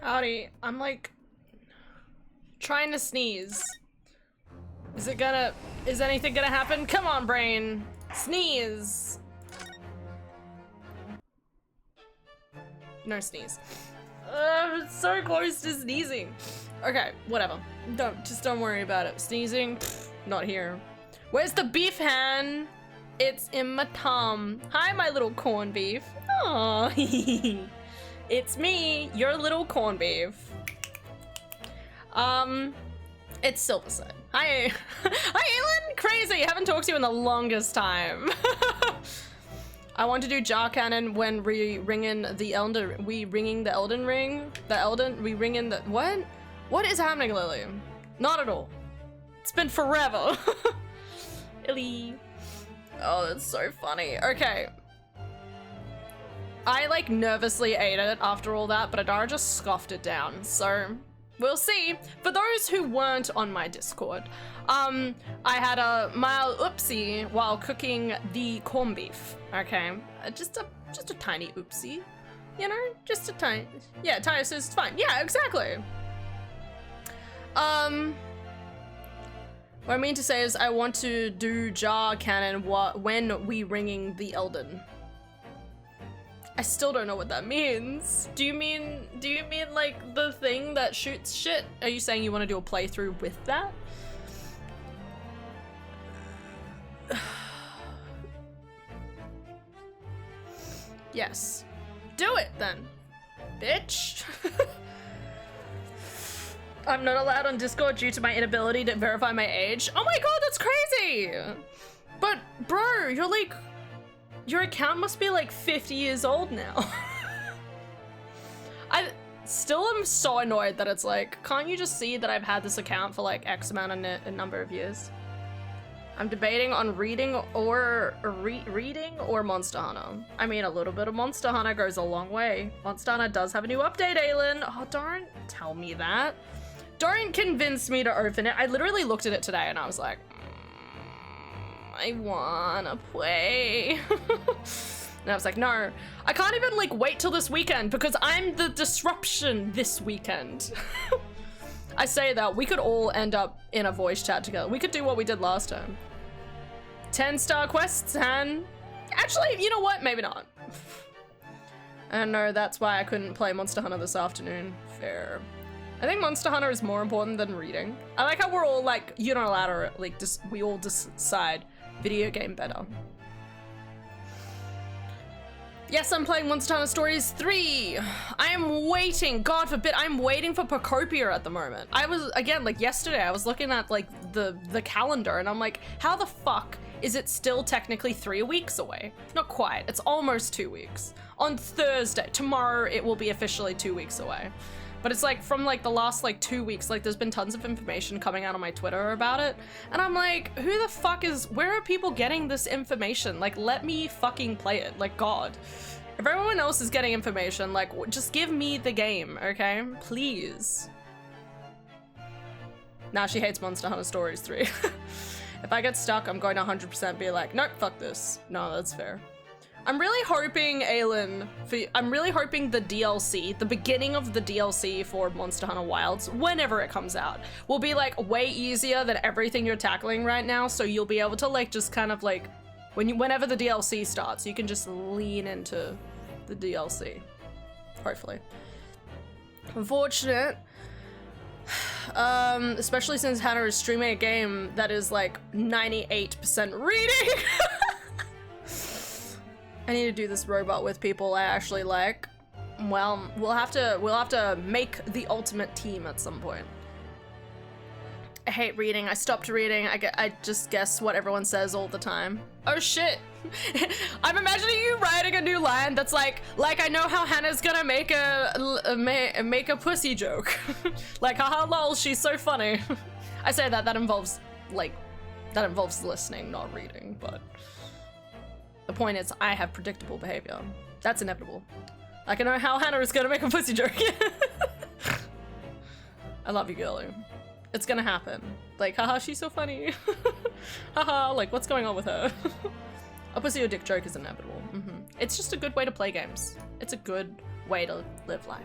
Howdy, I'm like trying to sneeze. Is anything gonna happen? Come on, brain. Sneeze. No sneeze. It's so close to sneezing. Okay, whatever. Don't worry about it. Sneezing, pff, not here. Where's the beef hen? It's in my tum. Hi, my little corned beef. Aww. It's me, your little corned beef. It's Silverside. Hi. Hi, Aelin. Crazy. Haven't talked to you in the longest time. I want to do jar cannon when we ringing the Elden Ring. We ringing the what? What is happening, Lily? Not at all. It's been forever. Illy. Oh, that's so funny. Okay. I like nervously ate it after all that, but Adara just scoffed it down. So we'll see. For those who weren't on my Discord, I had a mild oopsie while cooking the corned beef. Okay, just a tiny oopsie, you know, just a tiny. Yeah, Tyra says it's fine. Yeah, exactly. What I mean to say is I want to do jar cannon when we ringing the Elden. I still don't know what that means. Do you mean like the thing that shoots shit? Are you saying you want to do a playthrough with that? Yes. Do it then, bitch. I'm not allowed on Discord due to my inability to verify my age. Oh my god, that's crazy! But bro, your account must be like 50 years old now. I still am so annoyed that it's like, can't you just see that I've had this account for like X amount of a number of years? I'm debating on reading or Monster Hunter. I mean, a little bit of Monster Hunter goes a long way. Monster Hunter does have a new update, Aelin. Oh, don't tell me that. Don't convince me to open it. I literally looked at it today and I was like, I wanna play. And I was like, no, I can't even like wait till this weekend because I'm the disruption this weekend. I say that, we could all end up in a voice chat together. We could do what we did last time. 10-star quests, and actually, you know what? Maybe not. And no, that's why I couldn't play Monster Hunter this afternoon. Fair. I think Monster Hunter is more important than reading. I like how we're all like unilateral, like we all decide video game better. Yes, I'm playing Monster Hunter Stories 3. I am waiting, God forbid, I'm waiting for Procopia at the moment. I was, again, like yesterday, I was looking at like the calendar and I'm like, how the fuck is it still technically 3 weeks away? Not quite, it's almost 2 weeks. On Thursday, tomorrow, it will be officially 2 weeks away. But it's like from like the last like 2 weeks, like there's been tons of information coming out on my Twitter about it. And I'm like, who the fuck where are people getting this information? Like, let me fucking play it, like God. If everyone else is getting information, like just give me the game, okay? Please. Now she hates Monster Hunter Stories 3. If I get stuck, I'm going to 100% be like, nope, fuck this. No, that's fair. I'm really hoping, Aelin, I'm really hoping the DLC, the beginning of the DLC for Monster Hunter Wilds, whenever it comes out, will be like way easier than everything you're tackling right now, so you'll be able to like just kind of like, whenever the DLC starts, you can just lean into the DLC, hopefully. Unfortunate, especially since Hannah is streaming a game that is like 98% reading. I need to do this robot with people I actually like. Well, we'll have to make the ultimate team at some point. I hate reading. I stopped reading. I just guess what everyone says all the time. Oh shit. I'm imagining you writing a new line that's like I know how Hannah's gonna make a pussy joke. Like, haha lol, she's so funny. I say that involves listening, not reading, but the point is, I have predictable behavior. That's inevitable. Like, I know how Hannah is gonna make a pussy joke. I love you, girlie. It's gonna happen. Like, haha, she's so funny. Haha, like, what's going on with her? A pussy or dick joke is inevitable. It's just a good way to play games. It's a good way to live life.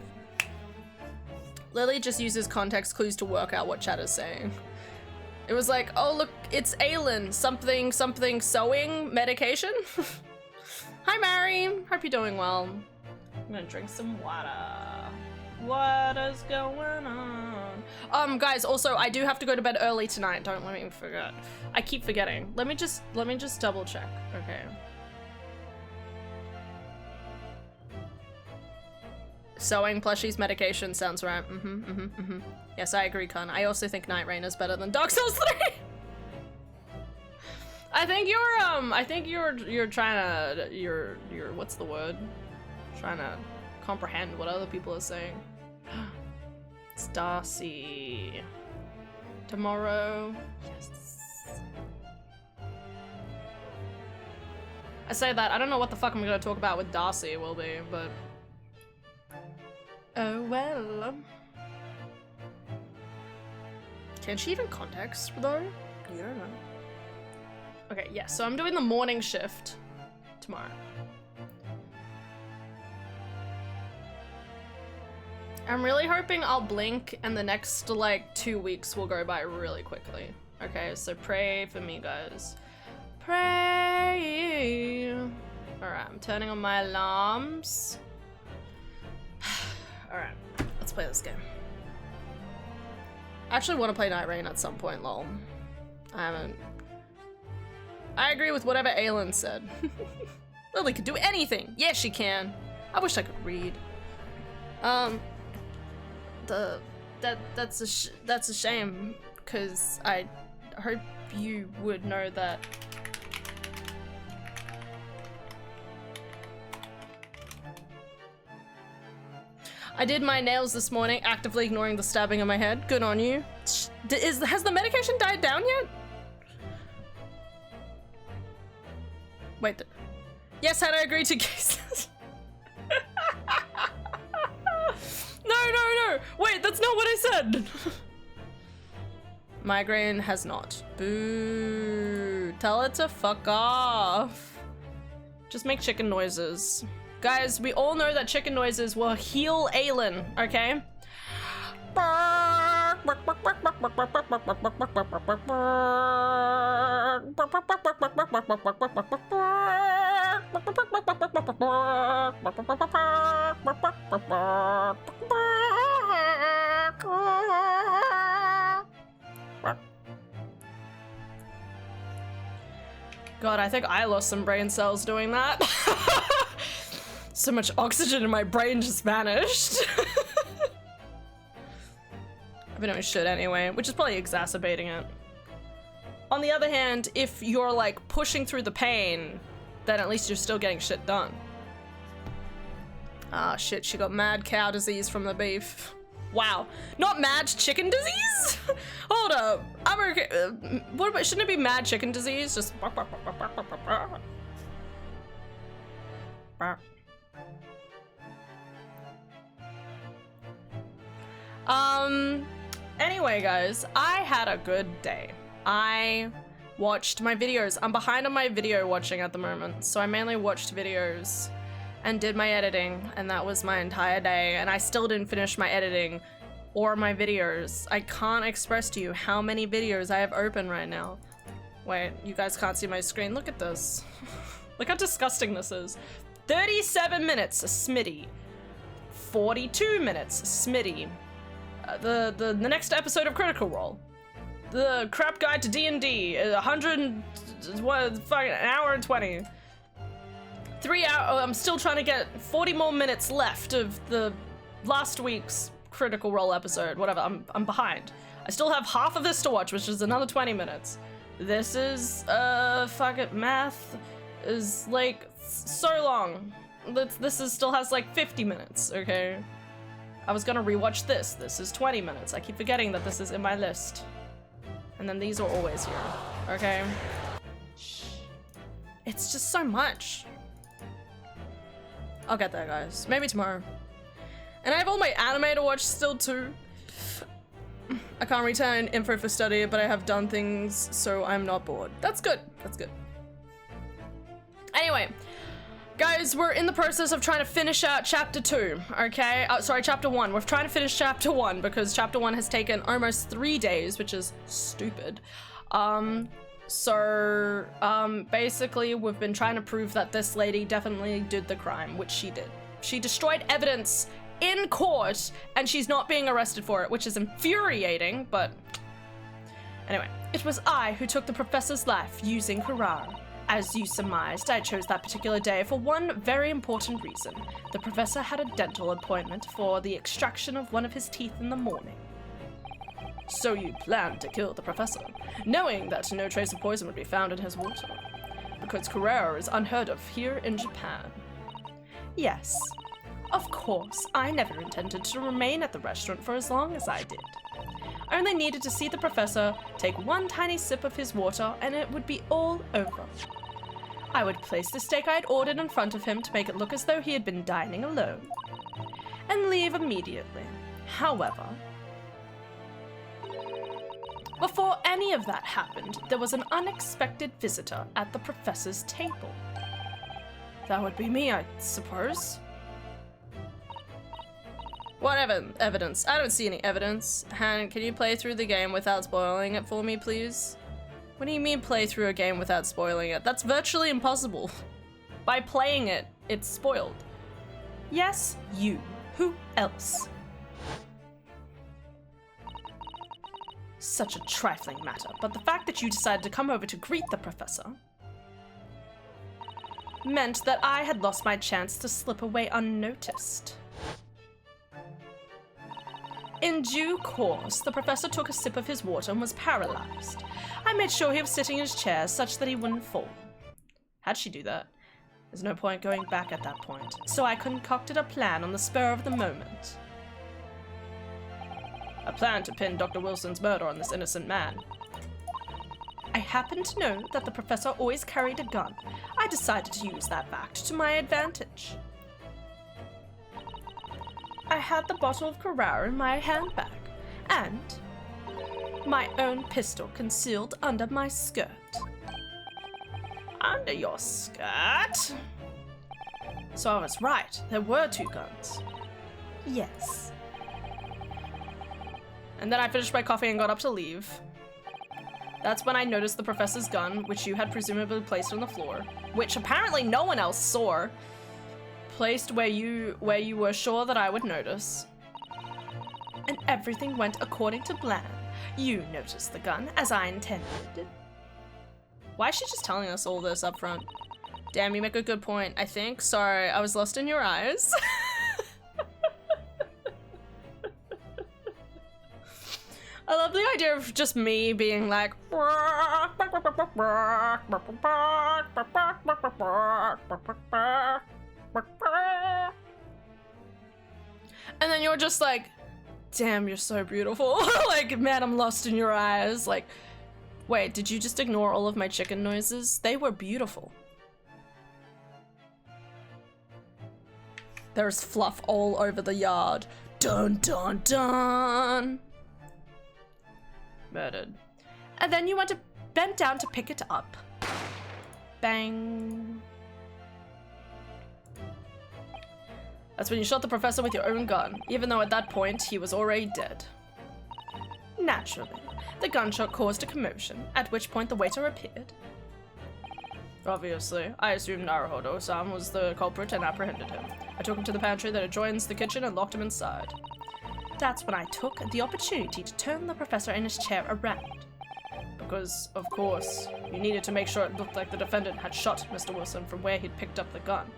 Lily just uses context clues to work out what chat is saying. It was like, oh look, it's Aylin, something sewing medication. Hi Mary, hope you're doing well. I'm gonna drink some water. What is going on? Guys, also I do have to go to bed early tonight. Don't let me forget. I keep forgetting. Let me just double check. Okay. Sewing plushies medication sounds right. Yes, I agree, Con. I also think Night Rain is better than Dark Souls 3. I think you're trying to you're what's the word? Trying to comprehend what other people are saying. It's Darcy. Tomorrow. Yes. I say that, I don't know what the fuck I'm gonna talk about with Darcy will be, but oh well. Can she even context though? You don't know. Okay, yeah, so I'm doing the morning shift tomorrow. I'm really hoping I'll blink and the next like 2 weeks will go by really quickly. Okay, so pray for me, guys. Pray. Alright, I'm turning on my alarms. Alright, let's play this game. I actually want to play Night Rain at some point, lol. I haven't. I agree with whatever Aylin said. Lily could do anything. Yeah, she can. I wish I could read. That's a shame, cause I hope you would know that. I did my nails this morning, actively ignoring the stabbing in my head. Good on you. Has the medication died down yet? Wait. Yes, had I agreed to cases? No. Wait, that's not what I said. Migraine has not. Boo. Tell it to fuck off. Just make chicken noises. Guys, we all know that chicken noises will heal Aylin, okay? God, I think I lost some brain cells doing that. So much oxygen in my brain just vanished. I've been doing shit anyway, which is probably exacerbating it. On the other hand, if you're like pushing through the pain, then at least you're still getting shit done. Ah, shit, she got mad cow disease from the beef. Wow, not mad chicken disease? Hold up, I'm okay. What about, shouldn't it be mad chicken disease? Just anyway, guys, I had a good day. I watched my videos. I'm behind on my video watching at the moment, so I mainly watched videos and did my editing, and that was my entire day, and I still didn't finish my editing or my videos. I can't express to you how many videos I have open right now. Wait, you guys can't see my screen. Look at this. Look how disgusting this is. 37 minutes, a smitty. 42 minutes, a smitty. The next episode of Critical Role. The crap guide to D&D, 100, what, fucking an hour and 20. 3 hours, I'm still trying to get 40 more minutes left of the last week's Critical Role episode, whatever, I'm behind. I still have half of this to watch, which is another 20 minutes. This is, fuck it, math is like so long. This still has like 50 minutes, okay? I was gonna rewatch this. This is 20 minutes. I keep forgetting that this is in my list. And then these are always here, okay? It's just so much. I'll get there, guys. Maybe tomorrow. And I have all my anime to watch still too. I can't return info for study, but I have done things, so I'm not bored. That's good. That's good. Anyway, Guys, we're in the process of trying to finish out chapter 2, okay? Sorry, chapter 1. We're trying to finish chapter 1 because chapter 1 has taken almost 3 days, which is stupid. Basically, we've been trying to prove that this lady definitely did the crime, which she did. She destroyed evidence in court, and she's not being arrested for it, which is infuriating, but... Anyway, it was I who took the professor's life using Carrara. As you surmised, I chose that particular day for one very important reason. The professor had a dental appointment for the extraction of one of his teeth in the morning. So you planned to kill the professor, knowing that no trace of poison would be found in his water. Because Carrara is unheard of here in Japan. Yes, of course, I never intended to remain at the restaurant for as long as I did. I only needed to see the professor take one tiny sip of his water and it would be all over. I would place the steak I had ordered in front of him to make it look as though he had been dining alone, and leave immediately. However, before any of that happened, there was an unexpected visitor at the professor's table. That would be me, I suppose. What evidence? I don't see any evidence. Han, can you play through the game without spoiling it for me, please? What do you mean play through a game without spoiling it? That's virtually impossible. By playing it, it's spoiled. Yes, you. Who else? Such a trifling matter, but the fact that you decided to come over to greet the professor meant that I had lost my chance to slip away unnoticed. In due course, the professor took a sip of his water and was paralyzed. I made sure he was sitting in his chair such that he wouldn't fall. How'd she do that? There's no point going back at that point, so I concocted a plan on the spur of the moment. A plan to pin Dr. Wilson's murder on this innocent man. I happened to know that the professor always carried a gun. I decided to use that fact to my advantage. I had the bottle of Carrara in my handbag, and my own pistol concealed under my skirt. Under your skirt? So I was right, there were 2 guns. Yes. And then I finished my coffee and got up to leave. That's when I noticed the professor's gun, which you had presumably placed on the floor, which apparently no one else saw. Placed where you were sure that I would notice. And everything went according to plan. You noticed the gun as I intended. Why is she just telling us all this up front? Damn, you make a good point, I think. Sorry, I was lost in your eyes. I love the idea of just me being like and then you're just like, damn, you're so beautiful. Like, man, I'm lost in your eyes. Like, wait, did you just ignore all of my chicken noises? They were beautiful. There's fluff all over the yard. Dun dun dun. Murdered. And then you went to bent down to pick it up. Bang. That's when you shot the professor with your own gun, even though at that point he was already dead. Naturally, the gunshot caused a commotion, at which point the waiter appeared. Obviously, I assumed Naruhodo-san was the culprit and apprehended him. I took him to the pantry that adjoins the kitchen and locked him inside. That's when I took the opportunity to turn the professor in his chair around. Because, of course, you needed to make sure it looked like the defendant had shot Mr. Wilson from where he'd picked up the gun.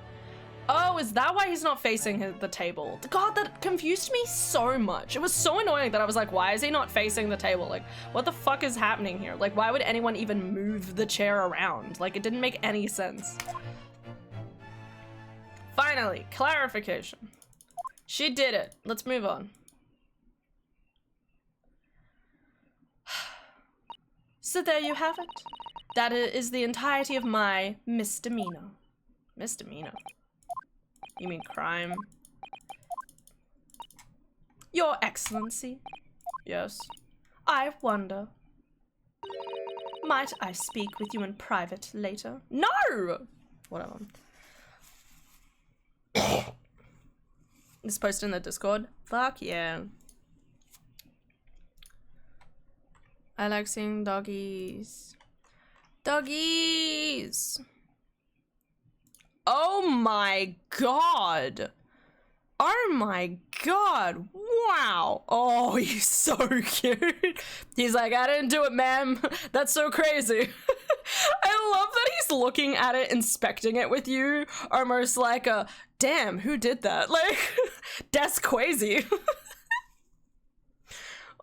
Oh, is that why he's not facing the table? God, that confused me so much. It was so annoying that I was like, why is he not facing the table? Like, what the fuck is happening here? Like, why would anyone even move the chair around? Like, it didn't make any sense. Finally, clarification. She did it. Let's move on. So there you have it. That is the entirety of my misdemeanor. Misdemeanor? You mean crime? Your Excellency. Yes. I wonder. Might I speak with you in private later? No! Whatever. Just post in the Discord. Fuck yeah. I like seeing doggies. Doggies! Oh my god! Oh my god! Wow! Oh, he's so cute. He's like, I didn't do it, ma'am. That's so crazy. I love that he's looking at it, inspecting it with you, almost like a, damn, who did that? Like, that's crazy.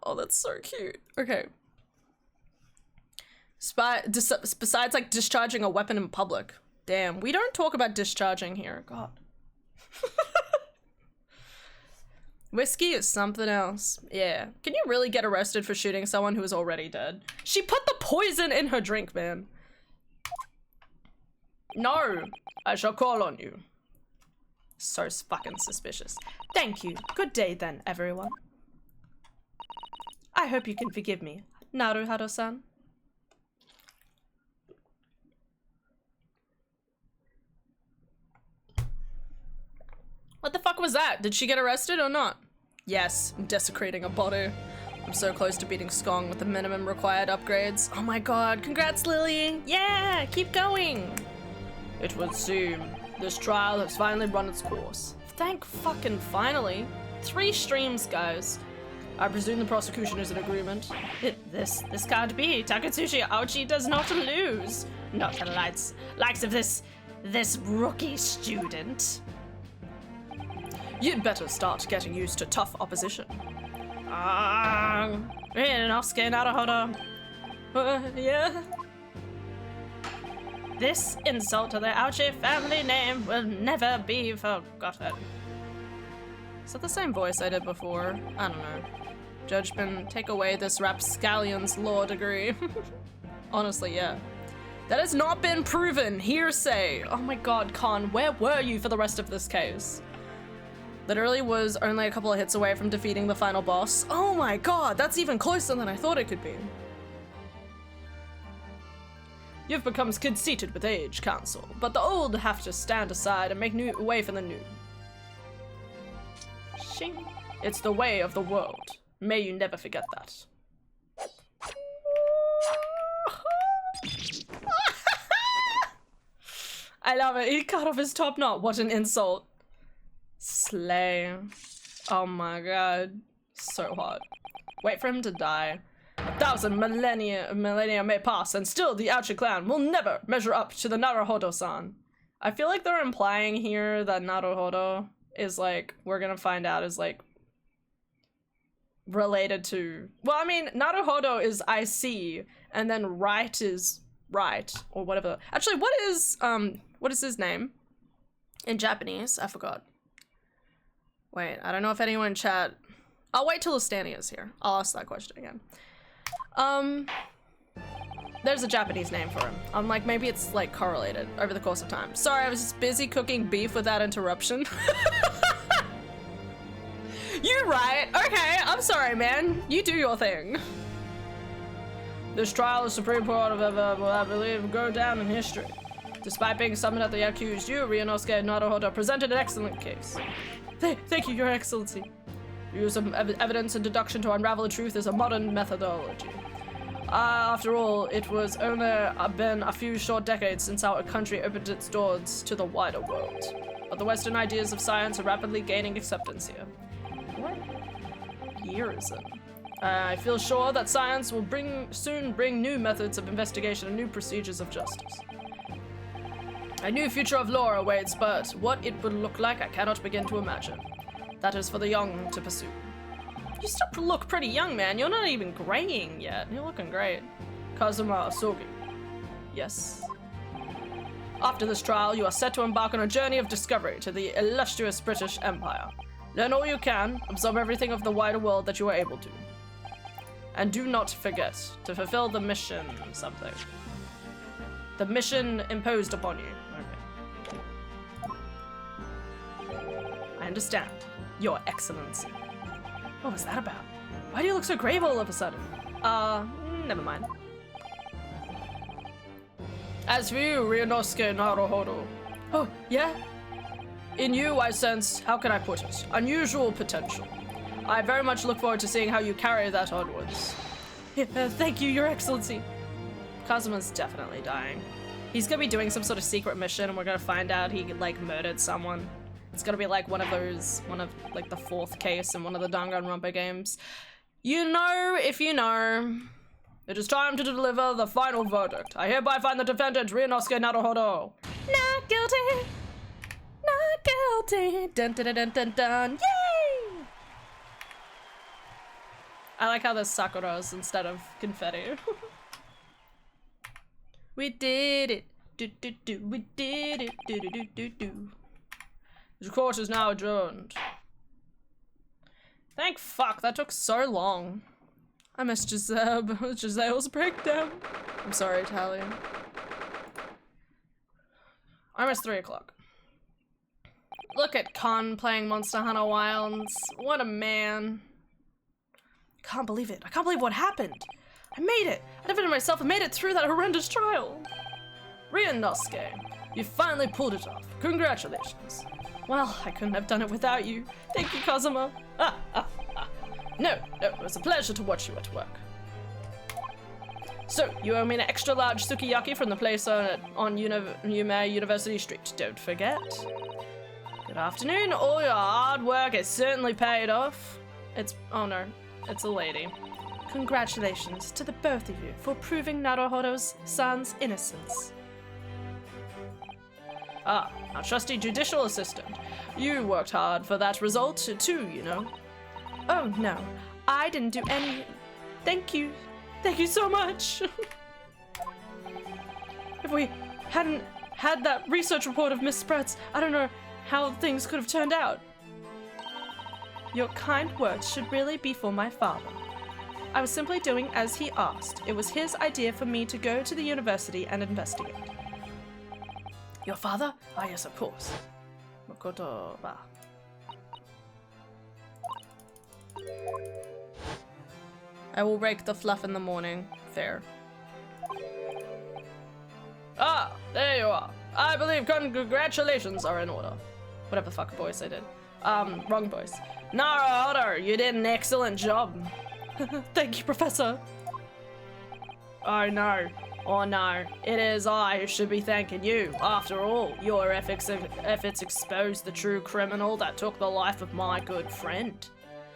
Oh, that's so cute. Okay. Besides, like, discharging a weapon in public. Damn, we don't talk about discharging here. God. Whiskey is something else. Yeah. Can you really get arrested for shooting someone who is already dead? She put the poison in her drink, man. No, I shall call on you. So fucking suspicious. Thank you. Good day then, everyone. I hope you can forgive me, Naruhado-san. What the fuck was that? Did she get arrested or not? Yes, I'm desecrating a body. I'm so close to beating Skong with the minimum required upgrades. Oh my god, congrats Lily! Yeah, keep going! It would seem this trial has finally run its course. Thank fucking finally. 3 streams, guys. I presume the prosecution is in agreement. This can't be. Takatsuchi Aochi does not lose. Not the likes of this rookie student. You'd better start getting used to tough opposition. Inosuke Naruhodo. Yeah? This insult to the Aochi family name will never be forgotten. Is that the same voice I did before? I don't know. Judgment, take away this rapscallion's law degree. Honestly, yeah. That has not been proven. Hearsay. Oh my god, Khan, where were you for the rest of this case? Literally was only a couple of hits away from defeating the final boss. Oh my god, that's even closer than I thought it could be. You've become conceited with age, Council, but the old have to stand aside and make way for the new. Shing. It's the way of the world. May you never forget that. I love it. He cut off his top knot. What an insult. Slay. Oh my god. So hot. Wait for him to die. 1,000 millennia may pass, and still the Aochi clan will never measure up to the Naruhodo-san. I feel like they're implying here that Naruhodo is like, we're gonna find out is like related to, well, I mean, Naruhodo is IC, and then right is right, or whatever. Actually, what is his name in Japanese? I forgot. Wait, I don't know if anyone in chat. I'll wait till Lestania is here. I'll ask that question again. There's a Japanese name for him. I'm like, maybe it's like correlated over the course of time. Sorry, I was just busy cooking beef without interruption. You're right. Okay, I'm sorry, man. You do your thing. This trial of Supreme Court will, I believe, go down in history. Despite being summoned at the accused, you, Ryunosuke Naruhodo, presented an excellent case. Thank you, Your Excellency. Use of evidence and deduction to unravel the truth is a modern methodology. After all, it was only been a few short decades since our country opened its doors to the wider world. But the Western ideas of science are rapidly gaining acceptance here. What year is it? I feel sure that science will soon bring new methods of investigation and new procedures of justice. A new future of law awaits, but what it would look like I cannot begin to imagine. That is for the young to pursue. You still look pretty young, man. You're not even graying yet. You're looking great. Kazuma Asogi. Yes. After this trial, you are set to embark on a journey of discovery to the illustrious British Empire. Learn all you can, absorb everything of the wider world that you are able to. And do not forget to fulfill the mission something. The mission imposed upon you. Okay. I understand. Your Excellency. What was that about? Why do you look so grave all of a sudden? Never mind. As for you, Ryunosuke Naruhodo. Oh, yeah? In you, I sense, how can I put it, unusual potential. I very much look forward to seeing how you carry that onwards. Thank you, Your Excellency. Kazuma's definitely dying. He's gonna be doing some sort of secret mission and we're gonna find out he, like, murdered someone. It's gonna be like one of, like, the 4th case in one of the Danganronpa games. You know if you know. It is time to deliver the final verdict. I hereby find the defendant, Ryunosuke Naruhodo. Not guilty! Not guilty! Dun dun dun dun dun dun! Yay! I like how there's Sakuras instead of confetti. We did it! Do do do! We did it! Do do do do do! The court is now adjourned. Thank fuck, that took so long. I missed Giselle's breakdown. I'm sorry, Italian. I missed 3 o'clock. Look at Kon playing Monster Hunter Wilds. What a man. Can't believe it. I can't believe what happened. I made it. I defended myself and made it through that horrendous trial. Ryunosuke, you finally pulled it off. Congratulations. Well, I couldn't have done it without you. Thank you, Kazuma. No, it was a pleasure to watch you at work. So, you owe me an extra large sukiyaki from the place on Yume University Street. Don't forget. Good afternoon. All your hard work has certainly paid off. Oh no, it's a lady. Congratulations to the both of you for proving Naruhodo's son's innocence. Ah, our trusty judicial assistant. You worked hard for that result too, you know. Oh no, I didn't do any. Thank you. Thank you so much. If we hadn't had that research report of Miss Spread's, I don't know how things could have turned out. Your kind words should really be for my father. I was simply doing as he asked. It was his idea for me to go to the university and investigate. Your father? Ah, yes, of course. Makoto ba. I will rake the fluff in the morning. Fair. Ah, there you are. I believe congratulations are in order. Whatever the fuck voice I did. Wrong voice. Naruhodo, you did an excellent job. Thank you, Professor. Oh no. Oh no. It is I who should be thanking you. After all, your efforts exposed the true criminal that took the life of my good friend.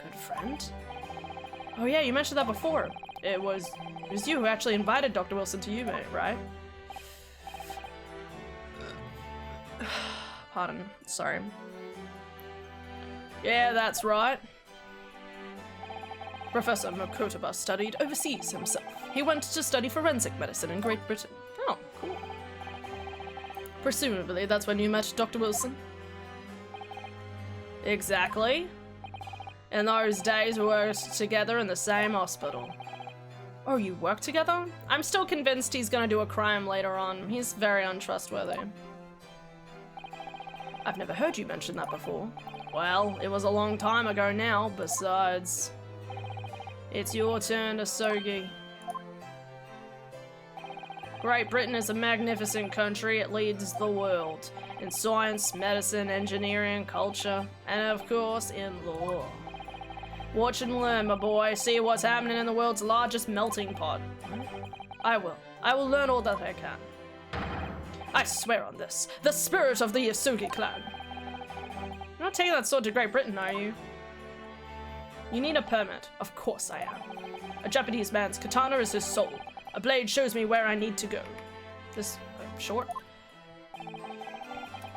Good friend? Oh yeah, you mentioned that before. It was you who actually invited Dr. Wilson to Yume, right? Pardon, sorry. Yeah, that's right. Professor Mokotaba studied overseas himself. He went to study forensic medicine in Great Britain. Oh, cool. Presumably, that's when you met Dr. Wilson? Exactly. In those days, we worked together in the same hospital. Oh, you work together? I'm still convinced he's gonna do a crime later on. He's very untrustworthy. I've never heard you mention that before. Well, it was a long time ago now, besides... It's your turn to Sogi. Great Britain is a magnificent country. It leads the world. In science, medicine, engineering, culture, and of course, in law. Watch and learn, my boy. See what's happening in the world's largest melting pot. I will. I will learn all that I can. I swear on this. The spirit of the Yasugi clan. You're not taking that sword to Great Britain, are you? You need a permit. Of course I am. A Japanese man's katana is his soul. A blade shows me where I need to go. This short.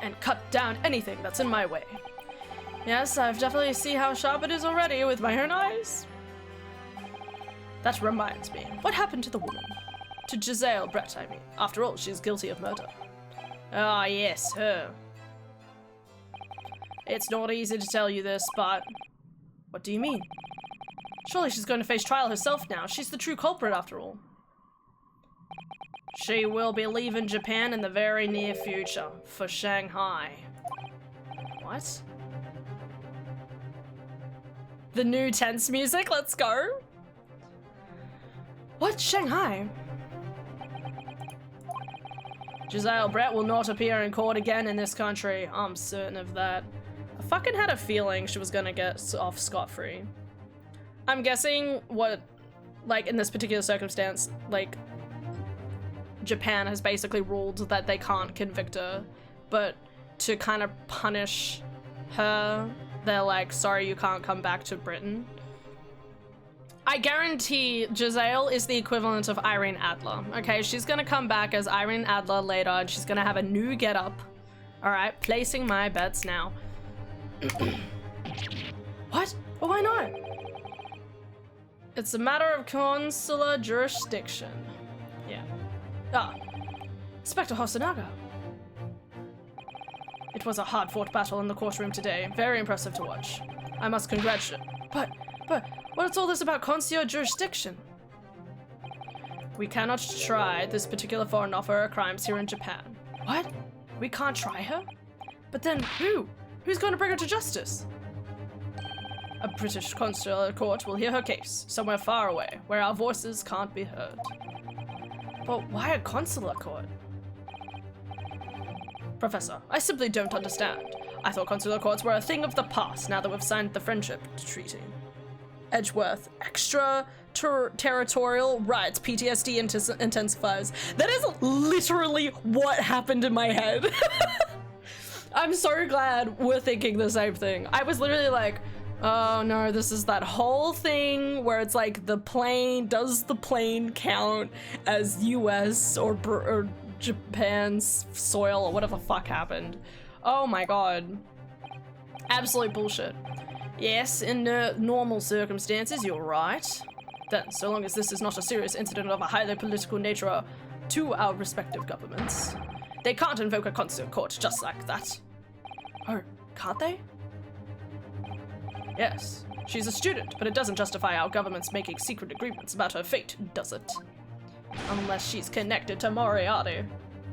And cut down anything that's in my way. Yes, I've definitely seen how sharp it is already with my own eyes. That reminds me. What happened to the woman? To Giselle Brett, I mean. After all, she's guilty of murder. Ah, yes, her. It's not easy to tell you this, but... What do you mean? Surely she's going to face trial herself now. She's the true culprit, after all. She will be leaving Japan in the very near future, for Shanghai. What? The new tense music, let's go. What? Shanghai? Giselle Brett will not appear in court again in this country. I'm certain of that. I fucking had a feeling she was gonna get off scot-free. I'm guessing what, like, in this particular circumstance, like, Japan has basically ruled that they can't convict her, but to kind of punish her, they're like, sorry, you can't come back to Britain. I guarantee Giselle is the equivalent of Irene Adler, okay? She's gonna come back as Irene Adler later, and she's gonna have a new getup. All right, placing my bets now. What? Oh, I know. It's a matter of consular jurisdiction. Yeah. Ah, Inspector Hosonaga. It was a hard-fought battle in the courtroom today. Very impressive to watch. I must congratulate. But, what's all this about consular jurisdiction? We cannot try this particular foreigner for her crimes here in Japan. What? We can't try her? But then who? Who's going to bring her to justice? A British consular court will hear her case, somewhere far away, where our voices can't be heard. But why a consular court? Professor, I simply don't understand. I thought consular courts were a thing of the past now that we've signed the friendship treaty. Edgeworth, extra-territorial rights, PTSD intensifies. That is literally what happened in my head. I'm so glad we're thinking the same thing. I was literally like, oh no, this is that whole thing where it's like the plane, does the plane count as US or Japan's soil or whatever the fuck happened? Oh my god. Absolute bullshit. Yes, in normal circumstances, you're right. Then, so long as this is not a serious incident of a highly political nature to our respective governments, they can't invoke a consular court just like that. Oh, can't they? Yes, she's a student, but it doesn't justify our governments making secret agreements about her fate, does it? Unless she's connected to Moriarty.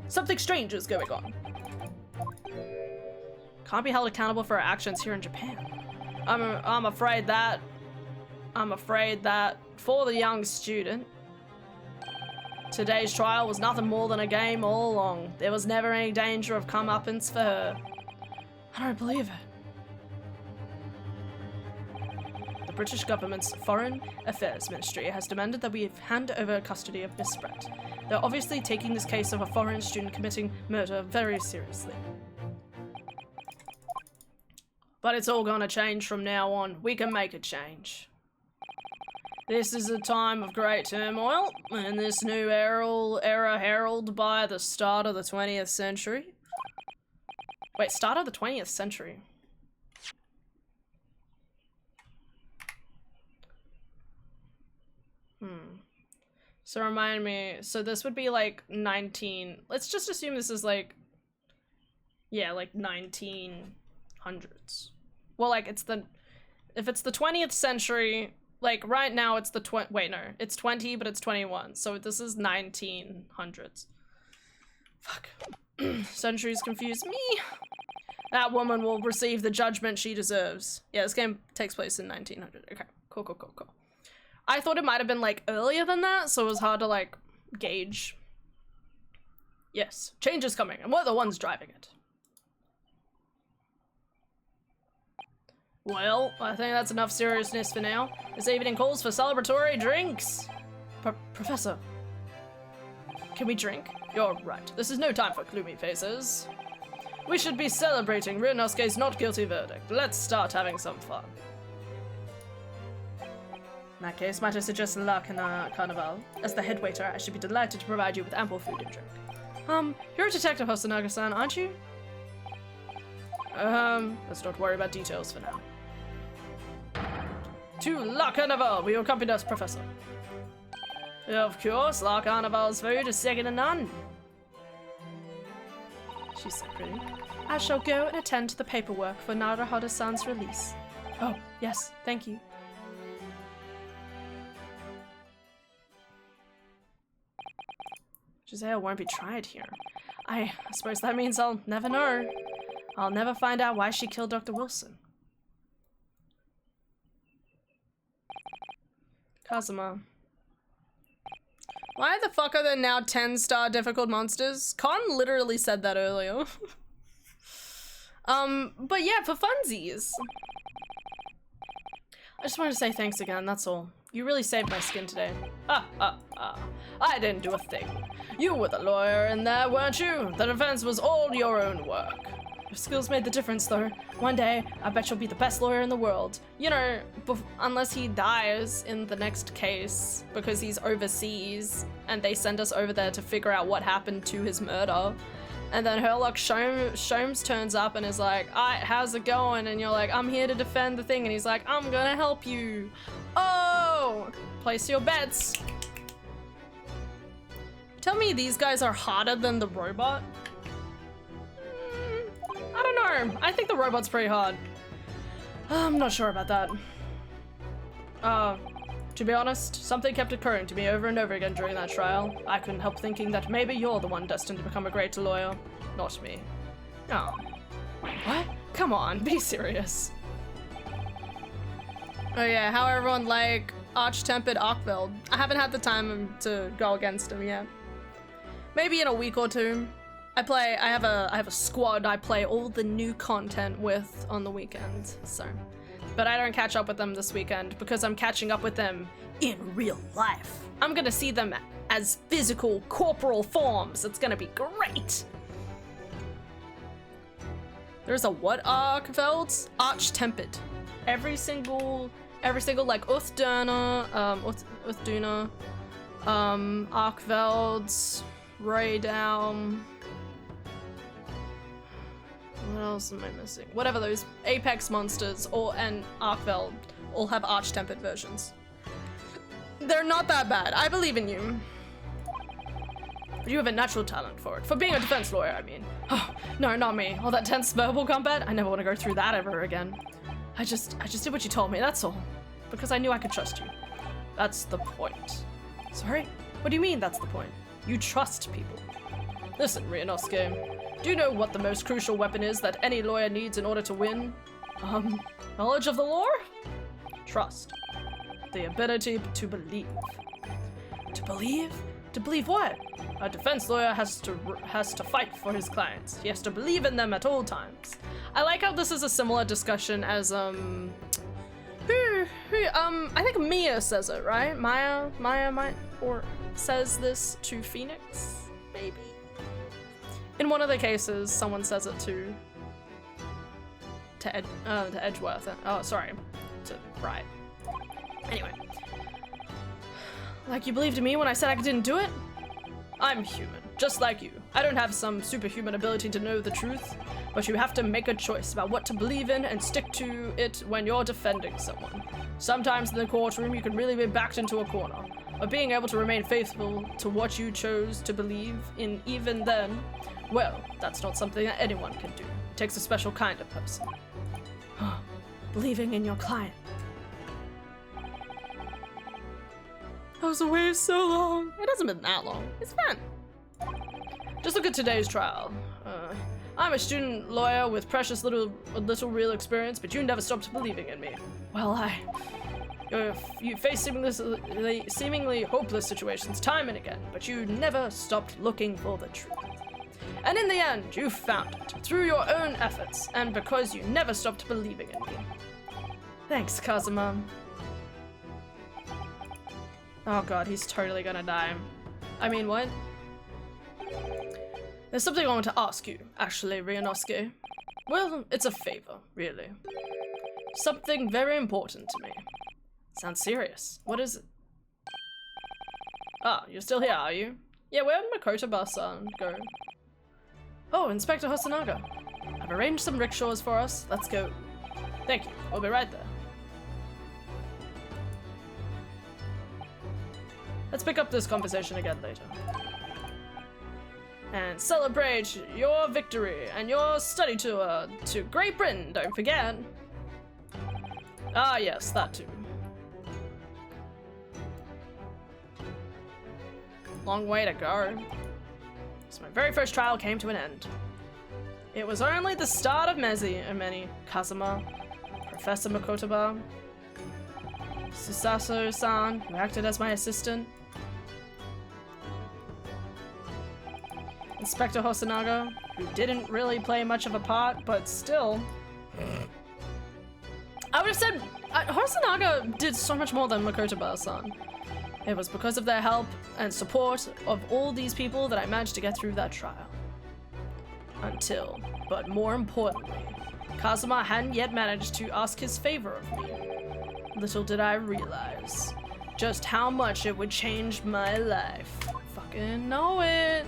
Something strange is going on. Can't be held accountable for her actions here in Japan. I'm afraid that for the young student, today's trial was nothing more than a game all along. There was never any danger of comeuppance for her. I don't believe it. The British government's Foreign Affairs Ministry has demanded that we hand over custody of Miss Brett. They're obviously taking this case of a foreign student committing murder very seriously. But it's all gonna change from now on. We can make a change. This is a time of great turmoil, and this new era heralded by the start of the 20th century. Wait, start of the 20th century? So remind me, so this would be like 19, let's just assume this is like, yeah, like 1900s. Well, like if it's the 20th century, like right now it's the it's 20, but it's 21. So this is 1900s. Fuck. Centuries confuse me. That woman will receive the judgment she deserves. Yeah, this game takes place in 1900. Okay, cool. I thought it might have been like earlier than that, so it was hard to like gauge. Yes, change is coming, and we're the ones driving it. Well, I think that's enough seriousness for now. This evening calls for celebratory drinks. Professor, can we drink? You're right. This is no time for gloomy faces. We should be celebrating Ryunosuke's not guilty verdict. Let's start having some fun. In that case, might I suggest La Carnival? As the head waiter, I should be delighted to provide you with ample food and drink. You're a detective, Hosonaga-san, aren't you? Let's not worry about details for now. To La Carnival, will you accompany us, Professor? Of course, La Carnival's food is second to none. She's so pretty. I shall go and attend to the paperwork for Naruhodo-san's release. Oh, yes, thank you. Giselle won't be tried here. I suppose that means I'll never know. I'll never find out why she killed Dr. Wilson. Kazuma. Why the fuck are there now 10-star difficult monsters? Con literally said that earlier. But yeah, for funsies. I just wanted to say thanks again, that's all. You really saved my skin today. I didn't do a thing. You were the lawyer in there, weren't you? The defense was all your own work. Your skills made the difference, though. One day, I bet you'll be the best lawyer in the world. You know, unless he dies in the next case because he's overseas and they send us over there to figure out what happened to his murder. And then Herlock Sholmes turns up and is like, alright, how's it going? And you're like, I'm here to defend the thing. And he's like, I'm gonna help you. Oh! Place your bets. Tell me these guys are harder than the robot? I don't know. I think the robot's pretty hard. I'm not sure about that. To be honest, something kept occurring to me over and over again during that trial. I couldn't help thinking that maybe you're the one destined to become a great lawyer, not me. Oh. What? Come on, be serious. Oh yeah, how everyone like Arch-Tempered Arkveld. I haven't had the time to go against him yet. Maybe in a week or two. I have a squad I play all the new content with on the weekend, so. But I don't catch up with them this weekend because I'm catching up with them in real life. I'm gonna see them as physical, corporal forms. It's gonna be great. There's a what Arkveld? Arch-Tempered. Every single like Uthduna, Arkveld, Raydown. What else am I missing? Whatever those Apex monsters and Arkveld all have Arch-Tempered versions. They're not that bad. I believe in you. But you have a natural talent for it. For being a defense lawyer, I mean. Oh, no, not me. All that tense verbal combat? I never want to go through that ever again. I just did what you told me, that's all. Because I knew I could trust you. That's the point. Sorry? What do you mean that's the point? You trust people. Listen, Ryunosuke. Do you know what the most crucial weapon is that any lawyer needs in order to win? Knowledge of the law? Trust. The ability to believe. To believe? To believe what? A defense lawyer has to fight for his clients. He has to believe in them at all times. I like how this is a similar discussion as I think Mia says it, right? Maya says this to Phoenix, maybe? In one of the cases, someone says it to Edgeworth. Oh, sorry, to Bright. Anyway, like you believed in me when I said I didn't do it? I'm human, just like you. I don't have some superhuman ability to know the truth, but you have to make a choice about what to believe in and stick to it when you're defending someone. Sometimes in the courtroom, you can really be backed into a corner, but being able to remain faithful to what you chose to believe in even then, well, that's not something that anyone can do. It takes a special kind of person. Believing in your client. I was away so long. It hasn't been that long. It's fun. Just look at today's trial. I'm a student lawyer with precious little real experience, but you never stopped believing in me. Well, you face seemingly hopeless situations time and again, but you never stopped looking for the truth. And in the end, you found it, through your own efforts, and because you never stopped believing in me. Thanks, Kazuma. Oh god, he's totally gonna die. I mean, what? There's something I want to ask you, actually, Ryunosuke. Well, it's a favor, really. Something very important to me. Sounds serious. What is it? Ah, you're still here, are you? Yeah, where did Makoto-san go? Oh, Inspector Hosonaga. I've arranged some rickshaws for us. Let's go. Thank you. We'll be right there. Let's pick up this conversation again later. And celebrate your victory and your study tour to Great Britain, don't forget. Ah yes, that too. Long way to go. So my very first trial came to an end. It was only the start of many. Kazuma, Professor Makotoba, Susaso-san, who acted as my assistant. Inspector Hosonaga, who didn't really play much of a part, but still. I would have said Hosonaga did so much more than Makoto Ba-san. It was because of their help and support of all these people that I managed to get through that trial. Until, but more importantly, Kazuma hadn't yet managed to ask his favor of me. Little did I realize just how much it would change my life. Fucking know it.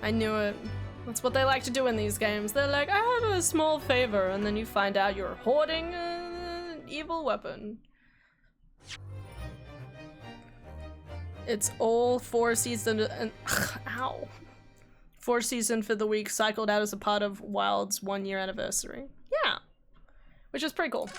I knew it. That's what they like to do in these games. They're like, I have a small favor, and then you find out you're hoarding an evil weapon. It's all 4 seasons and ow. 4 seasons for the week cycled out as a part of Wild's 1-year anniversary. Yeah. Which is pretty cool.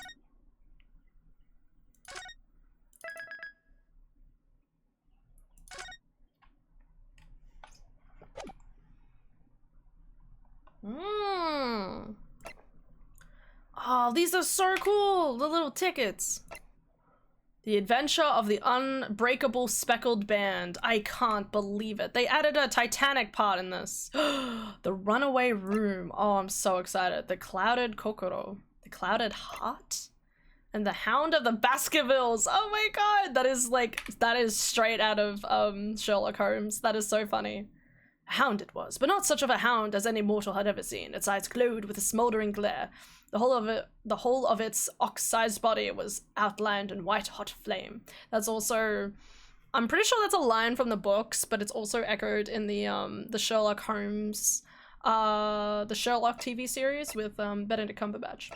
Oh, these are so cool! The little tickets. The Adventure of the Unbreakable Speckled Band. I can't believe it. They added a Titanic part in this. The Runaway Room. Oh, I'm so excited. The Clouded Kokoro. The Clouded Heart? And the Hound of the Baskervilles. Oh my god! That is straight out of Sherlock Holmes. That is so funny. A hound it was, but not such of a hound as any mortal had ever seen. Its eyes glowed with a smoldering glare. The whole of its ox-sized body was outlined in white-hot flame. That's also, I'm pretty sure that's a line from the books, but it's also echoed in the Sherlock Holmes, the Sherlock TV series with Benedict Cumberbatch.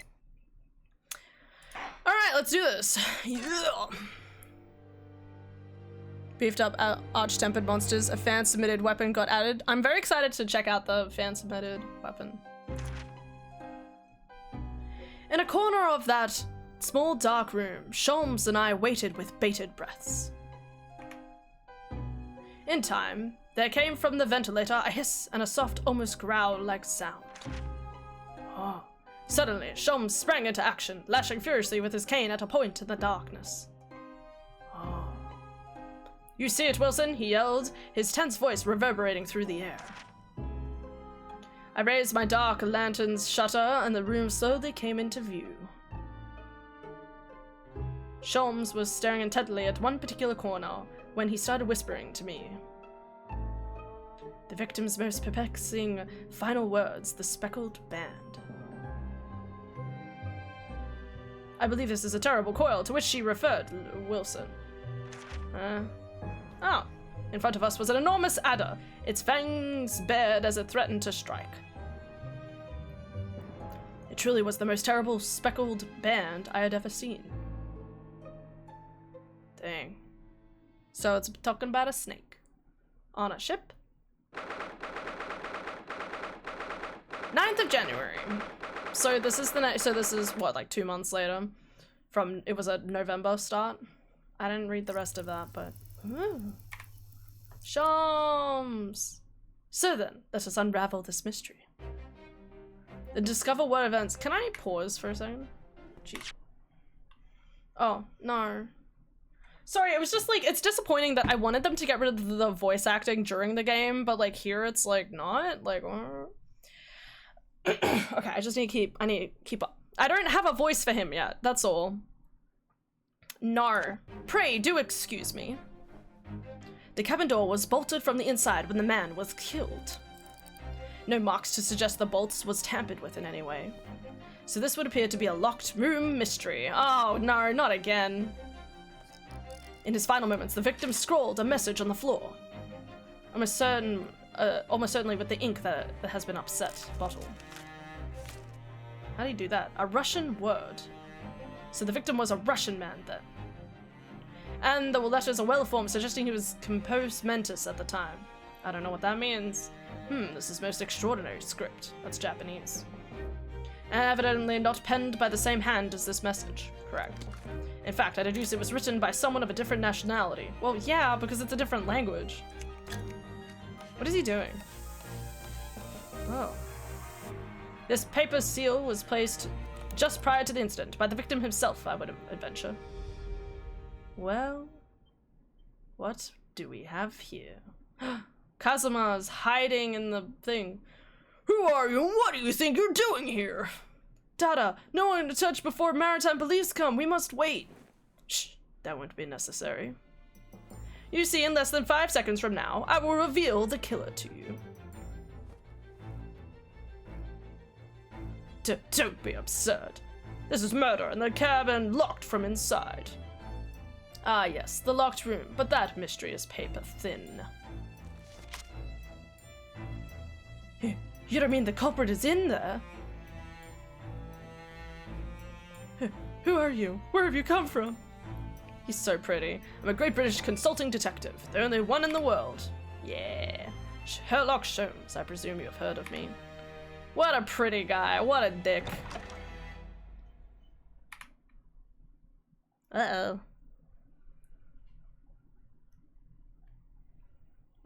All right, let's do this. Yeah. Beefed up arch-tempered monsters. A fan-submitted weapon got added. I'm very excited to check out the fan-submitted weapon. In a corner of that small dark room, Sholmes and I waited with bated breaths. In time, there came from the ventilator a hiss and a soft, almost growl-like sound. Oh. Suddenly, Sholmes sprang into action, lashing furiously with his cane at a point in the darkness. Oh. You see it, Wilson? He yelled, his tense voice reverberating through the air. I raised my dark lantern's shutter, and the room slowly came into view. Sholmes was staring intently at one particular corner when he started whispering to me. The victim's most perplexing final words, the speckled band. I believe this is a terrible coil to which she referred, Wilson. Oh, in front of us was an enormous adder, its fangs bared as it threatened to strike. It truly was the most terrible speckled band I had ever seen. Dang. So it's talking about a snake. On a ship? 9th of January. So this is this is what, like 2 months later? From, it was a November start? I didn't read the rest of that, but... Ooh. Shams! So then, let us unravel this mystery. And discover what events... Can I pause for a second? Jeez. Oh, no. Sorry, it was just like, it's disappointing that I wanted them to get rid of the voice acting during the game, but like here it's like not, like... Okay, I just need to keep up. I don't have a voice for him yet, that's all. No. Pray, do excuse me. The cabin door was bolted from the inside when the man was killed. No marks to suggest the bolts was tampered with in any way. So this would appear to be a locked room mystery. Oh no, not again. In his final moments, the victim scrawled a message on the floor. Almost certainly with the ink that has been upset bottle. How do you do that? A Russian word. So the victim was a Russian man then. And the letters are well-formed, suggesting he was compos mentis at the time. I don't know what that means. This is most extraordinary script. That's Japanese. Evidently not penned by the same hand as this message. Correct. In fact, I deduce it was written by someone of a different nationality. Well, yeah, because it's a different language. What is he doing? Oh. This paper seal was placed just prior to the incident by the victim himself, I would adventure. Well, what do we have here? Kazuma's hiding in the thing. Who are you and what do you think you're doing here? Dada, no one to touch before maritime police come. We must wait. Shh, that won't be necessary. You see, in less than 5 seconds from now, I will reveal the killer to you. Don't be absurd. This is murder and the cabin locked from inside. Ah yes, the locked room, but that mystery is paper thin. You don't mean the culprit is in there? Who are you? Where have you come from? He's so pretty. I'm a great British consulting detective, the only one in the world. Yeah. Sherlock Holmes, I presume you have heard of me. What a pretty guy, what a dick. Uh-oh.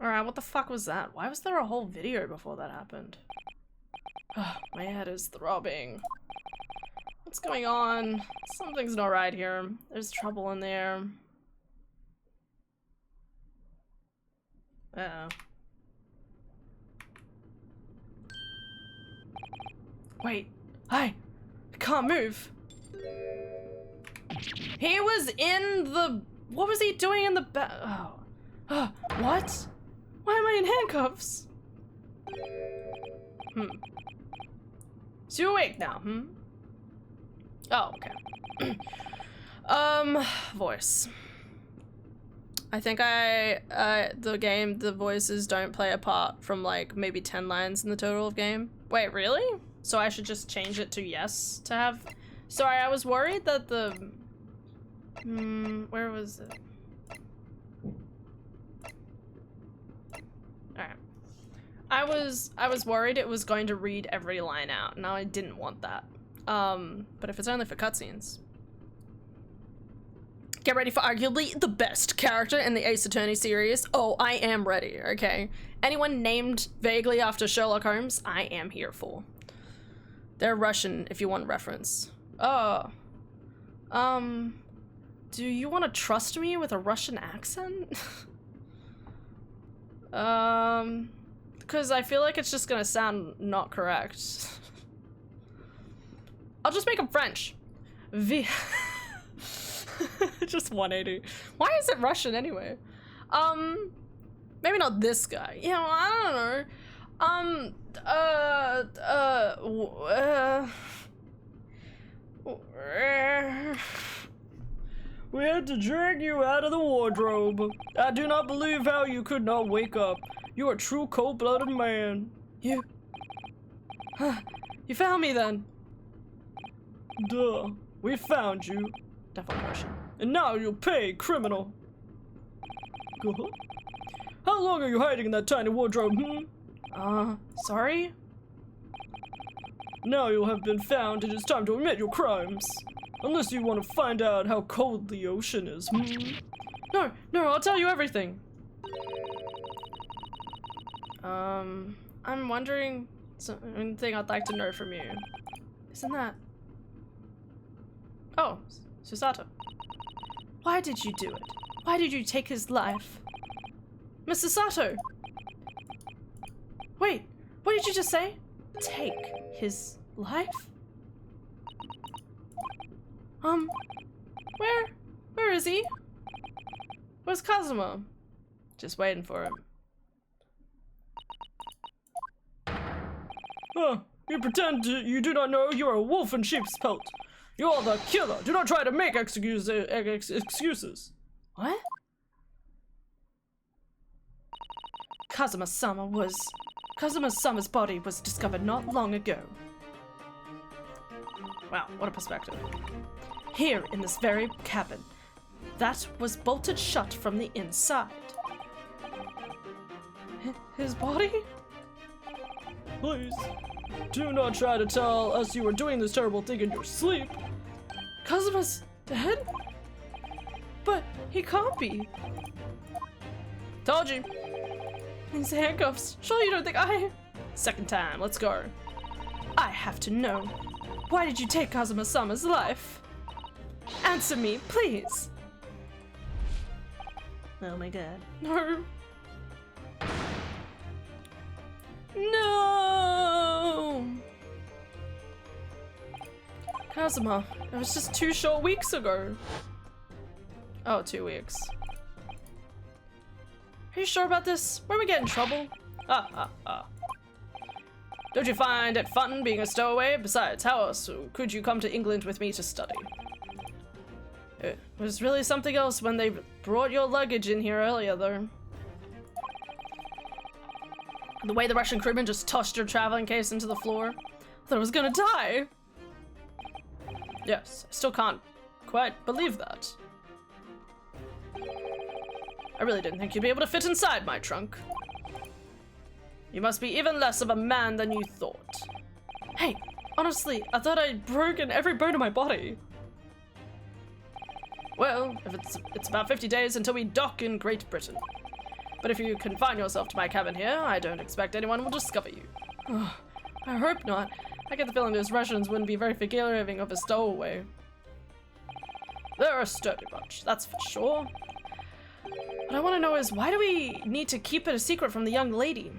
Alright, what the fuck was that? Why was there a whole video before that happened? My head is throbbing. What's going on? Something's not right here. There's trouble in there. Uh-oh. Wait. Hi! I can't move! He was in the... What was he doing in the Oh. What? Why am I in handcuffs? So you're awake now, Oh, okay. Voice. I think the voices don't play a part from like maybe 10 lines in the total of game. Wait, really? So I should just change it to yes to have... Sorry, I was worried that the... where was it? Alright. I was worried it was going to read every line out, and I didn't want that. But if it's only for cutscenes. Get ready for arguably the best character in the Ace Attorney series. Oh, I am ready, okay? Anyone named vaguely after Sherlock Holmes, I am here for. They're Russian, if you want reference. Oh. Do you want to trust me with a Russian accent? Because I feel like it's just gonna sound not correct. I'll just make them French. Just 180. Why is it Russian anyway? Maybe not this guy. You know, I don't know. We had to drag you out of the wardrobe. I do not believe how you could not wake up. You are a true cold-blooded man. You found me then. Duh. We found you. Definitely Russian. And now you'll pay, criminal. How long are you hiding in that tiny wardrobe, sorry? Now you'll have been found. It is time to admit your crimes. Unless you want to find out how cold the ocean is, No, I'll tell you everything. I'm wondering something I'd like to know from you. Isn't that... Oh, Susato. Why did you do it? Why did you take his life? Mr. Sato! Wait, what did you just say? Take his life? Where is he? Where's Kazuma? Just waiting for him. You pretend you do not know you are a wolf in sheep's pelt. You are the killer. Do not try to make excuses. What? Kazuma's body was discovered not long ago. Wow, what a perspective. Here in this very cabin. That was bolted shut from the inside. His body? Please, do not try to tell us you were doing this terrible thing in your sleep. Kazuma's dead? But he can't be. Told you. These handcuffs. Surely you don't think I... Second time, let's go. I have to know. Why did you take Kazuma-sama's life? Answer me, please. Oh my god. No. No! Kazuma, it was just 2 short weeks ago. Oh, 2 weeks. Are you sure about this? Won't we get in trouble? Don't you find it fun being a stowaway? Besides, how else could you come to England with me to study? It was really something else when they brought your luggage in here earlier, though. The way the Russian crewman just tossed your traveling case into the floor. I thought I was gonna die. Yes, I still can't quite believe that. I really didn't think you'd be able to fit inside my trunk. You must be even less of a man than you thought. Hey, honestly, I thought I'd broken every bone in my body. Well, if it's about 50 days until we dock in Great Britain. But if you confine yourself to my cabin here, I don't expect anyone will discover you. I hope not. I get the feeling those Russians wouldn't be very forgiving of a stowaway. They're a sturdy bunch, that's for sure. What I want to know is, why do we need to keep it a secret from the young lady?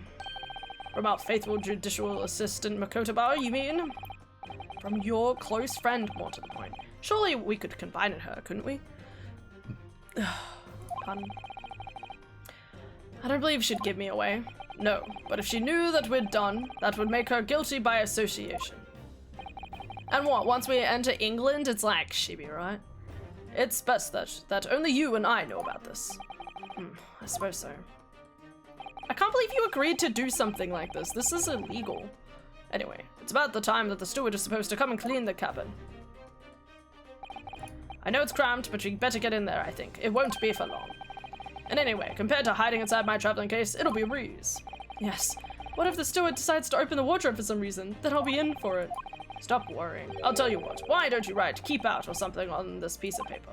From our faithful judicial assistant Makoto-ba, you mean? From your close friend, more to the point. Surely we could confide in her, couldn't we? Pardon. I don't believe she'd give me away. No, but if she knew that we'd done, that would make her guilty by association. And what, once we enter England, it's like, she be right? It's best that only you and I know about this. I suppose so. I can't believe you agreed to do something like this. This is illegal. Anyway, it's about the time that the steward is supposed to come and clean the cabin. I know it's cramped, but you better get in there, I think. It won't be for long. And anyway, compared to hiding inside my traveling case, it'll be a breeze. Yes. What if the steward decides to open the wardrobe for some reason? Then I'll be in for it. Stop worrying. I'll tell you what. Why don't you write "keep out" or something on this piece of paper?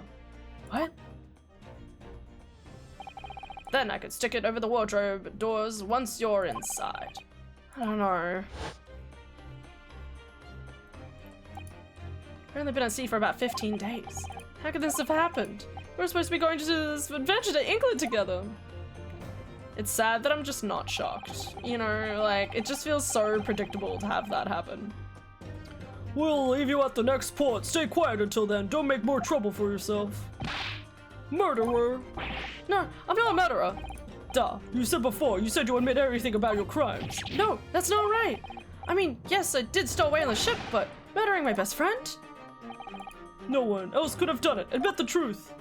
What? Then I could stick it over the wardrobe doors once you're inside. I don't know. I've only been at sea for about 15 days. How could this have happened? We're supposed to be going to do this adventure to England together. It's sad that I'm just not shocked. You know, like, it just feels so predictable to have that happen. We'll leave you at the next port. Stay quiet until then. Don't make more trouble for yourself. Murderer. No, I'm not a murderer. Duh, you said before, you said you admit everything about your crimes. No, that's not right. I mean, yes, I did stow away on the ship, but murdering my best friend? No one else could have done it. Admit the truth.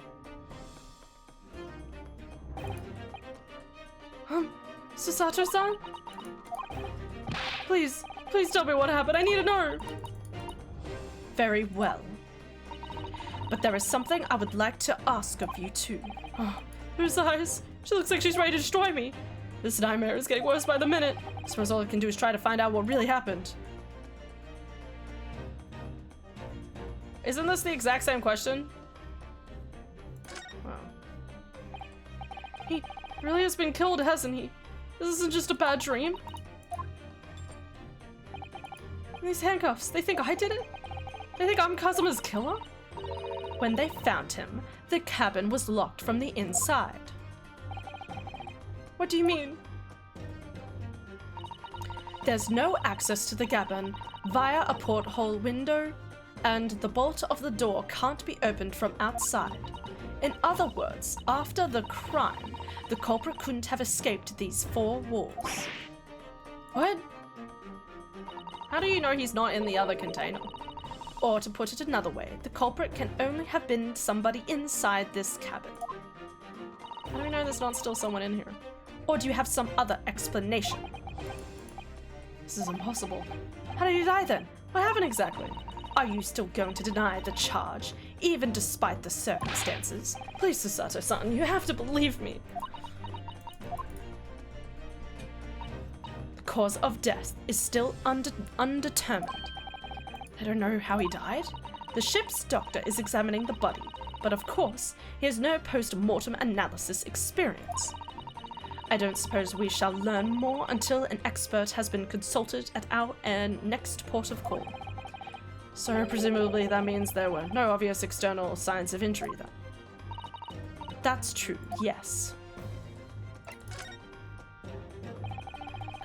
Susato-san? Please tell me what happened. I need to know. Very well. But there is something I would like to ask of you too. Oh, whose eyes? She looks like she's ready to destroy me. This nightmare is getting worse by the minute. I suppose all I can do is try to find out what really happened. Isn't this the exact same question? Wow. He really has been killed, hasn't he? This isn't just a bad dream. And these handcuffs, they think I did it? They think I'm Kazuma's killer? When they found him, the cabin was locked from the inside. What do you mean? There's no access to the cabin via a porthole window, and the bolt of the door can't be opened from outside. In other words, after the crime, the culprit couldn't have escaped these 4 walls. What? How do you know he's not in the other container? Or to put it another way, the culprit can only have been somebody inside this cabin. How do we know there's not still someone in here? Or do you have some other explanation? This is impossible. How did he die then? What happened exactly? Are you still going to deny the charge, even despite the circumstances? Please, Susato-san, you have to believe me. The cause of death is still undetermined. I don't know how he died. The ship's doctor is examining the body, but of course, he has no post-mortem analysis experience. I don't suppose we shall learn more until an expert has been consulted at our next port of call. So presumably that means there were no obvious external signs of injury then. That's true, yes.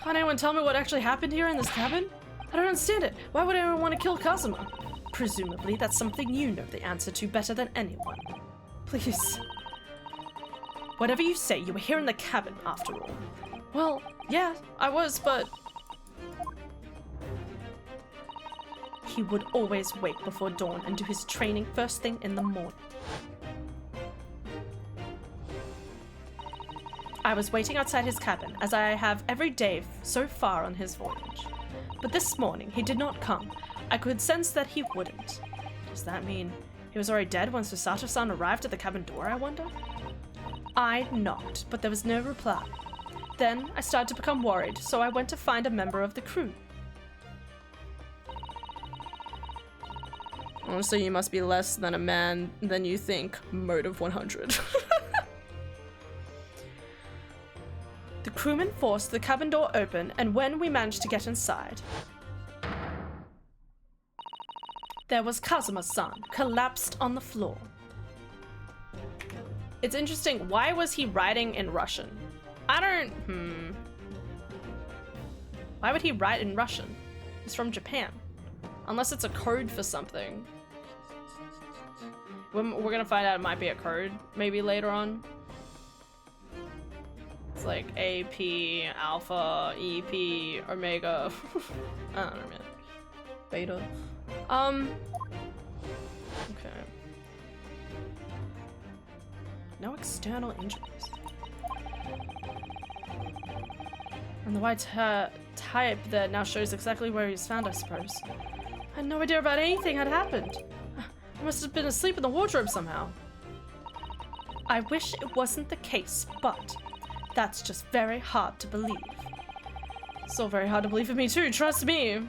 Can't anyone tell me what actually happened here in this cabin? I don't understand it. Why would anyone want to kill Kazuma? Presumably, that's something you know the answer to better than anyone. Please. Whatever you say, you were here in the cabin, after all. Well, yeah, I was, but... He would always wake before dawn and do his training first thing in the morning. I was waiting outside his cabin, as I have every day so far on his voyage. But this morning, he did not come. I could sense that he wouldn't. Does that mean he was already dead when Susato-san arrived at the cabin door, I wonder? I knocked, but there was no reply. Then I started to become worried, so I went to find a member of the crew. Honestly, you must be less than a man than you think. Motive 100. The crewman forced the cabin door open, and when we managed to get inside, there was Kazuma-san, collapsed on the floor. It's interesting, why was he writing in Russian? I don't, Why would he write in Russian? He's from Japan. Unless it's a code for something. We're gonna find out it might be a code, maybe later on. It's like AP, Alpha, EP, Omega. I don't know, man. Beta. Okay. No external injuries. And the white type that now shows exactly where he's found, I suppose. I had no idea about anything had happened. I must have been asleep in the wardrobe somehow. I wish it wasn't the case, but that's just very hard to believe. So very hard to believe for me too, trust me.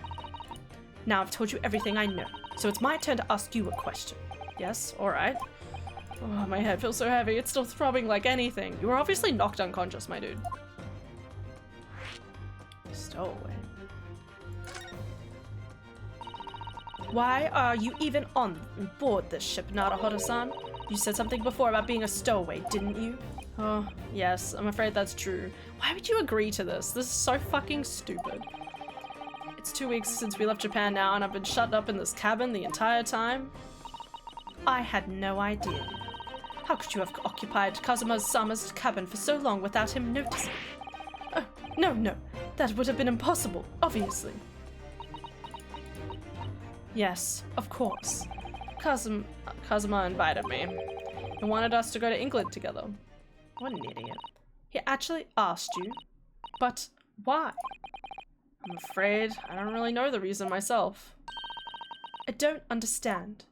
Now I've told you everything I know, so it's my turn to ask you a question. Yes, alright. Oh, my head feels so heavy, it's still throbbing like anything. You were obviously knocked unconscious, my dude. Stowaway. Why are you even on board this ship, Naruhodo-san? You said something before about being a stowaway, didn't you? Oh, yes, I'm afraid that's true. Why would you agree to this? This is so fucking stupid. It's 2 weeks since we left Japan now, and I've been shut up in this cabin the entire time. I had no idea. How could you have occupied Kazuma-sama's cabin for so long without him noticing? Oh, no, that would have been impossible, obviously. Yes, of course. Kazuma invited me. He wanted us to go to England together. What an idiot. He actually asked you, but why? I'm afraid I don't really know the reason myself. I don't understand.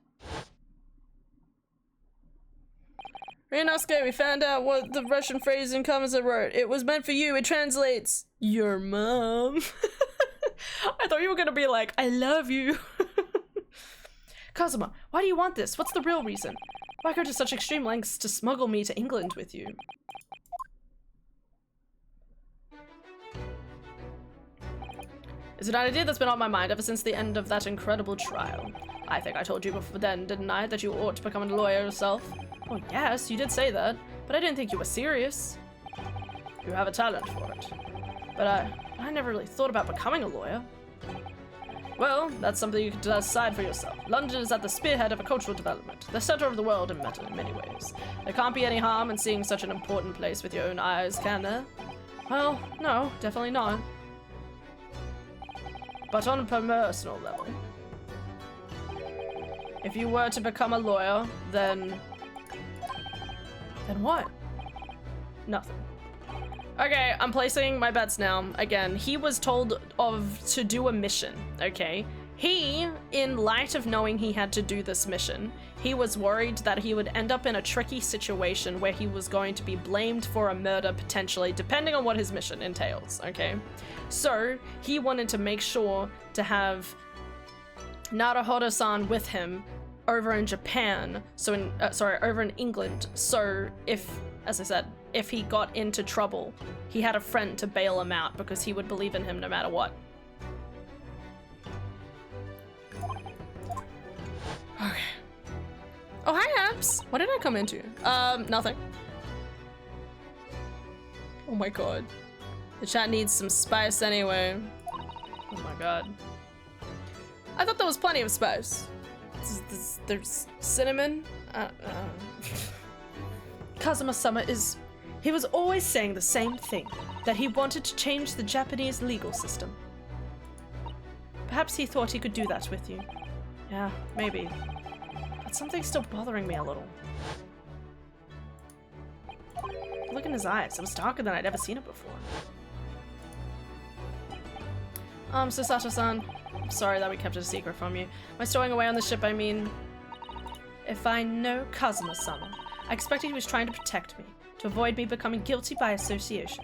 Ryunosuke, we found out what the Russian phrase in comments I wrote. It was meant for you. It translates, your mom. I thought you were gonna be like, I love you. Kazuma, why do you want this? What's the real reason? Why go to such extreme lengths to smuggle me to England with you? It's an idea that's been on my mind ever since the end of that incredible trial. I think I told you before then, didn't I, that you ought to become a lawyer yourself? Well, yes, you did say that, but I didn't think you were serious. You have a talent for it. But I never really thought about becoming a lawyer. Well, that's something you can decide for yourself. London is at the spearhead of a cultural development, the center of the world in many ways. There can't be any harm in seeing such an important place with your own eyes, can there? Well, no, definitely not. But on a personal level, if you were to become a lawyer, then what? Nothing. Okay, I'm placing my bets now. Again, he was told to do a mission, okay? He, in light of knowing he had to do this mission, he was worried that he would end up in a tricky situation where he was going to be blamed for a murder potentially, depending on what his mission entails, okay? So, he wanted to make sure to have Naruhodo-san with him over in Japan, so over in England, so if, as I said, if he got into trouble, he had a friend to bail him out because he would believe in him no matter what. Okay. Oh, hi, Abs. What did I come into? Nothing. Oh my god. The chat needs some spice anyway. Oh my god. I thought there was plenty of spice. There's cinnamon. Kazuma-sama is... He was always saying the same thing, that he wanted to change the Japanese legal system. Perhaps he thought he could do that with you. Yeah, maybe. But something's still bothering me a little. Look in his eyes. It was darker than I'd ever seen it before. Susato-san, I'm sorry that we kept it a secret from you. By stowing away on the ship, I mean... If I know Kazuma-sama, I expected he was trying to protect me, to avoid me becoming guilty by association.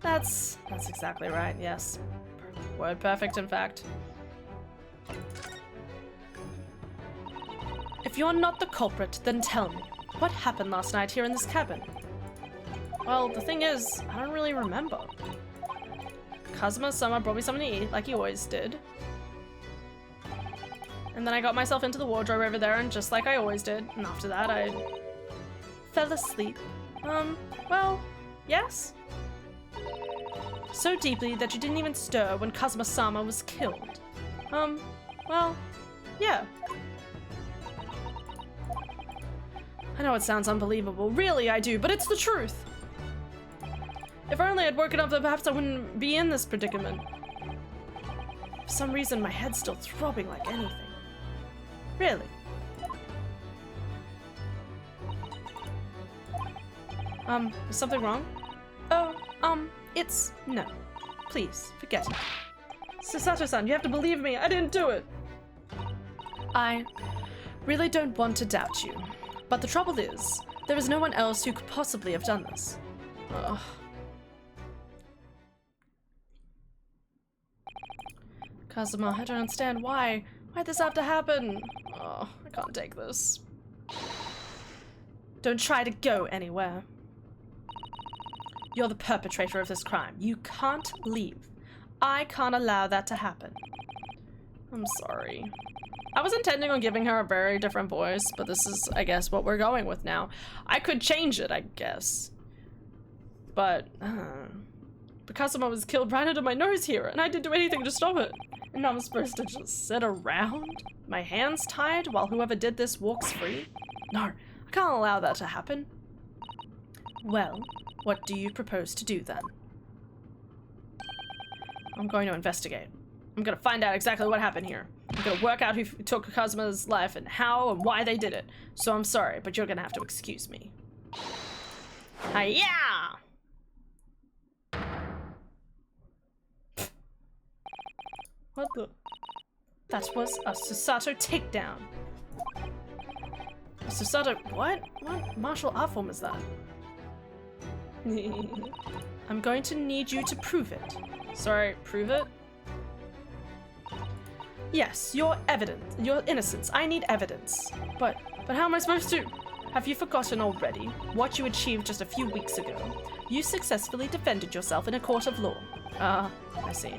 That's exactly right, yes. Word perfect, in fact. If you're not the culprit, then tell me, what happened last night here in this cabin? Well, the thing is, I don't really remember. Kazuma-sama brought me something to eat, like he always did. And then I got myself into the wardrobe over there, and just like I always did, and after that I fell asleep. Well, yes? So deeply that you didn't even stir when Kazuma-sama was killed. Well, yeah. I know it sounds unbelievable. Really, I do, but it's the truth. If only I'd woken up, then perhaps I wouldn't be in this predicament. For some reason, my head's still throbbing like anything. Really? Is something wrong? Oh, it's... no. Please, forget it. Susato-san, you have to believe me. I didn't do it. I really don't want to doubt you. But the trouble is, there is no one else who could possibly have done this. Ugh. Kazuma, I don't understand why. Why'd this have to happen? Oh, I can't take this. Don't try to go anywhere. You're the perpetrator of this crime. You can't leave. I can't allow that to happen. I'm sorry. I was intending on giving her a very different voice, but this is, I guess, what we're going with now. I could change it, I guess. But Kazuma was killed right under my nose here, and I didn't do anything to stop it. And now I'm supposed to just sit around? My hands tied while whoever did this walks free? No, I can't allow that to happen. Well, what do you propose to do then? I'm going to investigate. I'm gonna find out exactly what happened here. I'm gonna work out who took Kazuma's life and how and why they did it. So I'm sorry, but you're gonna have to excuse me. Hi-ya! What the? That was a Susato takedown. A Susato, what? What martial art form is that? I'm going to need you to prove it. Sorry, prove it? Yes, your innocence. I need evidence. But how am I supposed to? Have you forgotten already what you achieved just a few weeks ago? You successfully defended yourself in a court of law. I see.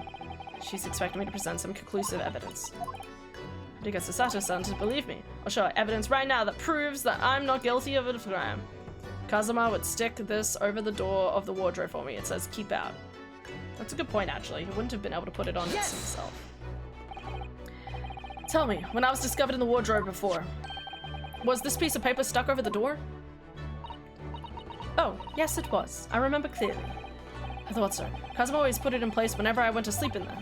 She's expecting me to present some conclusive evidence. To get Susato-san to believe me, I'll show her evidence right now that proves that I'm not guilty of a crime. Kazuma would stick this over the door of the wardrobe for me. It says, keep out. That's a good point, actually. He wouldn't have been able to put it on himself. Tell me, when I was discovered in the wardrobe before, was this piece of paper stuck over the door? Oh, yes it was. I remember clearly. I thought so. Kazuma always put it in place whenever I went to sleep in there,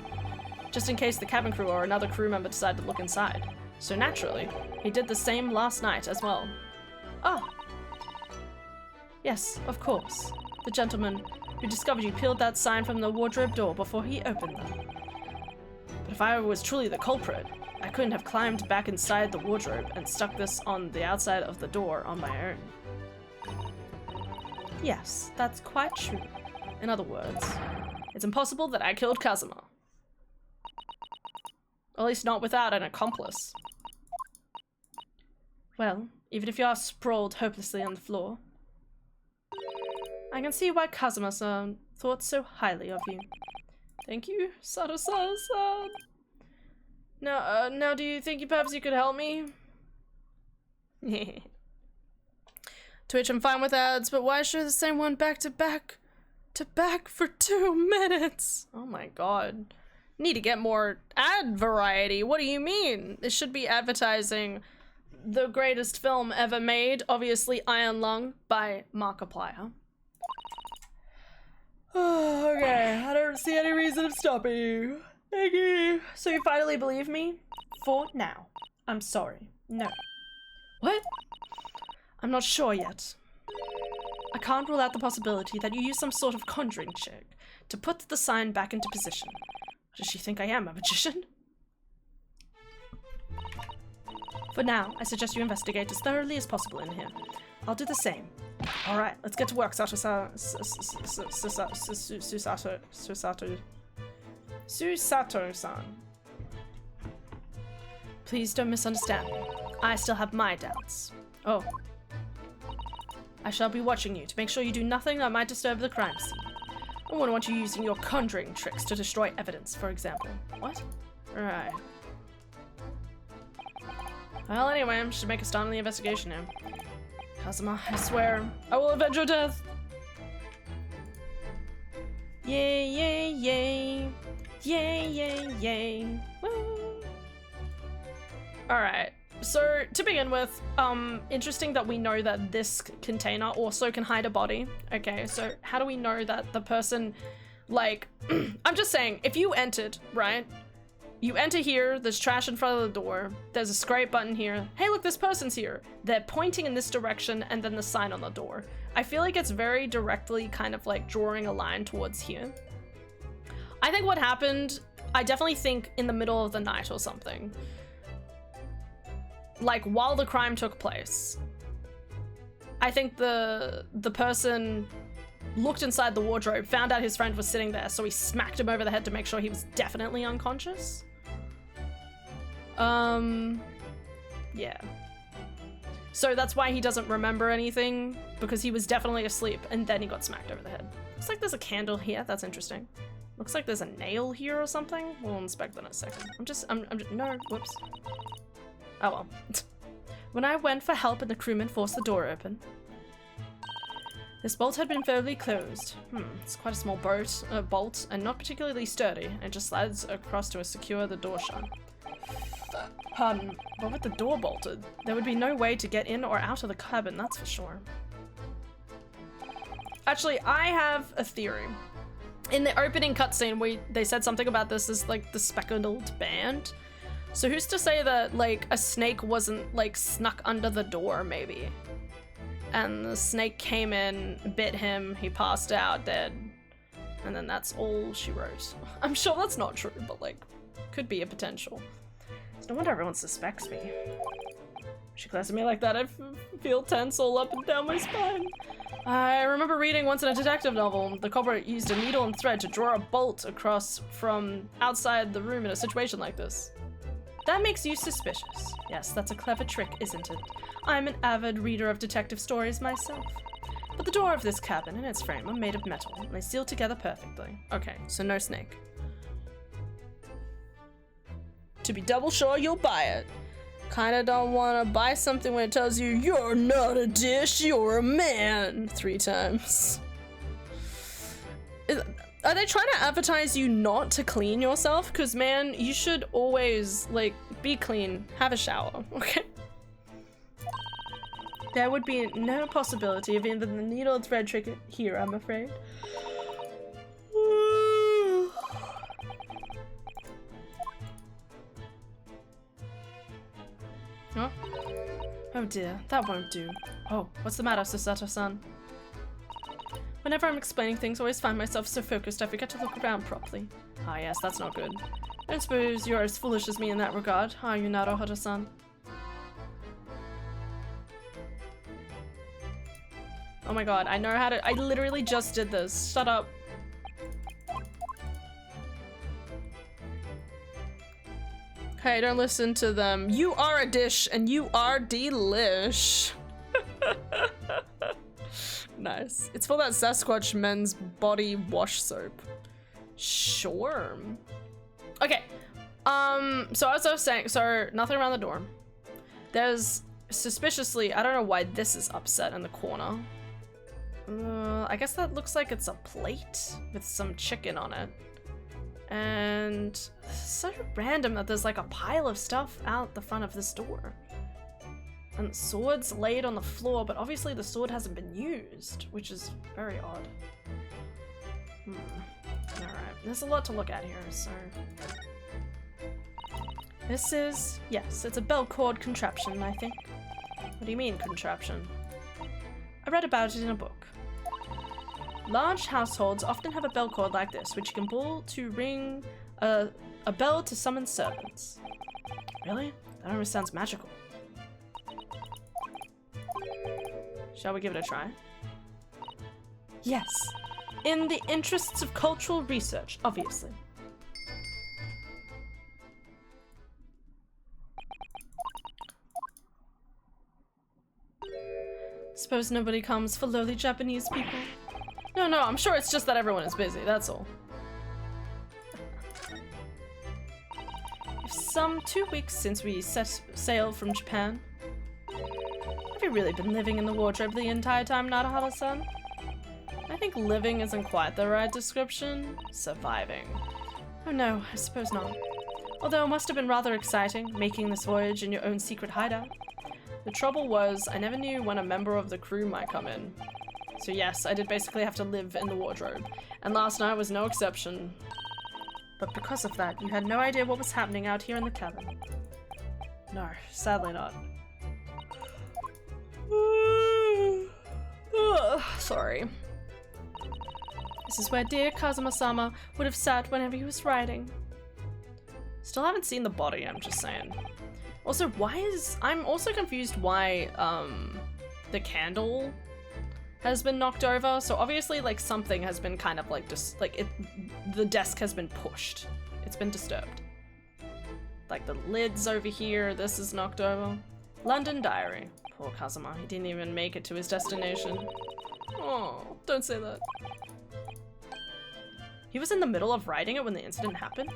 just in case the cabin crew or another crew member decided to look inside. So naturally, he did the same last night as well. Ah. Yes, of course. The gentleman who discovered you peeled that sign from the wardrobe door before he opened them. But if I was truly the culprit, I couldn't have climbed back inside the wardrobe and stuck this on the outside of the door on my own. Yes, that's quite true. In other words, it's impossible that I killed Kazuma. At least not without an accomplice. Well, even if you are sprawled hopelessly on the floor, I can see why Kazuma-san thought so highly of you. Thank you, Sato-san. Now do you think perhaps you could help me? Twitch, I'm fine with ads, but why show the same one back to back? to back for 2 minutes. Oh my god. Need to get more ad variety. What do you mean? This should be advertising the greatest film ever made, obviously Iron Lung by Markiplier. Oh, okay, I don't see any reason of stopping you. Thank you. So you finally believe me? For now. I'm sorry. No. What? I'm not sure yet. I can't rule out the possibility that you use some sort of conjuring trick to put the sign back into position. Does she think I am a magician? For now, I suggest you investigate as thoroughly as possible in here. I'll do the same. Alright, let's get to work, Susato-san. Please don't misunderstand me. I still have my doubts. Oh. I shall be watching you to make sure you do nothing that might disturb the crime scene. I wouldn't want you using your conjuring tricks to destroy evidence, for example. What? Right. Well, anyway, I should make a start on the investigation now. Kazuma, I swear, I will avenge your death! Yay, yay, yay! Yay, yay, yay! Woo! Alright, so to begin with, interesting that we know that this container also can hide a body. Okay, so how do we know that the person, like, I'm just saying, if you entered, right? You enter here, there's trash in front of the door, there's a scrape button here. Hey, look, this person's here. They're pointing in this direction and then the sign on the door. I feel like it's very directly kind of like drawing a line towards here. I think what happened, I definitely think in the middle of the night or something. Like while the crime took place. I think the person looked inside the wardrobe, found out his friend was sitting there, so he smacked him over the head to make sure he was definitely unconscious. Yeah. So that's why he doesn't remember anything, because he was definitely asleep and then he got smacked over the head. Looks like there's a candle here, that's interesting. Looks like there's a nail here or something. We'll inspect that in a second. I'm just, no, whoops. Oh well. When I went for help and the crewman forced the door open, this bolt had been firmly closed. It's quite a small bolt and not particularly sturdy. It just slides across to secure the door shut. Pardon, but with the door bolted, there would be no way to get in or out of the cabin, that's for sure. Actually, I have a theory. In the opening cutscene, they said something about this as like the speckled band. So who's to say that like a snake wasn't like snuck under the door maybe? And the snake came in, bit him, he passed out dead. And then that's all she wrote. I'm sure that's not true, but like, could be a potential. It's no wonder everyone suspects me. She glares at me like that, I feel tense all up and down my spine. I remember reading once in a detective novel, the culprit used a needle and thread to draw a bolt across from outside the room in a situation like this. That makes you suspicious. Yes, that's a clever trick, isn't it? I'm an avid reader of detective stories myself. But the door of this cabin and its frame are made of metal, and they seal together perfectly. Okay, so no snake. To be double sure you'll buy it. Kinda don't wanna buy something when it tells you, you're not a dish, you're a man, 3 times. Are they trying to advertise you not to clean yourself? Because, man, you should always, like, be clean. Have a shower, okay? There would be no possibility of even the needle and thread trick here, I'm afraid. Huh? Oh dear, that won't do. Oh, what's the matter, Susato-san? Whenever I'm explaining things, I always find myself so focused I forget to look around properly. Ah yes, that's not good. I don't suppose you're as foolish as me in that regard, are you, Naruhodo-san? Oh my god, I know how to- I literally just did this. Shut up. Hey, don't listen to them. You are a dish and you are delish. Nice. It's for that Sasquatch men's body wash soap. Sure. Okay. So as I was saying, so nothing around the door. There's suspiciously, I don't know why this is upset in the corner. I guess that looks like it's a plate with some chicken on it. And it's so random that there's like a pile of stuff out the front of this door. And the sword's laid on the floor, but obviously the sword hasn't been used, which is very odd. Alright, there's a lot to look at here, so... This is... yes, it's a bell cord contraption, I think. What do you mean, contraption? I read about it in a book. Large households often have a bell cord like this, which you can pull to ring a bell to summon servants. Really? That almost sounds magical. Shall we give it a try? Yes. In the interests of cultural research, obviously. Suppose nobody comes for lowly Japanese people? No, I'm sure it's just that everyone is busy, that's all. It's some 2 weeks since we set sail from Japan. Have you really been living in the wardrobe the entire time, Narahara-san? I think living isn't quite the right description. Surviving. Oh no, I suppose not. Although it must have been rather exciting, making this voyage in your own secret hideout. The trouble was, I never knew when a member of the crew might come in. So yes, I did basically have to live in the wardrobe, and last night was no exception. But because of that, you had no idea what was happening out here in the cabin. No, sadly not. Sorry. This is where dear Kazuma-sama would have sat whenever he was writing. Still haven't seen the body, I'm just saying. Also, I'm also confused why, the candle has been knocked over. So obviously, like, something has been kind of, like, just, like, the desk has been pushed. It's been disturbed. Like, the lid's over here, this is knocked over. London Diary. Poor Kazuma, he didn't even make it to his destination. Oh, don't say that. He was in the middle of writing it when the incident happened?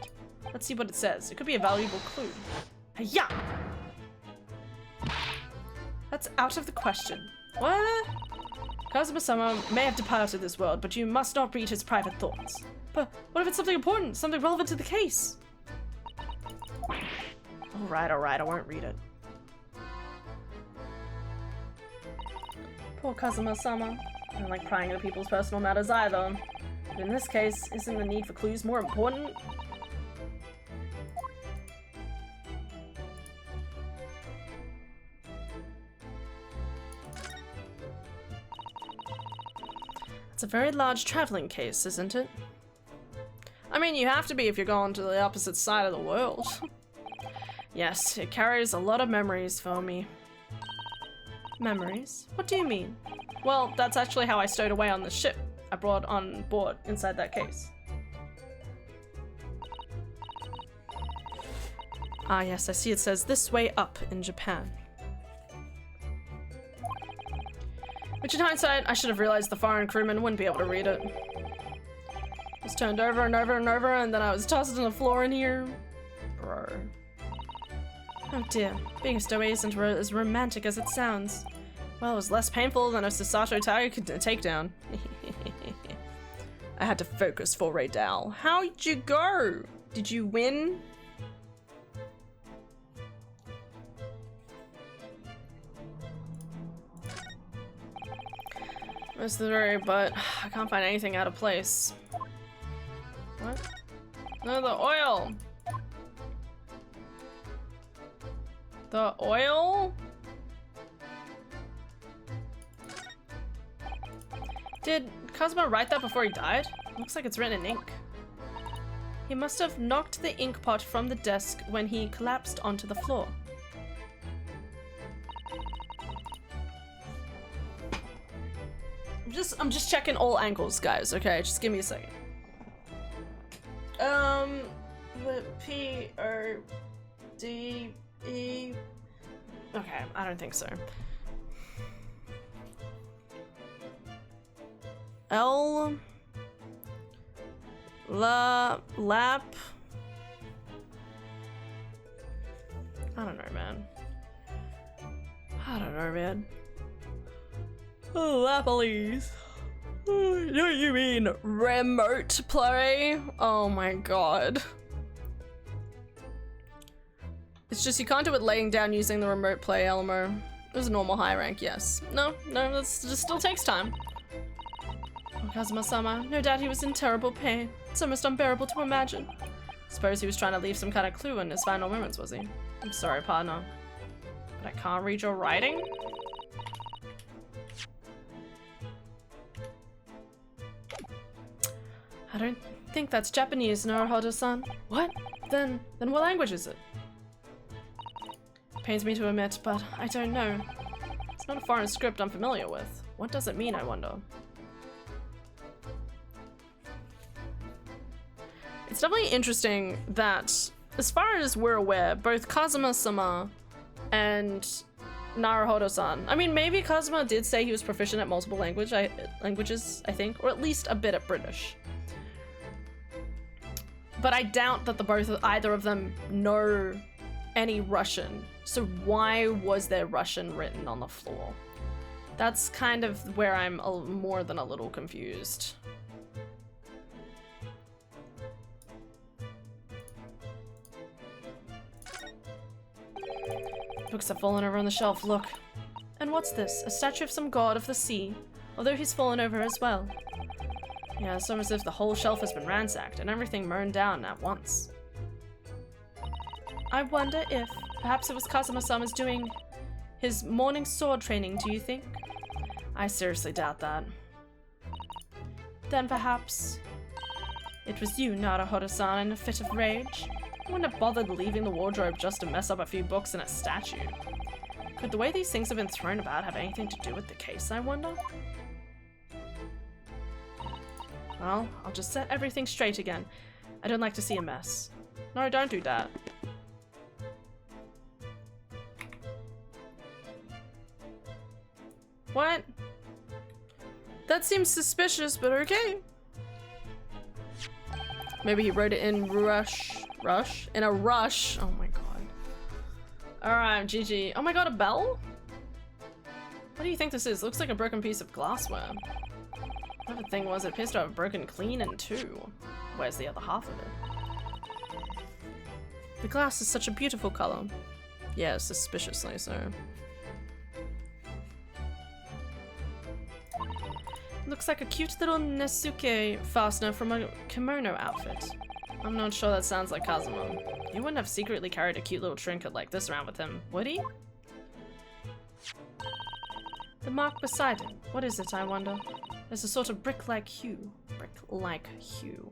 Let's see what it says. It could be a valuable clue. Hi-ya! That's out of the question. What? Kazuma-sama may have departed this world, but you must not read his private thoughts. But what if it's something important, something relevant to the case? Alright, I won't read it. Poor Kazuma-sama. I don't like prying into people's personal matters either. But in this case, isn't the need for clues more important? It's a very large traveling case, isn't it? I mean, you have to be if you're going to the opposite side of the world. Yes, it carries a lot of memories for me. Memories? What do you mean? Well, that's actually how I stowed away on the ship I brought on board inside that case. Ah yes, I see it says this way up in Japan. Which in hindsight, I should have realized the foreign crewman wouldn't be able to read it. It was turned over and over and over, and then I was tossed on the floor in here. Bro. Oh dear, being a stowaway isn't as romantic as it sounds. Well, it was less painful than a Sasato tiger could take down. I had to focus for Raydal. How'd you go? Did you win? That's the very, but I can't find anything out of place. What? No, the oil! The oil? Did Kazuma write that before he died? Looks like it's written in ink. He must have knocked the ink pot from the desk when he collapsed onto the floor. I'm just checking all angles, guys, okay? Just give me a second. P-O-D-E... Okay, I don't think so. Lap... I don't know, man. Oh, Lapalese. You mean remote play? Oh my god. It's just you can't do it laying down using the remote play, Elmo. It was a normal high rank, yes. No, that just still takes time. Oh, Kazuma-sama, no doubt he was in terrible pain. It's almost unbearable to imagine. Suppose he was trying to leave some kind of clue in his final moments, was he? I'm sorry, partner. But I can't read your writing? I don't think that's Japanese, Naruhodo-san. What? Then what language is it? Pains me to admit, but I don't know. It's not a foreign script I'm familiar with. What does it mean, I wonder? It's definitely interesting that, as far as we're aware, both Kazuma-sama and Naruhodo-san. I mean, maybe Kazuma did say he was proficient at multiple languages, I think, or at least a bit at British. But I doubt that either of them know any Russian. So why was there Russian written on the floor? That's kind of where I'm more than a little confused. Books have fallen over on the shelf, look. And what's this? A statue of some god of the sea, although he's fallen over as well. Yeah, it's almost as if the whole shelf has been ransacked and everything burned down at once. I wonder if perhaps it was Kazuma-sama's doing his morning sword training, do you think? I seriously doubt that. Then perhaps it was you, Naruhodo-san, in a fit of rage? I wouldn't have bothered leaving the wardrobe just to mess up a few books and a statue. Could the way these things have been thrown about have anything to do with the case, I wonder? Well, I'll just set everything straight again. I don't like to see a mess. No, don't do that. What? That seems suspicious, but okay. Maybe he wrote it in in a rush. Oh my god. Alright, GG. Oh my god, a bell? What do you think this is? Looks like a broken piece of glassware. Whatever the thing was, it appears to have broken clean in two. Where's the other half of it? The glass is such a beautiful color. Yeah, suspiciously so. Looks like a cute little Nesuke fastener from a kimono outfit. I'm not sure that sounds like Kazuma. He wouldn't have secretly carried a cute little trinket like this around with him, would he? The mark beside it. What is it, I wonder? There's a sort of brick-like hue. Brick-like hue.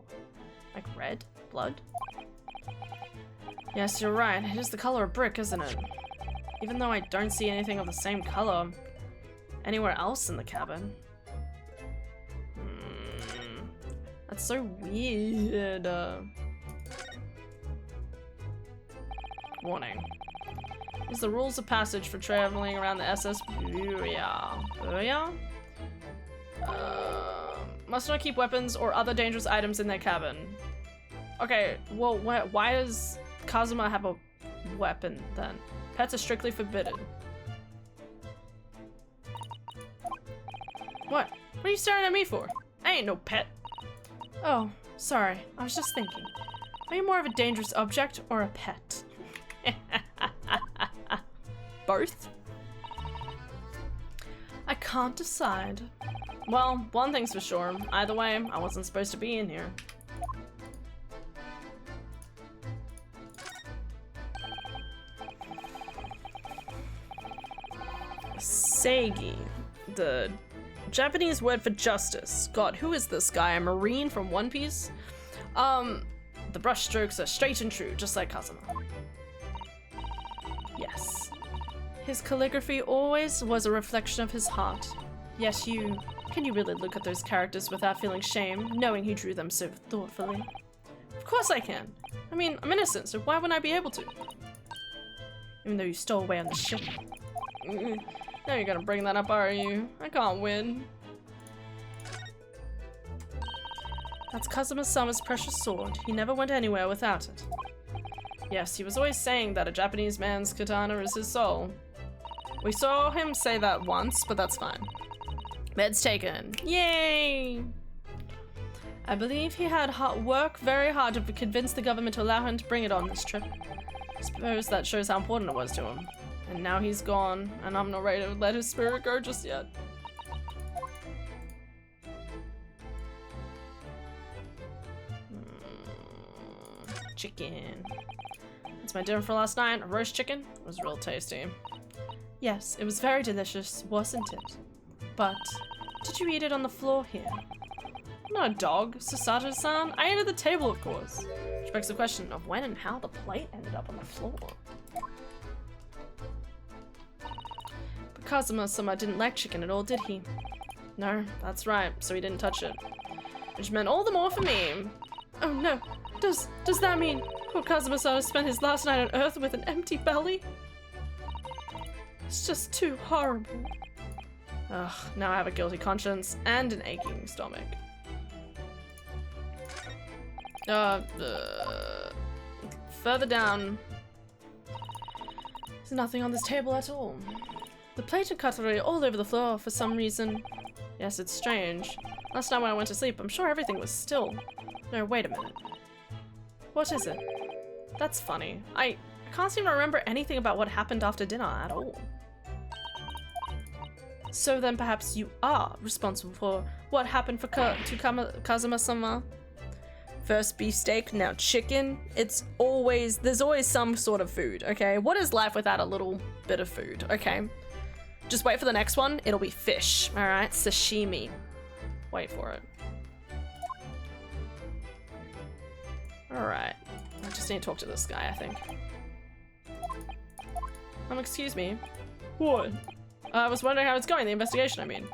Like red? Blood? Yes, you're right. It is the color of brick, isn't it? Even though I don't see anything of the same color anywhere else in the cabin. That's so weird. Warning. These are the rules of passage for traveling around the SS Buya. Buya? Must not keep weapons or other dangerous items in their cabin. Okay, well, why does Kazuma have a weapon then? Pets are strictly forbidden. What? What are you staring at me for? I ain't no pet. Oh, sorry. I was just thinking. Are you more of a dangerous object or a pet? Both? I can't decide. Well, one thing's for sure. Either way, I wasn't supposed to be in here. Seigi. The Japanese word for justice. God, who is this guy? A marine from One Piece? The brush strokes are straight and true, just like Kazuma. Yes. His calligraphy always was a reflection of his heart. Yet can you really look at those characters without feeling shame, knowing he drew them so thoughtfully? Of course I can. I mean, I'm innocent, so why wouldn't I be able to? Even though you stole away on the ship. Now you're gonna bring that up, are you? I can't win. That's Kazuma-sama's precious sword. He never went anywhere without it. Yes, he was always saying that a Japanese man's katana is his soul. We saw him say that once, but that's fine. Meds taken. Yay! I believe he had worked very hard to convince the government to allow him to bring it on this trip. I suppose that shows how important it was to him. And now he's gone, and I'm not ready to let his spirit go just yet. Chicken. That's my dinner for last night. A roast chicken. It was real tasty. Yes, it was very delicious, wasn't it? But did you eat it on the floor here? I'm not a dog, Susato-san. I ate at the table, of course. Which begs the question of when and how the plate ended up on the floor. But Kazuma-sama didn't like chicken at all, did he? No, that's right, so he didn't touch it. Which meant all the more for me. Oh no, does that mean poor Kazuma-sama spent his last night on Earth with an empty belly? It's just too horrible. Ugh, now I have a guilty conscience and an aching stomach. Further down. There's nothing on this table at all. The plate and cutlery all over the floor for some reason. Yes, it's strange. Last night when I went to sleep, I'm sure everything was still. No, wait a minute. What is it? That's funny. I can't seem to remember anything about what happened after dinner at all. So then perhaps you are responsible for what happened to Kazuma-sama? First beefsteak, now chicken. There's always some sort of food, okay? What is life without a little bit of food, okay? Just wait for the next one, it'll be fish, all right? Sashimi. Wait for it. All right, I just need to talk to this guy, I think. Excuse me. What? I was wondering how it's going, the investigation, I mean.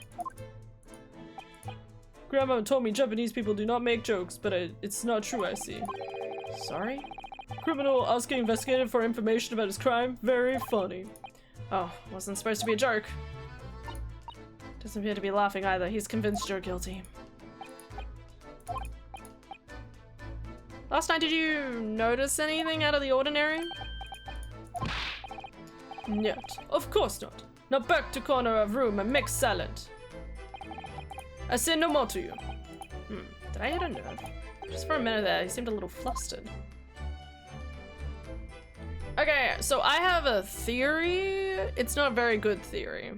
Grandma told me Japanese people do not make jokes, but it's not true, I see. Sorry? Criminal asking investigator for information about his crime? Very funny. Oh, wasn't supposed to be a joke. Doesn't appear to be laughing either. He's convinced you're guilty. Last night, did you notice anything out of the ordinary? Not. Of course not. Now back to corner of room and make salad. I say no more to you. Did I hit a nerve? Just for a minute there, he seemed a little flustered. Okay, so I have a theory. It's not a very good theory.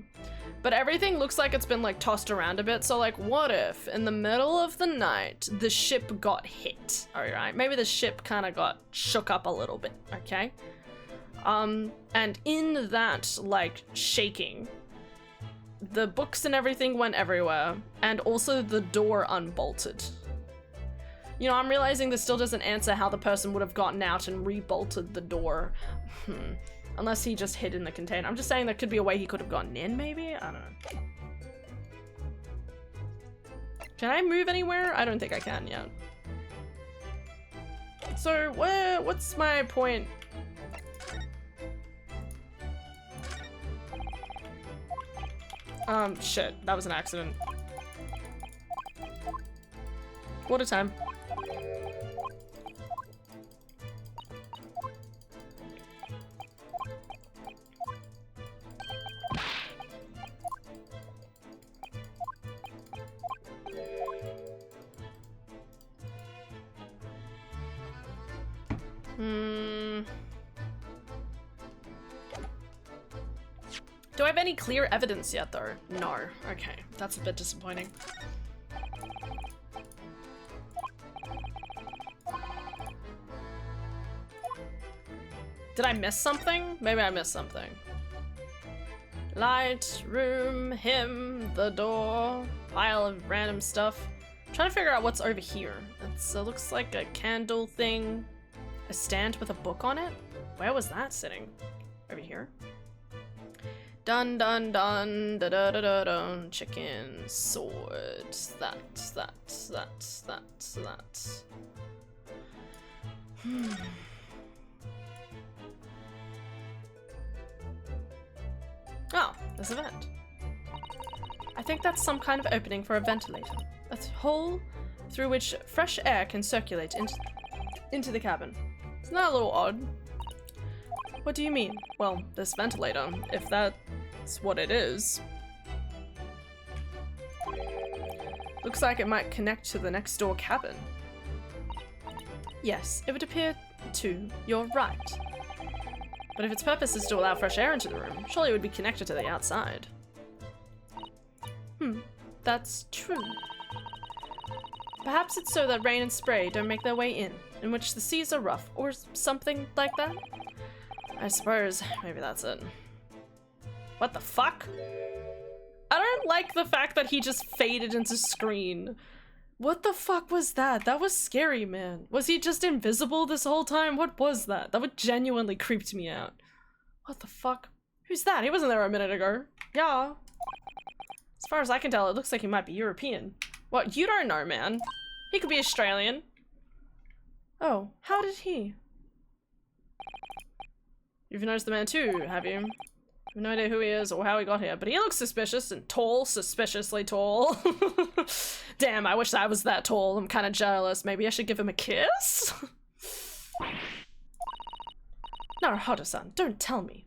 But everything looks like it's been like tossed around a bit. So like, what if in the middle of the night, the ship got hit? All right, maybe the ship kind of got shook up a little bit, okay? And in that like shaking, the books and everything went everywhere, and also the door unbolted. You know, I'm realizing this still doesn't answer how the person would have gotten out and rebolted the door. Unless he just hid in the container. I'm just saying there could be a way he could have gotten in, maybe? I don't know. Can I move anywhere? I don't think I can yet. So, what's my point? Shit, that was an accident. Water time. Do I have any clear evidence yet, though? No. Okay, that's a bit disappointing. Did I miss something? Maybe I missed something. Light, room, him, the door, pile of random stuff. I'm trying to figure out what's over here. It looks like a candle thing. A stand with a book on it? Where was that sitting? Over here? Dun dun dun da da da da dun. Chicken, sword, that. Oh, there's a vent. I think that's some kind of opening for a ventilator. A hole through which fresh air can circulate into the cabin. Isn't that a little odd? What do you mean? Well, this ventilator, if that's what it is. Looks like it might connect to the next door cabin. Yes, it would appear to. You're right. But if its purpose is to allow fresh air into the room, surely it would be connected to the outside. That's true. Perhaps it's so that rain and spray don't make their way in which the seas are rough, or something like that? I suppose maybe that's it. What the fuck? I don't like the fact that he just faded into screen. What the fuck was that? That was scary, man. Was he just invisible this whole time? What was that? That would genuinely creeped me out. What the fuck? Who's that? He wasn't there a minute ago. Yeah. As far as I can tell, it looks like he might be European. What? You don't know, man. He could be Australian. Oh, how did he? You've noticed the man too, have you? I have no idea who he is or how he got here, but he looks suspicious and tall, suspiciously tall. Damn, I wish I was that tall. I'm kind of jealous. Maybe I should give him a kiss? Naruhodo-san, don't tell me.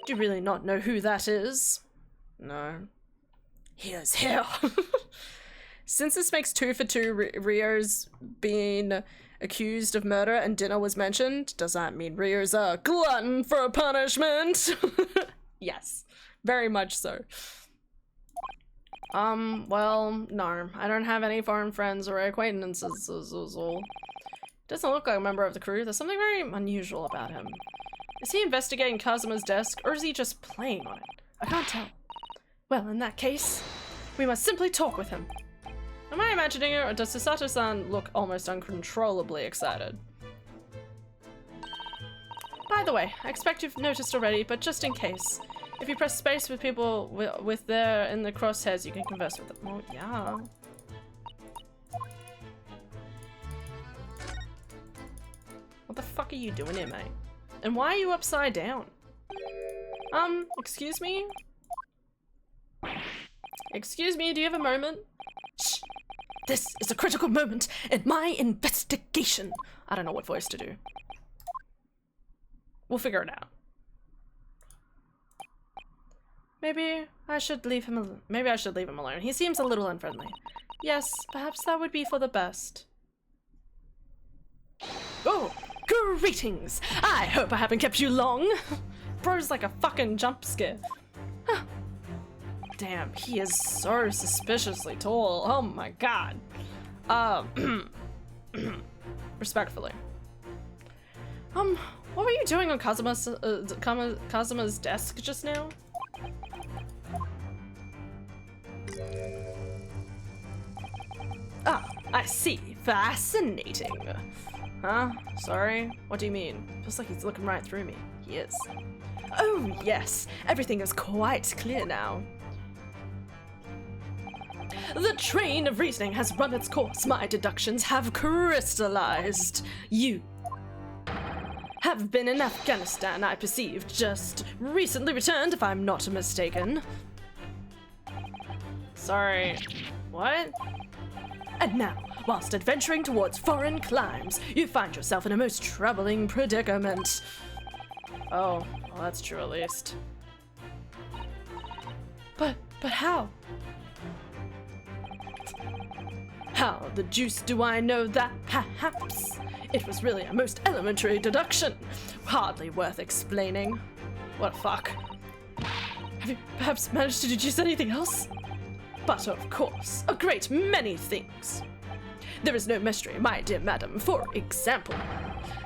Do you really not know who that is? No. He is here. Since this makes 2 for 2 Rio's being accused of murder and dinner was mentioned, does that mean Rio's a glutton for a punishment? Yes, very much so. Well, no, I don't have any foreign friends or acquaintances. Doesn't look like a member of the crew. There's something very unusual about him. Is he investigating Kazuma's desk, or is he just playing on it? I can't tell. Well, in that case, we must simply talk with him. Am I imagining it, or does Sasato-san look almost uncontrollably excited? By the way, I expect you've noticed already, but just in case, if you press space with people with their in the crosshairs, you can converse with them. Oh, yeah. What the fuck are you doing here, mate? And why are you upside down? Excuse me? Excuse me, do you have a moment? Shh! This is a critical moment in my investigation. I don't know what voice to do. We'll figure it out. Maybe I should leave him alone. Maybe I should leave him alone. He seems a little unfriendly. Yes, perhaps that would be for the best. Oh, greetings! I hope I haven't kept you long. Bro's like a fucking jump scare. Huh. Damn, he is so suspiciously tall. Oh my god. Respectfully. What were you doing on Kazuma's desk just now? Ah, I see. Fascinating. Huh? Sorry? What do you mean? Feels like he's looking right through me. He is. Oh, yes. Everything is quite clear now. The train of reasoning has run its course. My deductions have crystallized. You have been in Afghanistan, I perceive. Just recently returned, if I'm not mistaken. Sorry. What? And now, whilst adventuring towards foreign climes, you find yourself in a most troubling predicament. Oh, well, that's true at least. But how? How the deuce do I know that? Perhaps it was really a most elementary deduction. Hardly worth explaining. What a fuck. Have you perhaps managed to deduce anything else? But of course, a great many things. There is no mystery, my dear madam. For example,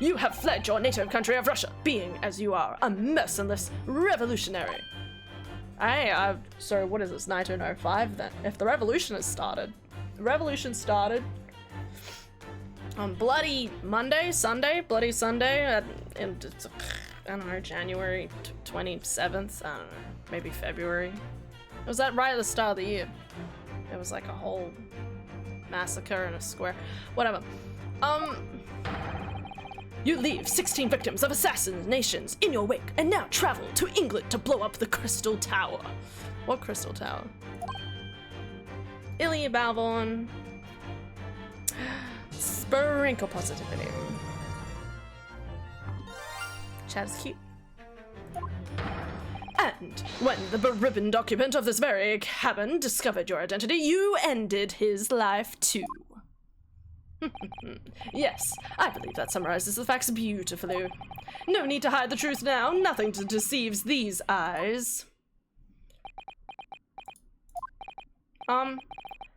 you have fled your native country of Russia, being, as you are, a merciless revolutionary. So what is this, 1905 then? If the revolution has started. The revolution started on Bloody Bloody Sunday, I don't know, January 27th, I don't know, maybe February. It was that right at the start of the year. It was like a whole massacre in a square. Whatever. You leave 16 victims of assassinations in your wake and now travel to England to blow up the Crystal Tower. What Crystal Tower? Ilya Balborn. Sprinkle positivity. Chat is cute. And And when the beribboned occupant of this very cabin discovered your identity, you ended his life too. Yes, I believe that summarizes the facts beautifully. No need to hide the truth now. Nothing deceives these eyes.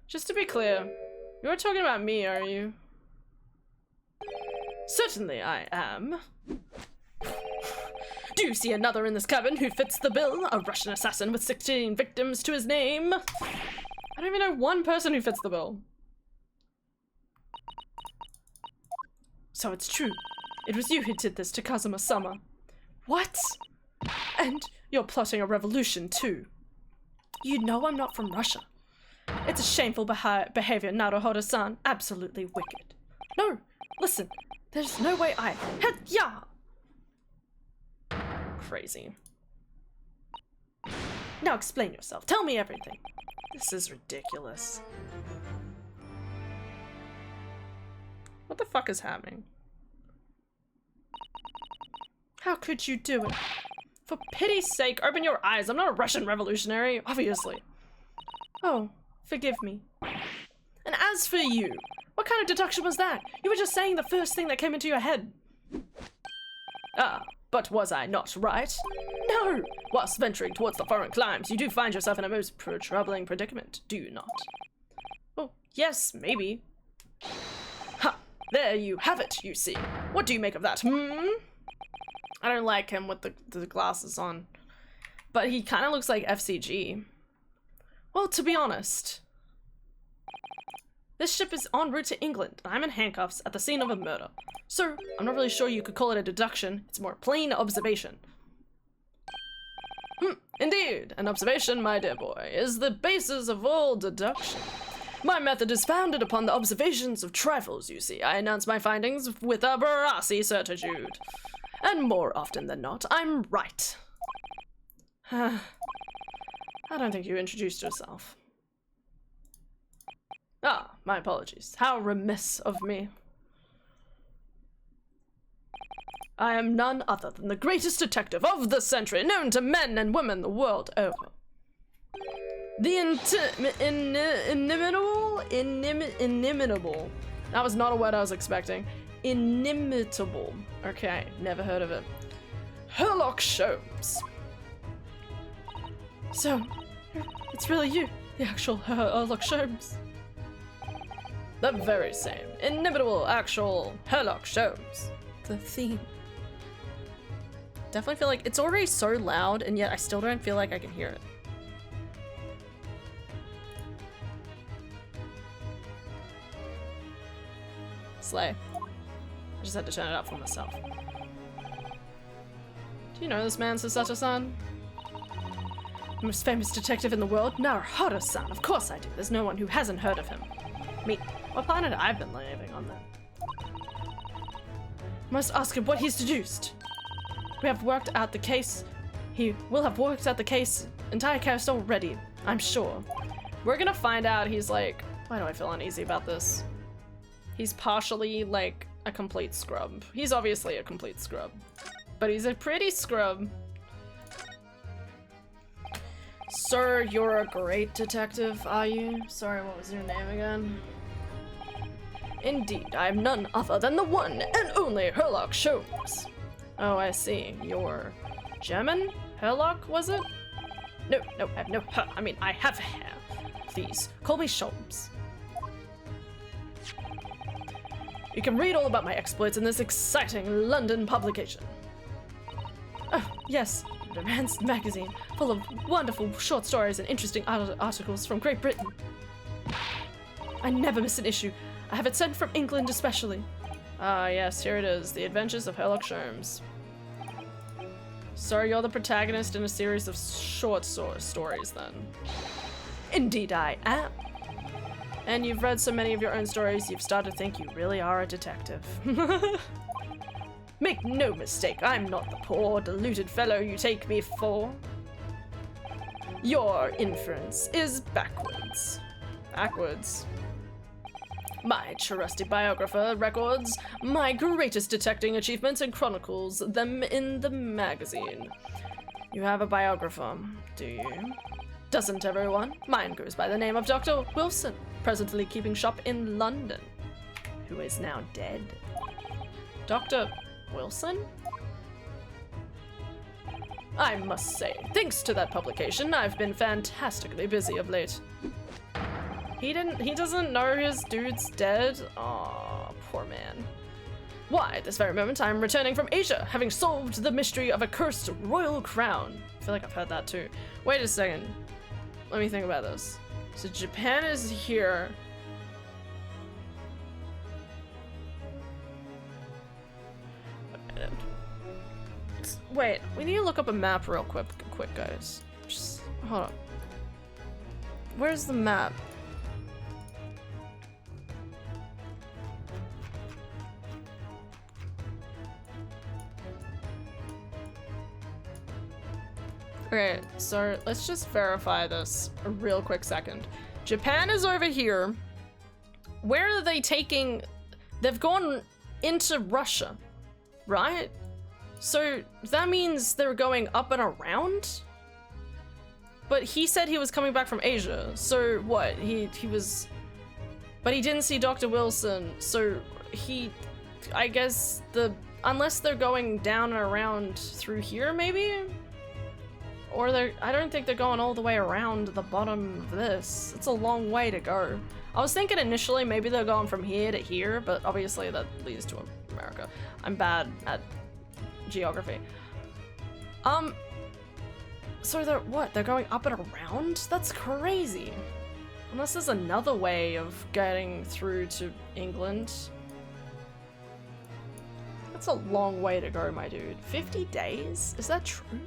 Just to be clear, you're talking about me, are you? Certainly I am. Do you see another in this cabin who fits the bill? A Russian assassin with 16 victims to his name? I don't even know one person who fits the bill. So it's true. It was you who did this to Kazuma-sama. What? And you're plotting a revolution too. You know I'm not from Russia. It's a shameful behavior, Naruhodo-san. Absolutely wicked. No, listen. There's no way I... Yeah. Crazy. Now explain yourself. Tell me everything. This is ridiculous. What the fuck is happening? How could you do it? For pity's sake, open your eyes. I'm not a Russian revolutionary, obviously. Oh, forgive me. And as for you, what kind of deduction was that? You were just saying the first thing that came into your head. Ah, but was I not right? No! Whilst venturing towards the foreign climes, you do find yourself in a most troubling predicament, do you not? Oh, yes, maybe. Ha! There you have it, you see. What do you make of that, I don't like him with the glasses on. But he kind of looks like FCG. Well, to be honest, this ship is en route to England, and I'm in handcuffs at the scene of a murder. So, I'm not really sure you could call it a deduction. It's more plain observation. Indeed, an observation, my dear boy, is the basis of all deduction. My method is founded upon the observations of trifles, you see. I announce my findings with a brassy certitude. And more often than not, I'm right. I don't think you introduced yourself. Ah, my apologies. How remiss of me. I am none other than the greatest detective of the century, known to men and women the world over. The inimitable. That was not a word I was expecting. Inimitable. Okay, never heard of it. Sherlock Holmes. So, it's really you, the actual Sherlock Holmes. The very same. Inimitable, actual Sherlock Holmes. The theme. Definitely feel like it's already so loud, and yet I still don't feel like I can hear it. Slay. I just had to turn it up for myself. Do you know this man, Sasato-san? The most famous detective in the world? Naruhodo-san. Of course I do. There's no one who hasn't heard of him. Me. What planet I've been living on then? Must ask him what he's deduced. We have worked out the case. He will have worked out the case. Entire case already, I'm sure. We're gonna find out he's like... Why do I feel uneasy about this? He's partially, like, a complete scrub. He's obviously a complete scrub. But he's a pretty scrub. Sir, you're a great detective, are you? Sorry, what was your name again? Indeed, I am none other than the one and only Sherlock Holmes. Oh, I see. You're German? Sherlock, was it? No, I have no I have hair. Please, call me Holmes. You can read all about my exploits in this exciting London publication. Oh, yes, an advanced magazine full of wonderful short stories and interesting articles from Great Britain. I never miss an issue. I have it sent from England especially. Ah, yes, here it is. The Adventures of Sherlock Holmes. So you're the protagonist in a series of short stories, then? Indeed I am. And you've read so many of your own stories, you've started to think you really are a detective. Make no mistake, I'm not the poor, deluded fellow you take me for. Your inference is backwards. Backwards. My trusty biographer records my greatest detecting achievements and chronicles them in the magazine. You have a biographer, do you? Doesn't everyone? Mine goes by the name of Dr. Wilson, presently keeping shop in London, who is now dead. Dr. Wilson? I must say, thanks to that publication, I've been fantastically busy of late. He doesn't know his dude's dead? Aw, poor man. Why, at this very moment, I'm returning from Asia, having solved the mystery of a cursed royal crown. I feel like I've heard that too. Wait a second. Let me think about this. So Japan is here. Wait, we need to look up a map real quick guys. Just hold on. Where's the map? Okay, so let's just verify this a real quick second. Japan is over here. Where are they taking? They've gone into Russia, right? So that means they're going up and around? But he said he was coming back from Asia, so what? He was... But he didn't see Dr. Wilson, so I guess unless they're going down and around through here, maybe? Or I don't think they're going all the way around the bottom of this. It's a long way to go. I was thinking initially maybe they're going from here to here, but obviously that leads to America. I'm bad at geography. So they're going up and around? That's crazy. Unless there's another way of getting through to England. That's a long way to go, my dude. 50 days? Is that true?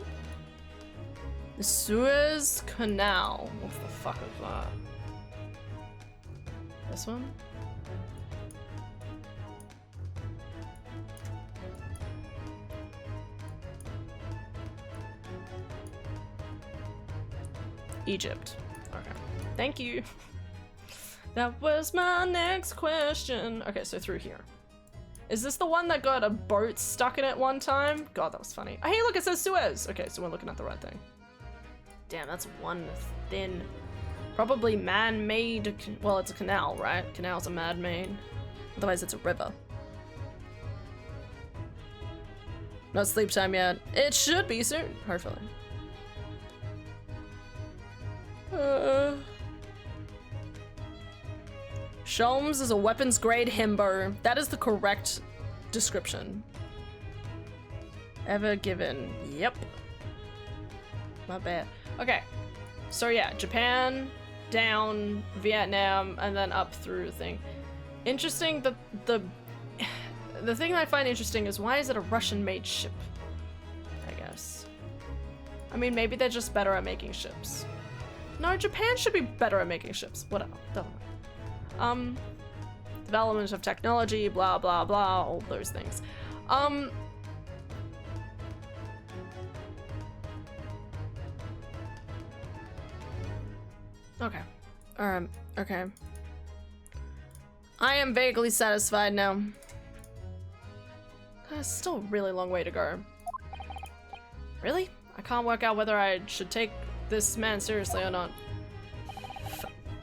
The Suez Canal. What the fuck is that? This one? Egypt. Okay. Thank you. That was my next question. Okay, so through here. Is this the one that got a boat stuck in it one time? God, that was funny. Oh, hey, look, it says Suez. Okay, so we're looking at the right thing. Damn, that's one thin. Probably man-made. Well, it's a canal, right? Canals are man-made. Otherwise, it's a river. Not sleep time yet. It should be soon, hopefully. Sholmes is a weapons-grade himbo. That is the correct description. Ever given. Yep. My bad. Okay. So yeah, Japan, down, Vietnam, and then up through the thing. Interesting, the thing I find interesting is why is it a Russian-made ship? I guess. I mean, maybe they're just better at making ships. No, Japan should be better at making ships. Whatever. Doesn't matter. Development of technology, blah, blah, blah, all those things. Okay. Okay. I am vaguely satisfied now. There's still a really long way to go. Really? I can't work out whether I should take this man seriously or not.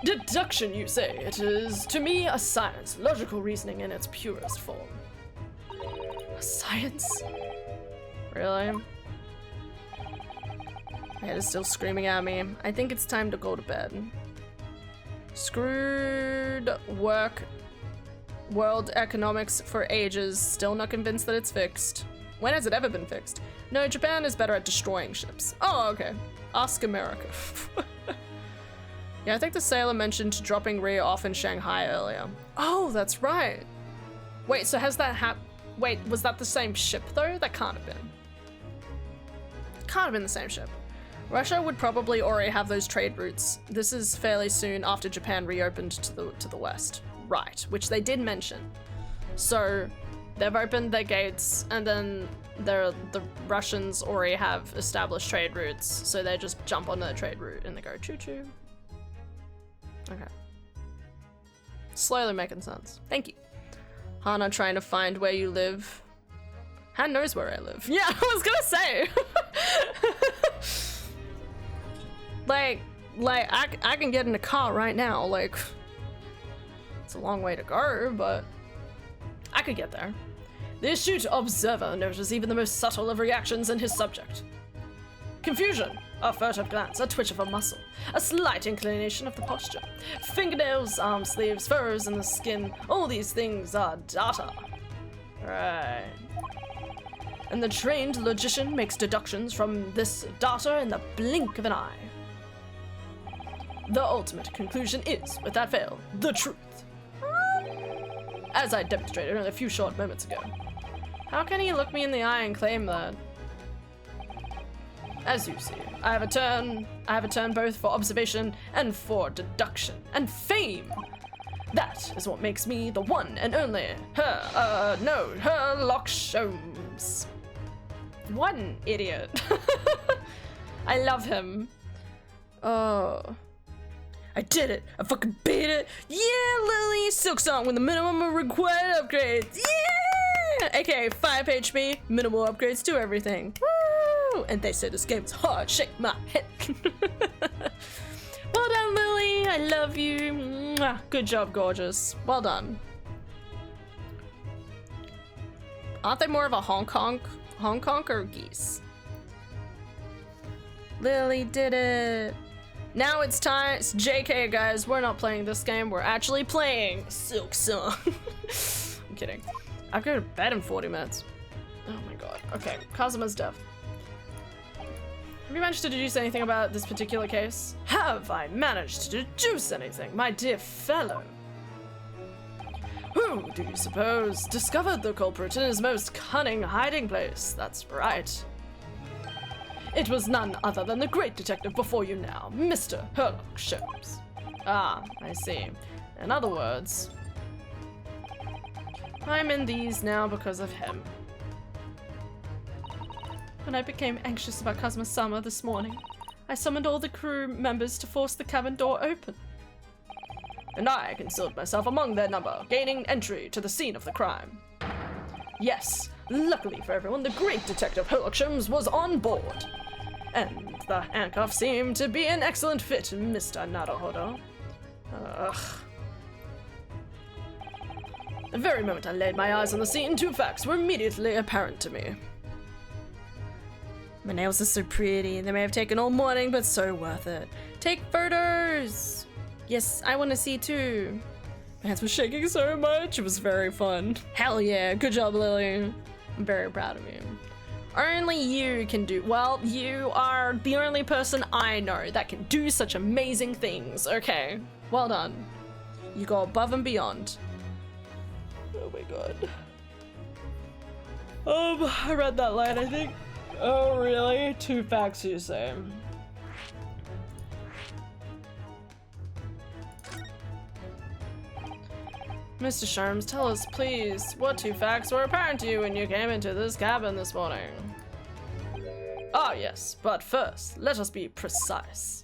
Deduction, you say? It is, to me, a science. Logical reasoning in its purest form. A science? Really? My head is still screaming at me. I think it's time to go to bed. Screwed world economics for ages. Still not convinced that it's fixed. When has it ever been fixed? No, Japan is better at destroying ships. Oh, okay. Ask America. Yeah, I think the sailor mentioned dropping Rhea off in Shanghai earlier. Oh, that's right. Wait, so has that wait, was that the same ship though? That can't have been. Can't have been the same ship. Russia would probably already have those trade routes. This is fairly soon after Japan reopened to the west. Right, which they did mention. So they've opened their gates and then the Russians already have established trade routes, so they just jump on the trade route and they go choo-choo. Okay. Slowly making sense. Thank you. Hana trying to find where you live. Han knows where I live. Yeah, I was gonna say. like, I can get in a car right now, like, it's a long way to go, but I could get there. The astute observer notices even the most subtle of reactions in his subject. Confusion, a furtive glance, a twitch of a muscle, a slight inclination of the posture, fingernails, arm sleeves, furs in the skin, all these things are data. Right. And the trained logician makes deductions from this data in the blink of an eye. The ultimate conclusion is, without fail, the truth. As I demonstrated a few short moments ago. How can he look me in the eye and claim that? As you see, I have a turn both for observation and for deduction and fame. That is what makes me the one and only Sherlock Holmes. What an idiot. I love him. Oh. I did it! I fucking beat it! Yeah, Lily! Silk Song with the minimum of required upgrades! Yeah! AKA 5 HP, minimal upgrades to everything. Woo! And they say this game is hard. Shake my head. Well done, Lily! I love you. Mwah. Good job, gorgeous. Well done. Aren't they more of a Hong Kong or geese? Lily did it! Now it's time. It's JK, guys. We're not playing this game. We're actually playing Silk Song. I'm kidding. I've got to bed in 40 minutes. Oh my god. Okay, Kazuma's death. Have you managed to deduce anything about this particular case? Have I managed to deduce anything, my dear fellow? Who do you suppose discovered the culprit in his most cunning hiding place? That's right. It was none other than the great detective before you now, Mr. Sherlock Holmes. Ah, I see. In other words, I'm in these now because of him. When I became anxious about Kazuma-sama this morning, I summoned all the crew members to force the cabin door open. And I concealed myself among their number, gaining entry to the scene of the crime. Yes, luckily for everyone, the great detective Sherlock Holmes was on board. And the handcuffs seem to be an excellent fit, Mr. Naruhodo. Ugh. The very moment I laid my eyes on the scene, two facts were immediately apparent to me. My nails are so pretty. They may have taken all morning, but so worth it. Take photos! Yes, I want to see too. My hands were shaking so much. It was very fun. Hell yeah. Good job, Lily. I'm very proud of you. Only you can do, well, you are the only person I know that can do such amazing things. Okay, well done. You go above and beyond. Oh my god. I read that line, I think. Oh really? Two facts you say. Mr. Sharms, tell us, please, what two facts were apparent to you when you came into this cabin this morning? Ah, yes, but first, let us be precise.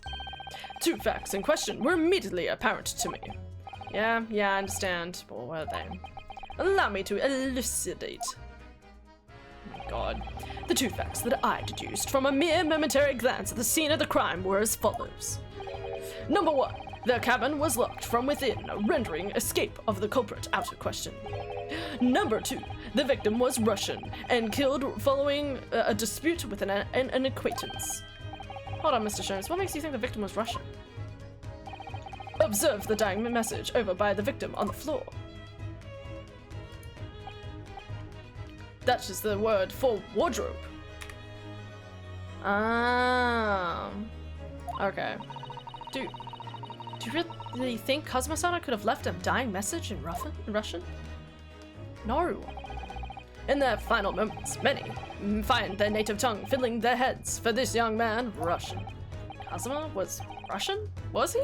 Two facts in question were immediately apparent to me. Yeah, I understand. But what were they? Allow me to elucidate. Oh my god. The two facts that I deduced from a mere momentary glance at the scene of the crime were as follows. Number one. The cabin was locked from within, rendering escape of the culprit out of question. Number two, the victim was Russian and killed following a dispute with an acquaintance. Hold on, Mr. Sholmes, what makes you think the victim was Russian? Observe the dying message over by the victim on the floor. That is the word for wardrobe. Ah. Okay. Dude. Do you really think Kazuma-sama could have left a dying message in Russian? No. In their final moments, many find their native tongue filling their heads. For this young man, Russian. Kazuma was Russian? Was he?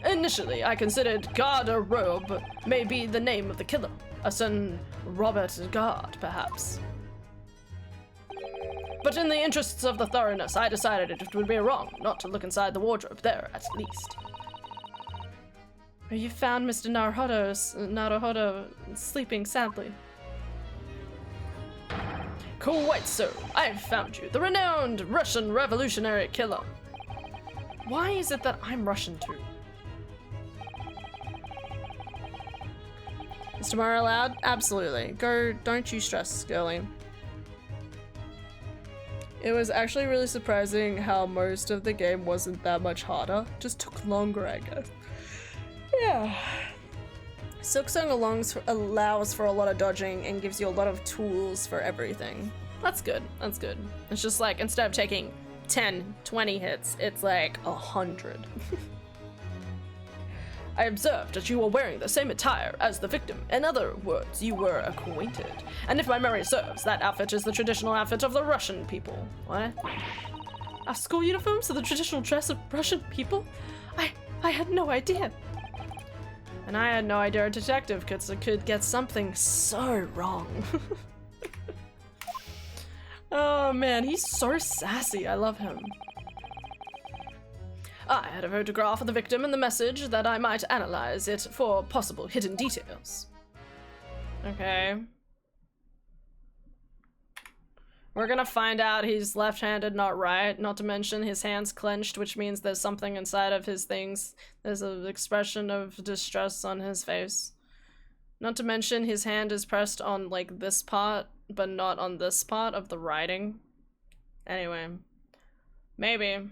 Initially, I considered Garderobe may be the name of the killer. A certain Robert Gard, perhaps. But in the interests of the thoroughness, I decided it would be wrong not to look inside the wardrobe there, at least. You found Mr. Naruhodo sleeping sadly. Quite so. I found you, the renowned Russian revolutionary killer. Why is it that I'm Russian too? Is tomorrow allowed? Absolutely. Go, don't you stress, girlie. It was actually really surprising how most of the game wasn't that much harder. Just took longer, I guess. Yeah. Silksong allows for a lot of dodging and gives you a lot of tools for everything. That's good, that's good. It's just like, instead of taking 10, 20 hits, it's like 100. I observed that you were wearing the same attire as the victim. In other words, you were acquainted. And if my memory serves, that outfit is the traditional outfit of the Russian people. What? Our school uniforms are the traditional dress of Russian people? I had no idea. And I had no idea a detective could get something so wrong. Oh man, he's so sassy. I love him. I had a photograph of the victim and the message that I might analyze it for possible hidden details. Okay. We're gonna find out he's left-handed, not right. Not to mention his hand's clenched, which means there's something inside of his things. There's an expression of distress on his face. Not to mention his hand is pressed on, like, this part, but not on this part of the writing. Anyway. Maybe.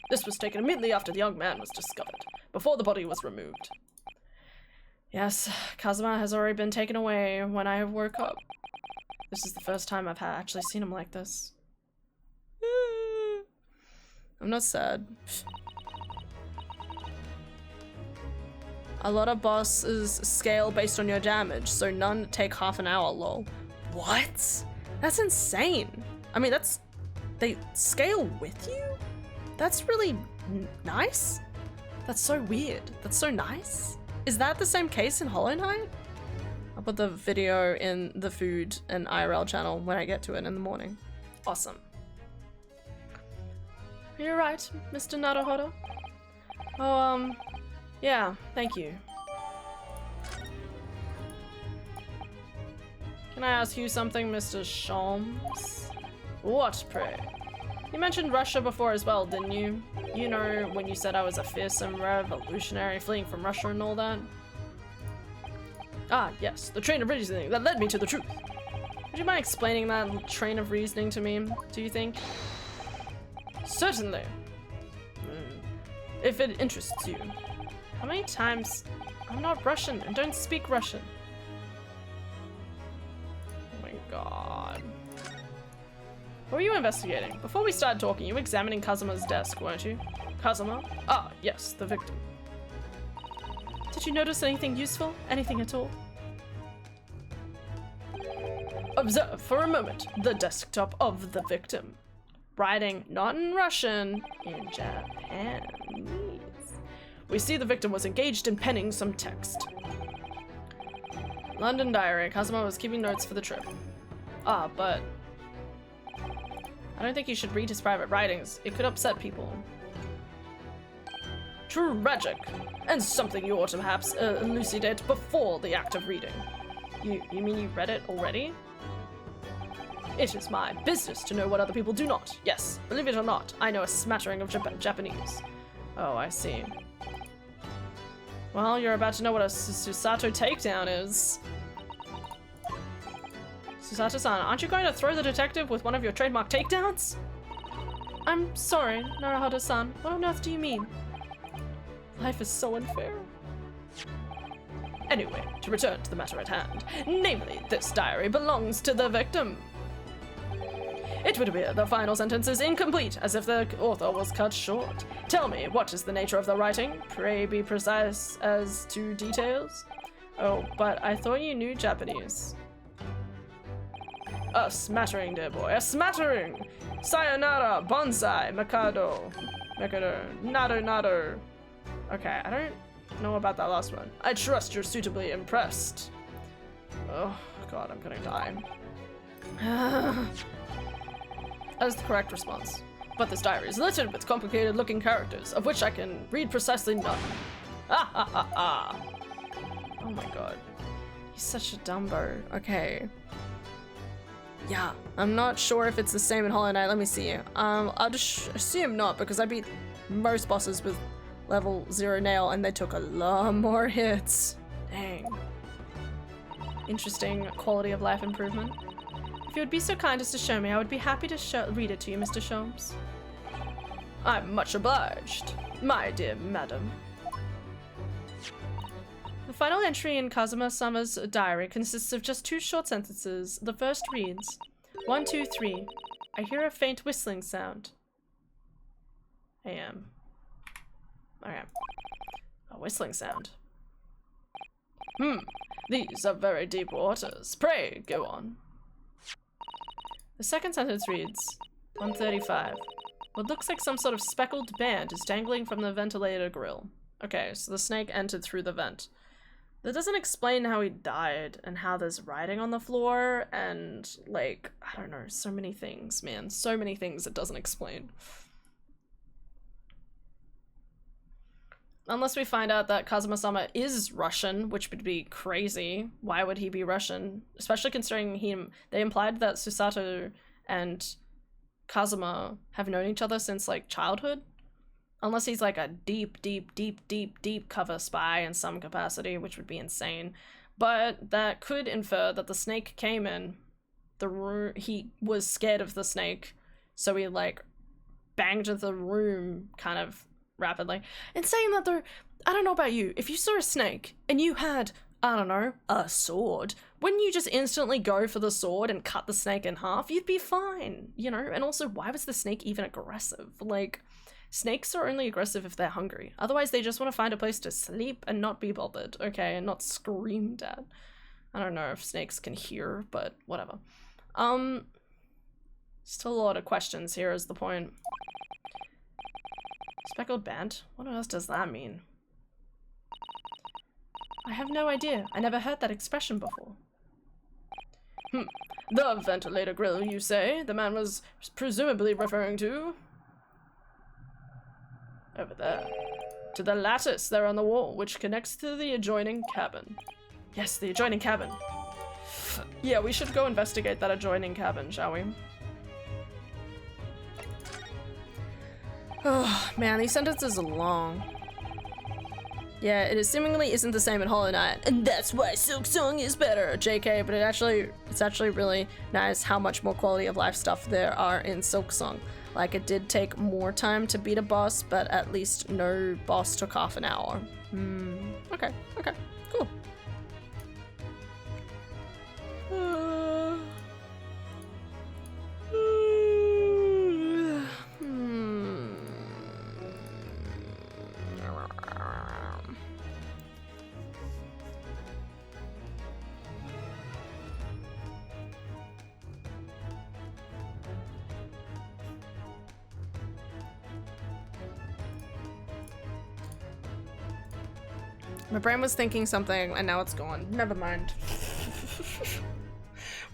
This was taken immediately after the young man was discovered, before the body was removed. Yes, Kazuma has already been taken away when I woke up. This is the first time I've actually seen him like this. I'm not sad. A lot of bosses scale based on your damage, so none take half an hour, lol. What? That's insane. I mean, they scale with you? That's really nice. That's so weird. That's so nice. Is that the same case in Hollow Knight? I'll put the video in the food and IRL channel when I get to it in the morning. Awesome. You're right, Mr. Naruhodo. Oh, yeah, thank you. Can I ask you something, Mr. Sholmes? What, pray? You mentioned Russia before as well, didn't you? You know, when you said I was a fearsome revolutionary fleeing from Russia and all that? Ah, yes, the train of reasoning that led me to the truth. Would you mind explaining that train of reasoning to me, do you think? Certainly. If it interests you. How many times? I'm not Russian and don't speak Russian. Oh my god. What were you investigating? Before we started talking, you were examining Kazuma's desk, weren't you? Kazuma? Ah, yes, the victim. Did you notice anything useful? Anything at all? Observe for a moment the desktop of the victim. Writing not in Russian, in Japanese. We see the victim was engaged in penning some text. London diary. Kazuma was keeping notes for the trip. Ah, but I don't think you should read his private writings. It could upset people. Tragic, and something you ought to perhaps elucidate before the act of reading. You mean you read it already? It is my business to know what other people do not. Yes, believe it or not, I know a smattering of Japanese. Oh, I see. Well, you're about to know what a Susato takedown is. Susato-san, aren't you going to throw the detective with one of your trademark takedowns? I'm sorry, Naruhodo-san. What on earth do you mean? Life is so unfair. Anyway, to return to the matter at hand. Namely, this diary belongs to the victim. It would appear the final sentence is incomplete, as if the author was cut short. Tell me, what is the nature of the writing? Pray be precise as to details. Oh, but I thought you knew Japanese. A smattering, dear boy, a smattering! Sayonara, bonsai, Mikado, nado. Okay, I don't know about that last one. I trust you're suitably impressed. Oh, God, I'm gonna die. That is the correct response. But this diary is littered with complicated-looking characters, of which I can read precisely none. Ah ha ha ha! Oh my god. He's such a dumbo. Okay. Yeah, I'm not sure if it's the same in Hollow Knight. Let me see. I'll just assume not, because I beat most bosses with level 0 nail and they took a lot more hits. Dang. Interesting quality of life improvement. If you would be so kind as to show me, I would be happy to read it to you, Mr. Sholmes. I'm much obliged, my dear madam. The final entry in Kazuma-sama's diary consists of just 2 short sentences. The first reads, 1, 2, 3. I hear a faint whistling sound. AM. Okay. A whistling sound. These are very deep waters. Pray, go on. The second sentence reads, 135. What looks like some sort of speckled band is dangling from the ventilator grill. Okay, so the snake entered through the vent. That doesn't explain how he died and how there's writing on the floor and, like, I don't know, so many things, man. So many things it doesn't explain. Unless we find out that Kazuma-sama is Russian, which would be crazy. Why would he be Russian? Especially considering they implied that Susato and Kazuma have known each other since, like, childhood. Unless he's like a deep cover spy in some capacity, which would be insane. But that could infer that the snake came in the room. He was scared of the snake, so he like banged the room kind of rapidly. And saying that though, I don't know about you, if you saw a snake and you had, I don't know, a sword, wouldn't you just instantly go for the sword and cut the snake in half? You'd be fine, you know? And also, why was the snake even aggressive? Like, snakes are only aggressive if they're hungry. Otherwise, they just want to find a place to sleep and not be bothered, okay? And not screamed at. I don't know if snakes can hear, but whatever. Still a lot of questions here is the point. Speckled band? What else does that mean? I have no idea. I never heard that expression before. The ventilator grill, you say? The man was presumably referring to? Over there. To the lattice there on the wall, which connects to the adjoining cabin. Yes, the adjoining cabin. Yeah, we should go investigate that adjoining cabin, shall we? Oh, man, these sentences are long. Yeah, it seemingly isn't the same in Hollow Knight, and that's why Silk Song is better, JK, but it's actually really nice how much more quality of life stuff there are in Silk Song. Like, it did take more time to beat a boss, but at least no boss took half an hour. Okay, cool. My brain was thinking something and now it's gone. Never mind.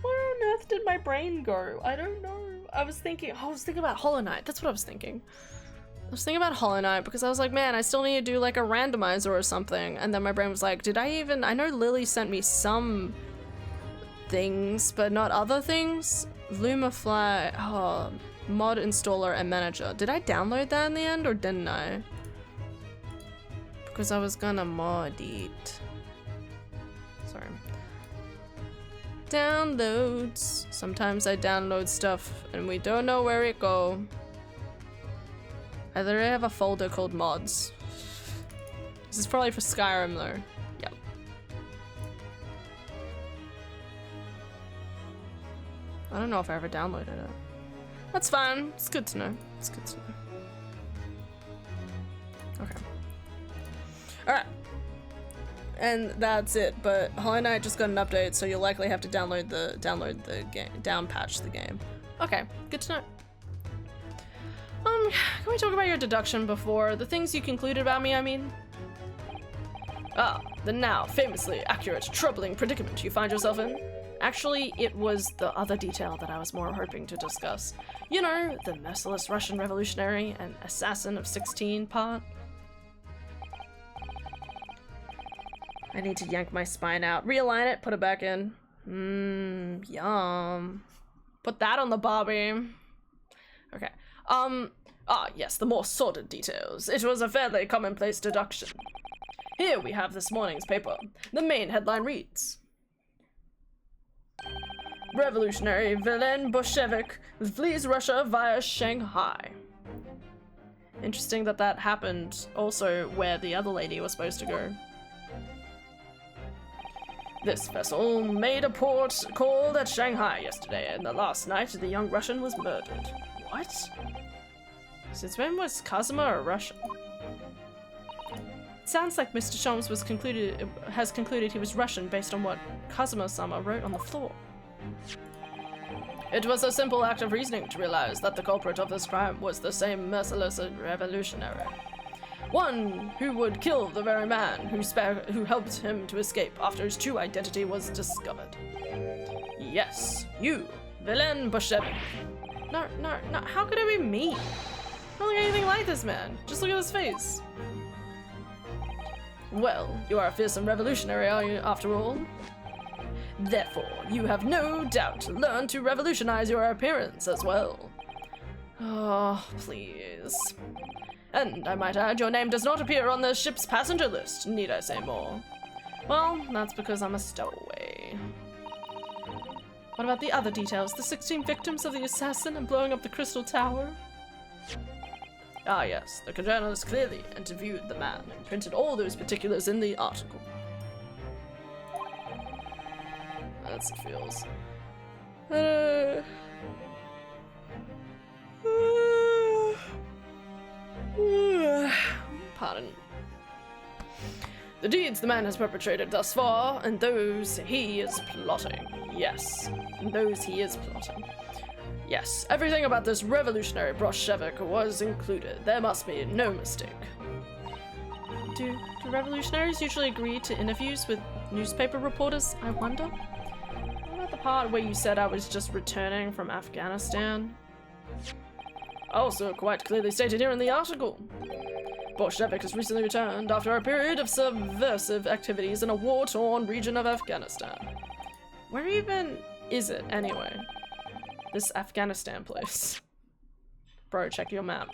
Where on earth did my brain go? I don't know. I was thinking about Hollow Knight. That's what I was thinking. I was thinking about Hollow Knight because I was like, man, I still need to do like a randomizer or something. And then my brain was like, I know Lily sent me some things, but not other things. Lumafly, mod installer and manager. Did I download that in the end or didn't I? Because I was gonna mod it. Sorry. Downloads. Sometimes I download stuff and we don't know where it go. I literally have a folder called mods. This is probably for Skyrim though. Yep. I don't know if I ever downloaded it. That's fine. It's good to know. It's good to know. Okay. Alright. And that's it, but Hollow Knight just got an update, so you'll likely have to download the game, downpatch the game. Okay, good to know. Can we talk about your deduction before? The things you concluded about me, I mean? Ah, the now famously accurate, troubling predicament you find yourself in. Actually, it was the other detail that I was more hoping to discuss. You know, the merciless Russian revolutionary and assassin of 16 part. I need to yank my spine out, realign it, put it back in. Yum. Put that on the Barbie. Okay. Yes, the more sordid details. It was a fairly commonplace deduction. Here we have this morning's paper. The main headline reads: Revolutionary villain Bolshevik flees Russia via Shanghai. Interesting that that happened also where the other lady was supposed to go. This vessel made a port call at Shanghai yesterday, and the last night the young Russian was murdered. What? Since when was Kazuma a Russian? It sounds like Mr. Sholmes has concluded he was Russian based on what Kazuma-sama wrote on the floor. It was a simple act of reasoning to realize that the culprit of this crime was the same merciless revolutionary. One who would kill the very man who helped him to escape after his true identity was discovered. Yes, you, villain Bolshevik. No, how could it be me? I don't look anything like this man. Just look at his face. Well, you are a fearsome revolutionary, are you, after all? Therefore, you have no doubt learned to revolutionize your appearance as well. Oh, please. And I might add, your name does not appear on the ship's passenger list, need I say more? Well, that's because I'm a stowaway. What about the other details? The 16 victims of the assassin and blowing up the Crystal Tower? Ah yes, the journalist clearly interviewed the man and printed all those particulars in the article. As it feels. Pardon. The deeds the man has perpetrated thus far, and those he is plotting. Yes, and those he is plotting. Yes, everything about this revolutionary Bolshevik was included. There must be no mistake. Do revolutionaries usually agree to interviews with newspaper reporters, I wonder? What about the part where you said I was just returning from Afghanistan? Also quite clearly stated here in the article. Bolshevik has recently returned after a period of subversive activities in a war-torn region of Afghanistan. Where even is it, anyway? This Afghanistan place. Bro, check your map.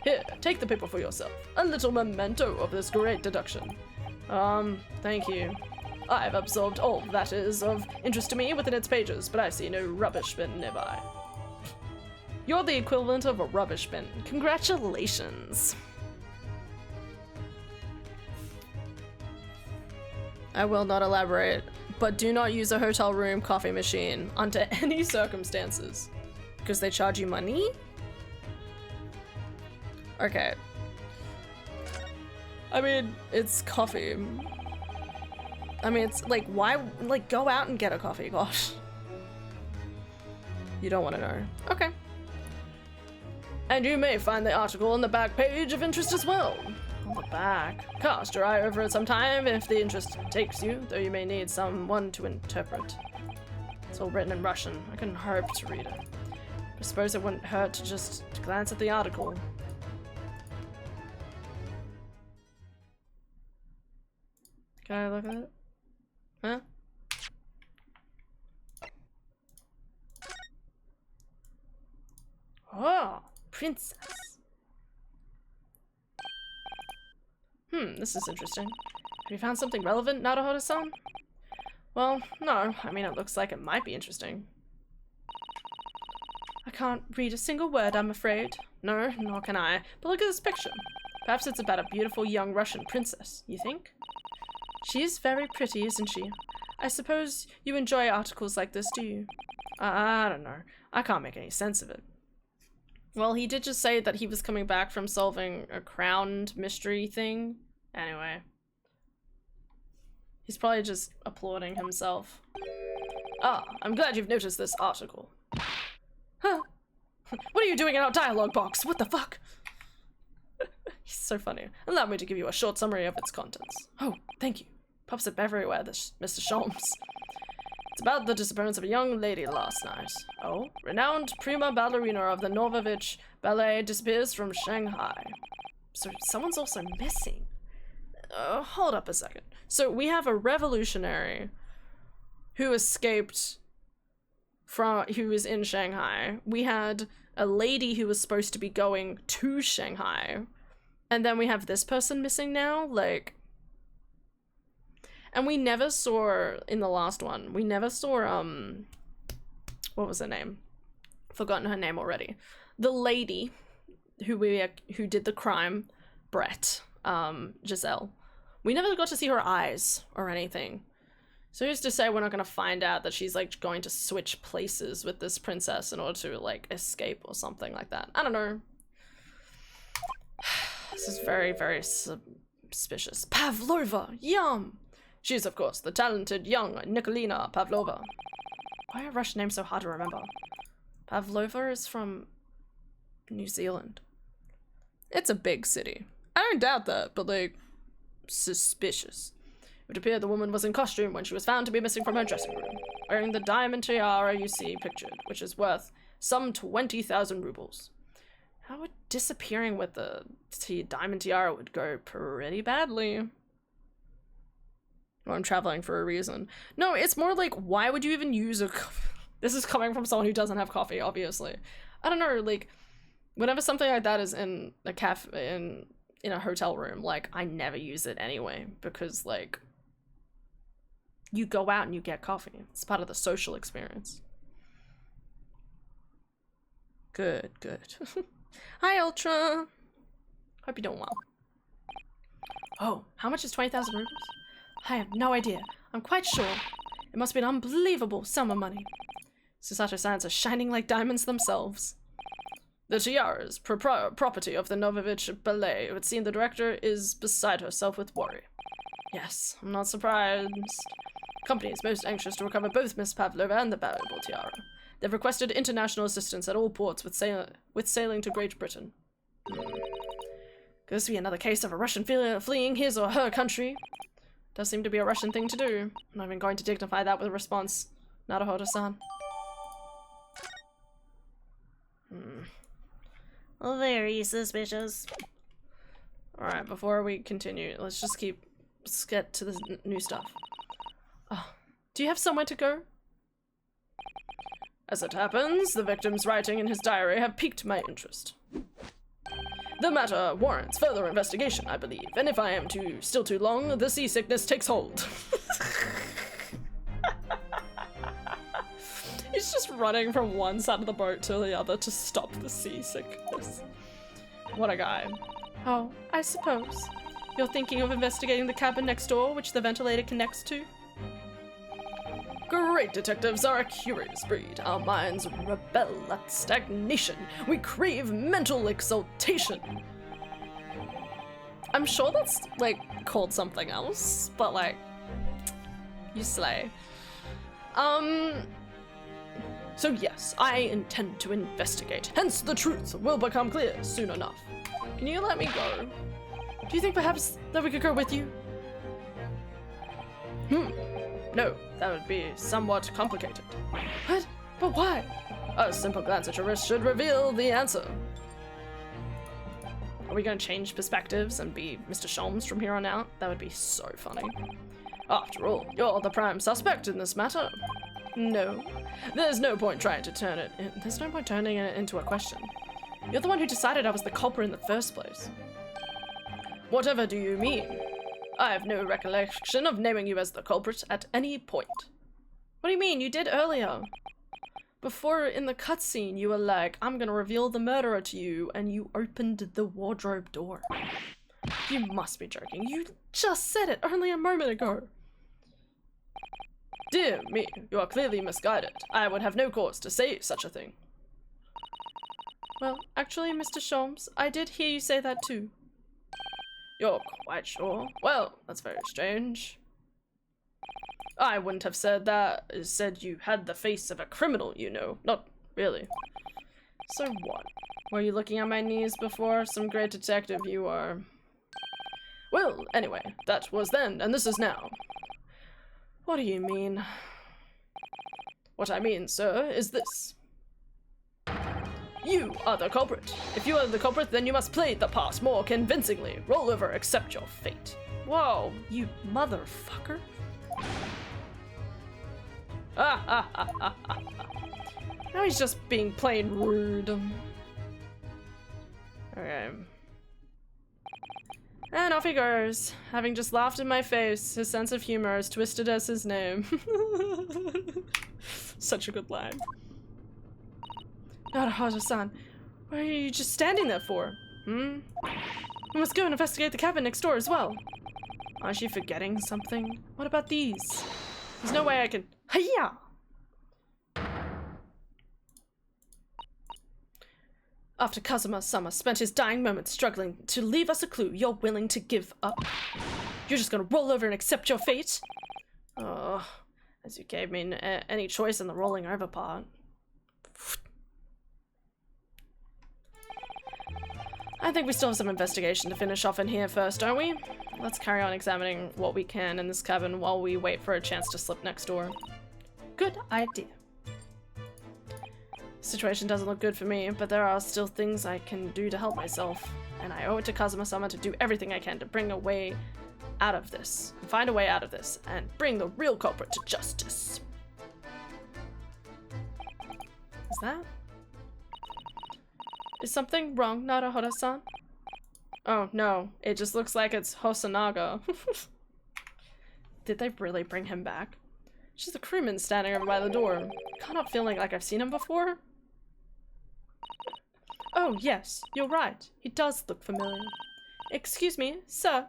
Here, take the paper for yourself. A little memento of this great deduction. Thank you. I've absorbed all that is of interest to me within its pages, but I see no rubbish bin nearby. You're the equivalent of a rubbish bin. Congratulations. I will not elaborate, but do not use a hotel room coffee machine under any circumstances. Because they charge you money? Okay. I mean, it's coffee. I mean, it's like, why, like, go out and get a coffee, gosh. You don't want to know. Okay. And you may find the article on the back page of interest as well. On the back. Cast your eye over it sometime if the interest takes you, though you may need someone to interpret. It's all written in Russian. I couldn't hope to read it. I suppose it wouldn't hurt to just glance at the article. Can I look at it? Huh? Oh, princess. This is interesting. Have you found something relevant, Naruhodo-san? Well, no. I mean, it looks like it might be interesting. I can't read a single word, I'm afraid. No, nor can I. But look at this picture. Perhaps it's about a beautiful young Russian princess, you think? She is very pretty, isn't she? I suppose you enjoy articles like this, do you? I don't know. I can't make any sense of it. Well, he did just say that he was coming back from solving a crowned mystery thing. Anyway. He's probably just applauding himself. Ah, I'm glad you've noticed this article. Huh? What are you doing in our dialogue box? What the fuck? He's so funny. Allow me to give you a short summary of its contents. Oh, thank you. Pops up everywhere, this Mr. Sholmes. It's about the disappearance of a young lady last night. Oh, renowned prima ballerina of the Novovich Ballet disappears from Shanghai. So someone's also missing. Hold up a second. So we have a revolutionary who escaped who was in Shanghai. We had a lady who was supposed to be going to Shanghai. And then we have this person missing now, like... And we never saw, in the last one, we never saw, what was her name? Forgotten her name already. The lady who did the crime, Brett, Giselle. We never got to see her eyes or anything. So who's to say we're not going to find out that she's, like, going to switch places with this princess in order to, like, escape or something like that. I don't know. This is very, very suspicious. Pavlova! Yum! She's, of course, the talented young Nikolina Pavlova. Why are Russian names so hard to remember? Pavlova is from New Zealand. It's a big city. I don't doubt that, but, like, suspicious. It would appear the woman was in costume when she was found to be missing from her dressing room, wearing the diamond tiara you see pictured, which is worth some 20,000 rubles. How would disappearing with the diamond tiara would go pretty badly. Well, I'm traveling for a reason. No, it's more like, why would you even use a... This is coming from someone who doesn't have coffee, obviously. I don't know, like, whenever something like that is in a cafe, in a hotel room, like, I never use it anyway, because, like, you go out and you get coffee. It's part of the social experience. Good, good. Hi, Ultra! Hope you're doing well. Oh, how much is 20,000 rubles? I have no idea. I'm quite sure. It must be an unbelievable sum of money. Susato signs are shining like diamonds themselves. The tiara is property of the Novovich Ballet. It would seem the director is beside herself with worry. Yes, I'm not surprised. The company is most anxious to recover both Miss Pavlova and the valuable tiara. They've requested international assistance at all ports with sailing to Great Britain. Could this be another case of a Russian fleeing his or her country? Does seem to be a Russian thing to do. I'm not even going to dignify that with a response. Naruhodo-san. Very suspicious. Alright, before we continue, let's get to the new stuff. Oh, do you have somewhere to go? As it happens, the victim's writing in his diary have piqued my interest. The matter warrants further investigation, I believe, and if I am still too long, the seasickness takes hold. He's just running from one side of the boat to the other to stop the seasickness. What a guy. Oh, I suppose. You're thinking of investigating the cabin next door, which the ventilator connects to? Great detectives are a curious breed. Our minds rebel at stagnation. We crave mental exaltation. I'm sure that's, like, called something else, but, like, you slay. So yes, I intend to investigate. Hence, the truth will become clear soon enough. Can you let me go? Do you think perhaps that we could go with you? No, that would be somewhat complicated. What? But why? A simple glance at your wrist should reveal the answer. Are we going to change perspectives and be Mr. Sholmes from here on out? That would be so funny. After all, you're the prime suspect in this matter. No, there's no point trying to turn it in. There's no point turning it into a question. You're the one who decided I was the culprit in the first place. Whatever do you mean? I have no recollection of naming you as the culprit at any point. What do you mean? You did earlier. Before, in the cutscene, you were like, I'm gonna reveal the murderer to you, and you opened the wardrobe door. You must be joking. You just said it only a moment ago. Dear me, you are clearly misguided. I would have no cause to say such a thing. Well, actually, Mr. Sholmes, I did hear you say that too. You're quite sure? Well, that's very strange. I wouldn't have said that. I said you had the face of a criminal, you know. Not really. So what? Were you looking at my knees before? Some great detective you are. Well, anyway, that was then, and this is now. What do you mean? What I mean, sir, is this. You are the culprit. If you are the culprit, then you must play the part more convincingly. Roll over, accept your fate. Whoa, you motherfucker. Now he's just being plain rude. Okay. And off he goes, having just laughed in my face. His sense of humor as twisted as his name. Such a good line. Naruhodo-san, what are you just standing there for? We must go and investigate the cabin next door as well. Aren't you forgetting something? What about these? There's no way I can... Hiya! After Kazuma-sama spent his dying moments struggling to leave us a clue, you're willing to give up? You're just gonna roll over and accept your fate? Oh, as you gave me any choice in the rolling over part. I think we still have some investigation to finish off in here first, don't we? Let's carry on examining what we can in this cabin while we wait for a chance to slip next door. Good idea. Situation doesn't look good for me, but there are still things I can do to help myself, and I owe it to Kazuma-sama to do everything I can to bring a way out of this, and find a way out of this, and bring the real culprit to justice. Is that? Is something wrong, Naruhodo-san? Oh no, it just looks like it's Hosonaga. Did they really bring him back? She's the crewman standing over by the door. Can't help feeling like I've seen him before. Oh yes, you're right. He does look familiar. Excuse me, sir.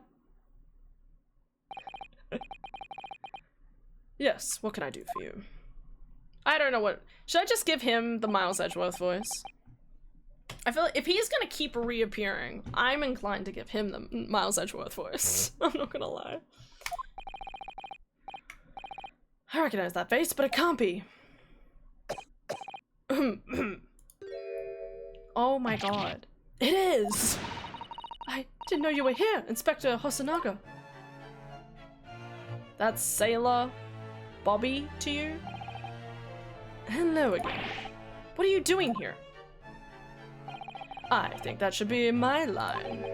Yes, what can I do for you? I don't know what... Should I just give him the Miles Edgeworth voice? I feel like if he's gonna keep reappearing, I'm inclined to give him the Miles Edgeworth voice. I'm not gonna lie. I recognize that face, but it can't be. Oh my god. It is! I didn't know you were here, Inspector Hosonaga. That's Sailor Bobby to you? Hello again. What are you doing here? I think that should be my line.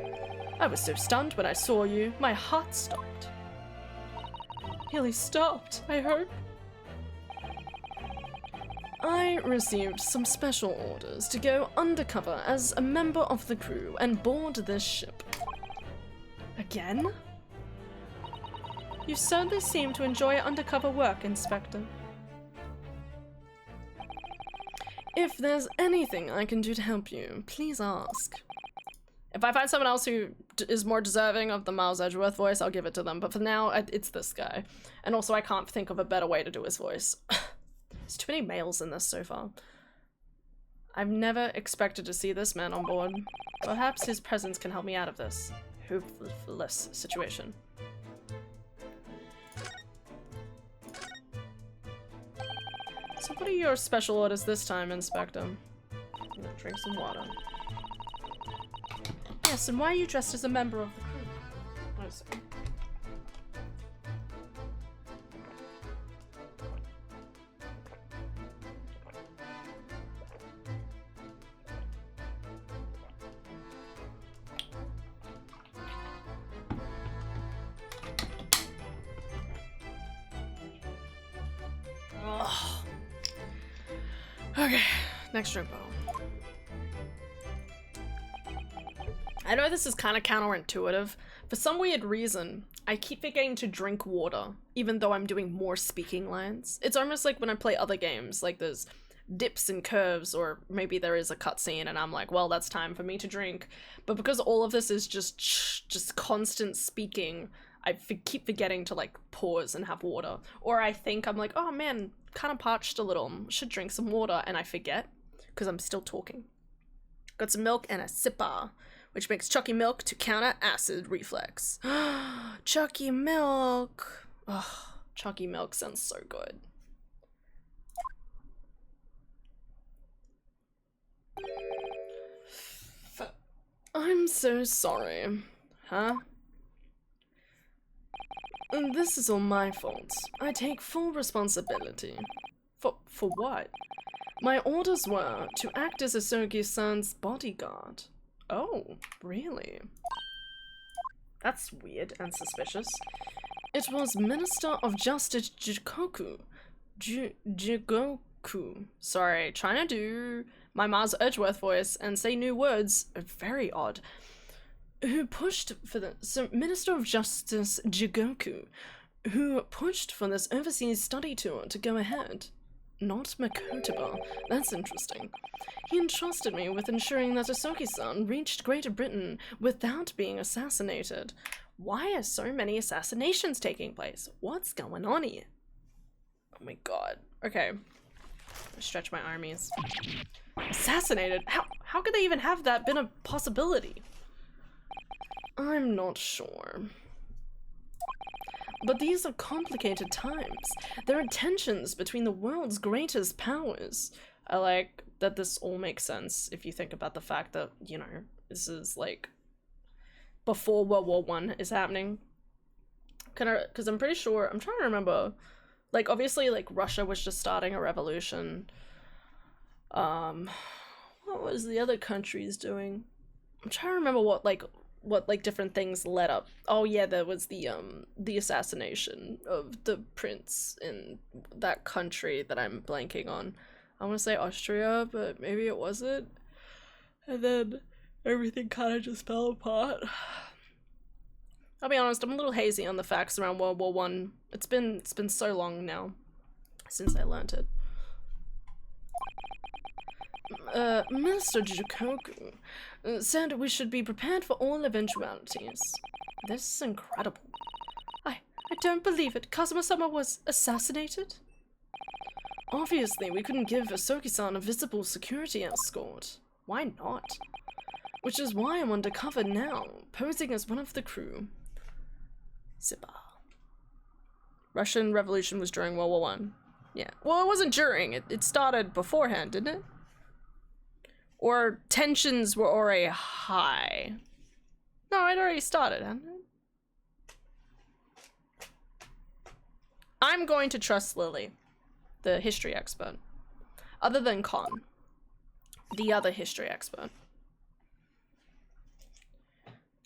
I was so stunned when I saw you, my heart stopped. Really stopped, I hope. I received some special orders to go undercover as a member of the crew and board this ship. Again? You certainly seem to enjoy undercover work, Inspector. If there's anything I can do to help you, please ask. If I find someone else who is more deserving of the Miles Edgeworth voice, I'll give it to them. But for now, it's this guy. And also, I can't think of a better way to do his voice. There's too many males in this so far. I've never expected to see this man on board. Perhaps his presence can help me out of this hopeless situation. So what are your special orders this time, Inspector? I'm gonna drink some water. Yes, and why are you dressed as a member of the crew? I see. Okay, next drink bottle. I know this is kind of counterintuitive. For some weird reason, I keep forgetting to drink water, even though I'm doing more speaking lines. It's almost like when I play other games, like there's dips and curves, or maybe there is a cutscene and I'm like, well, that's time for me to drink. But because all of this is just constant speaking, I keep forgetting to like pause and have water. Or I think I'm like, oh man, kind of parched a little, should drink some water, and I forget because I'm still talking. Got some milk and a sipper, which makes Chucky milk to counter acid reflex. Chucky milk. Oh, Chucky milk sounds so good. I'm so sorry. Huh? This is all my fault. I take full responsibility. For what? My orders were to act as Asogi-san's bodyguard. Oh, really? That's weird and suspicious. It was Minister of Justice Jikoku. Jigoku. Sorry, trying to do my Mars Edgeworth voice and say new words are very odd. Who pushed for the Minister of Justice Jigoku, who pushed for this overseas study tour to go ahead. Not Makotoba. That's interesting. He entrusted me with ensuring that Asoki-san reached Greater Britain without being assassinated. Why are so many assassinations taking place? What's going on here? Oh my god. Okay. Stretch my armies. Assassinated? How could they even have that been a possibility? I'm not sure. But these are complicated times. There are tensions between the world's greatest powers. I like that this all makes sense if you think about the fact that, you know, this is like before World War I is happening. Because I'm pretty sure, I'm trying to remember, like obviously like Russia was just starting a revolution. What was the other countries doing? I'm trying to remember what different things led up. Oh yeah, there was the assassination of the prince in that country that I'm blanking on. I want to say Austria, but maybe it wasn't. And then everything kind of just fell apart. I'll be honest, I'm a little hazy on the facts around World War I. It's been so long now since I learnt it. Minister Jigoku said we should be prepared for all eventualities. This is incredible. I don't believe it. Kazuma-sama was assassinated? Obviously, we couldn't give Asoki-san a visible security escort. Why not? Which is why I'm undercover now, posing as one of the crew. Zippa. Russian Revolution was during World War I. Yeah. Well, it wasn't during. It started beforehand, didn't it? Or tensions were already high. No, it already started, hadn't it? I'm going to trust Lily, the history expert. Other than Con, the other history expert.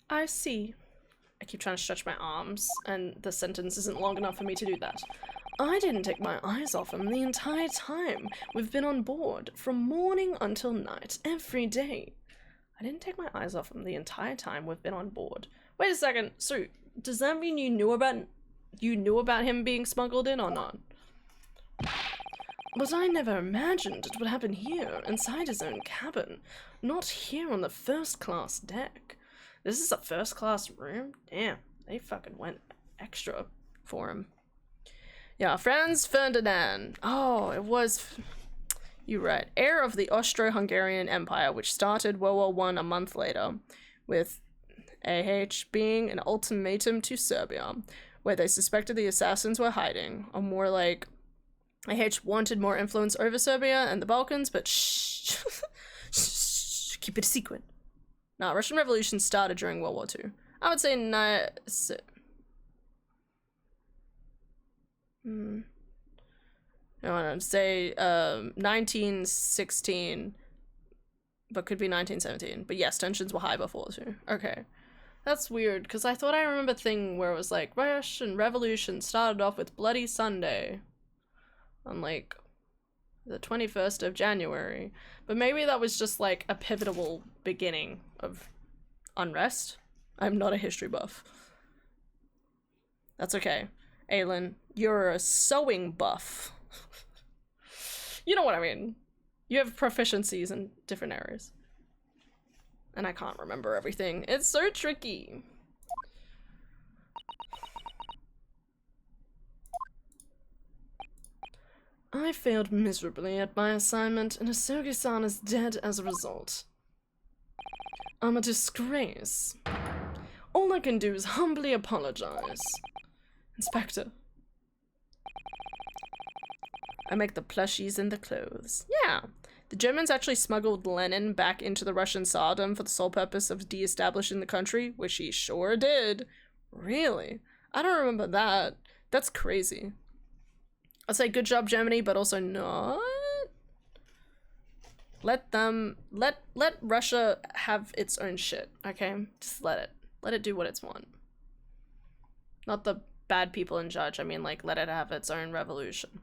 I see. I keep trying to stretch my arms, and the sentence isn't long enough for me to do that. I didn't take my eyes off him the entire time we've been on board, from morning until night, every day. I didn't take my eyes off him the entire time we've been on board. Wait a second, so does that mean you knew about him being smuggled in or not? But I never imagined it would happen here, inside his own cabin, not here on the first-class deck. This is a first-class room? Damn, they fucking went extra for him. Yeah, Franz Ferdinand. Oh, it was... You're right. Heir of the Austro-Hungarian Empire, which started World War I a month later, with AH being an ultimatum to Serbia, where they suspected the assassins were hiding, or more like AH wanted more influence over Serbia and the Balkans, but shh, keep it a secret. Nah, Russian Revolution started during World War II. I would say I want to say 1916, but could be 1917. But yes, tensions were high before too. Okay, that's weird because I thought I remember a thing where it was like Russian Revolution started off with Bloody Sunday on like the 21st of January, but maybe that was just like a pivotal beginning of unrest. I'm not a history buff. That's okay. Aylin, you're a sewing buff. You know what I mean. You have proficiencies in different areas. And I can't remember everything. It's so tricky. I failed miserably at my assignment, and Asogi-san is dead as a result. I'm a disgrace. All I can do is humbly apologize. Inspector. I make the plushies and the clothes. Yeah. The Germans actually smuggled Lenin back into the Russian Tsardom for the sole purpose of de-establishing the country, which he sure did. Really? I don't remember that. That's crazy. I'd say good job, Germany, but also not. Let Russia have its own shit, okay? Just let it. Let it do what it's want. Not the bad people in charge, I mean, like, let it have its own revolution.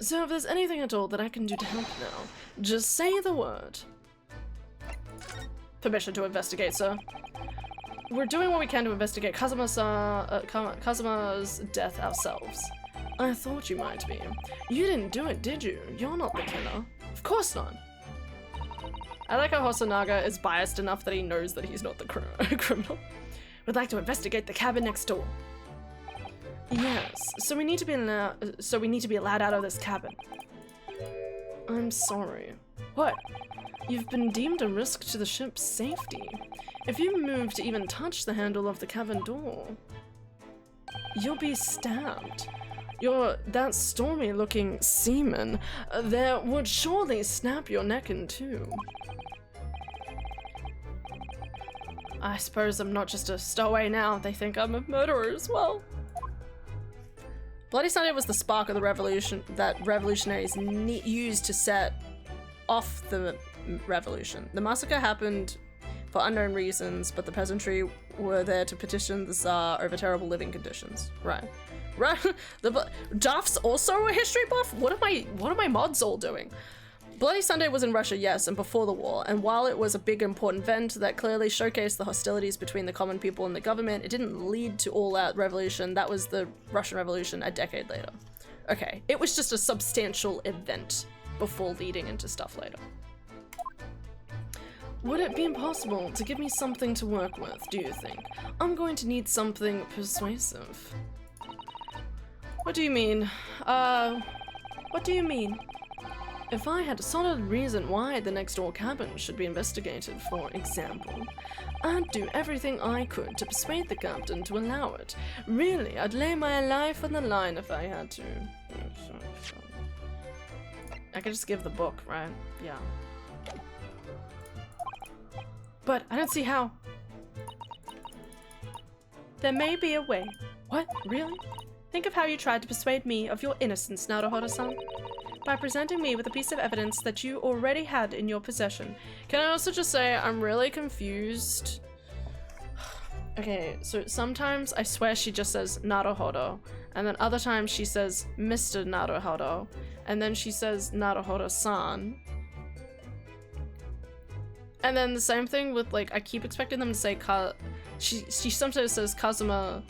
So if there's anything at all that I can do to help now, just say the word. Permission to investigate, sir. We're doing what we can to investigate Kazuma's death ourselves. I thought you might be. You didn't do it, did you? You're not the killer. Of course not. I like how Hosonaga is biased enough that he knows that he's not the criminal. We'd like to investigate the cabin next door. Yes, so we need to be allowed out of this cabin. I'm sorry. What? You've been deemed a risk to the ship's safety. If you move to even touch the handle of the cabin door, you'll be stabbed. You're that stormy-looking seaman there would surely snap your neck in two. I suppose I'm not just a stowaway now. They think I'm a murderer as well. Bloody Sunday was the spark of the revolution that revolutionaries used to set off the revolution. The massacre happened for unknown reasons, but the peasantry were there to petition the Tsar over terrible living conditions. Right. Right. Duff's also a history buff? What are my mods all doing? Bloody Sunday was in Russia, yes, and before the war, and while it was a big important event that clearly showcased the hostilities between the common people and the government, it didn't lead to all-out revolution. That was the Russian Revolution a decade later. Okay, it was just a substantial event before leading into stuff later. Would it be impossible to give me something to work with, do you think? I'm going to need something persuasive. What do you mean? What do you mean? If I had a solid reason why the next door cabin should be investigated, for example, I'd do everything I could to persuade the captain to allow it. Really, I'd lay my life on the line if I had to. I could just give the book, right? Yeah. But I don't see how. There may be a way. What? Really? Think of how you tried to persuade me of your innocence, Naruhodo-san. By presenting me with a piece of evidence that you already had in your possession. Can I also just say, I'm really confused. Okay, so sometimes I swear she just says Naruhodo, and then other times she says Mr. Naruhodo, and then she says Naruhodo-san. And then the same thing with, like, I keep expecting them to say she sometimes says Kazuma-sama.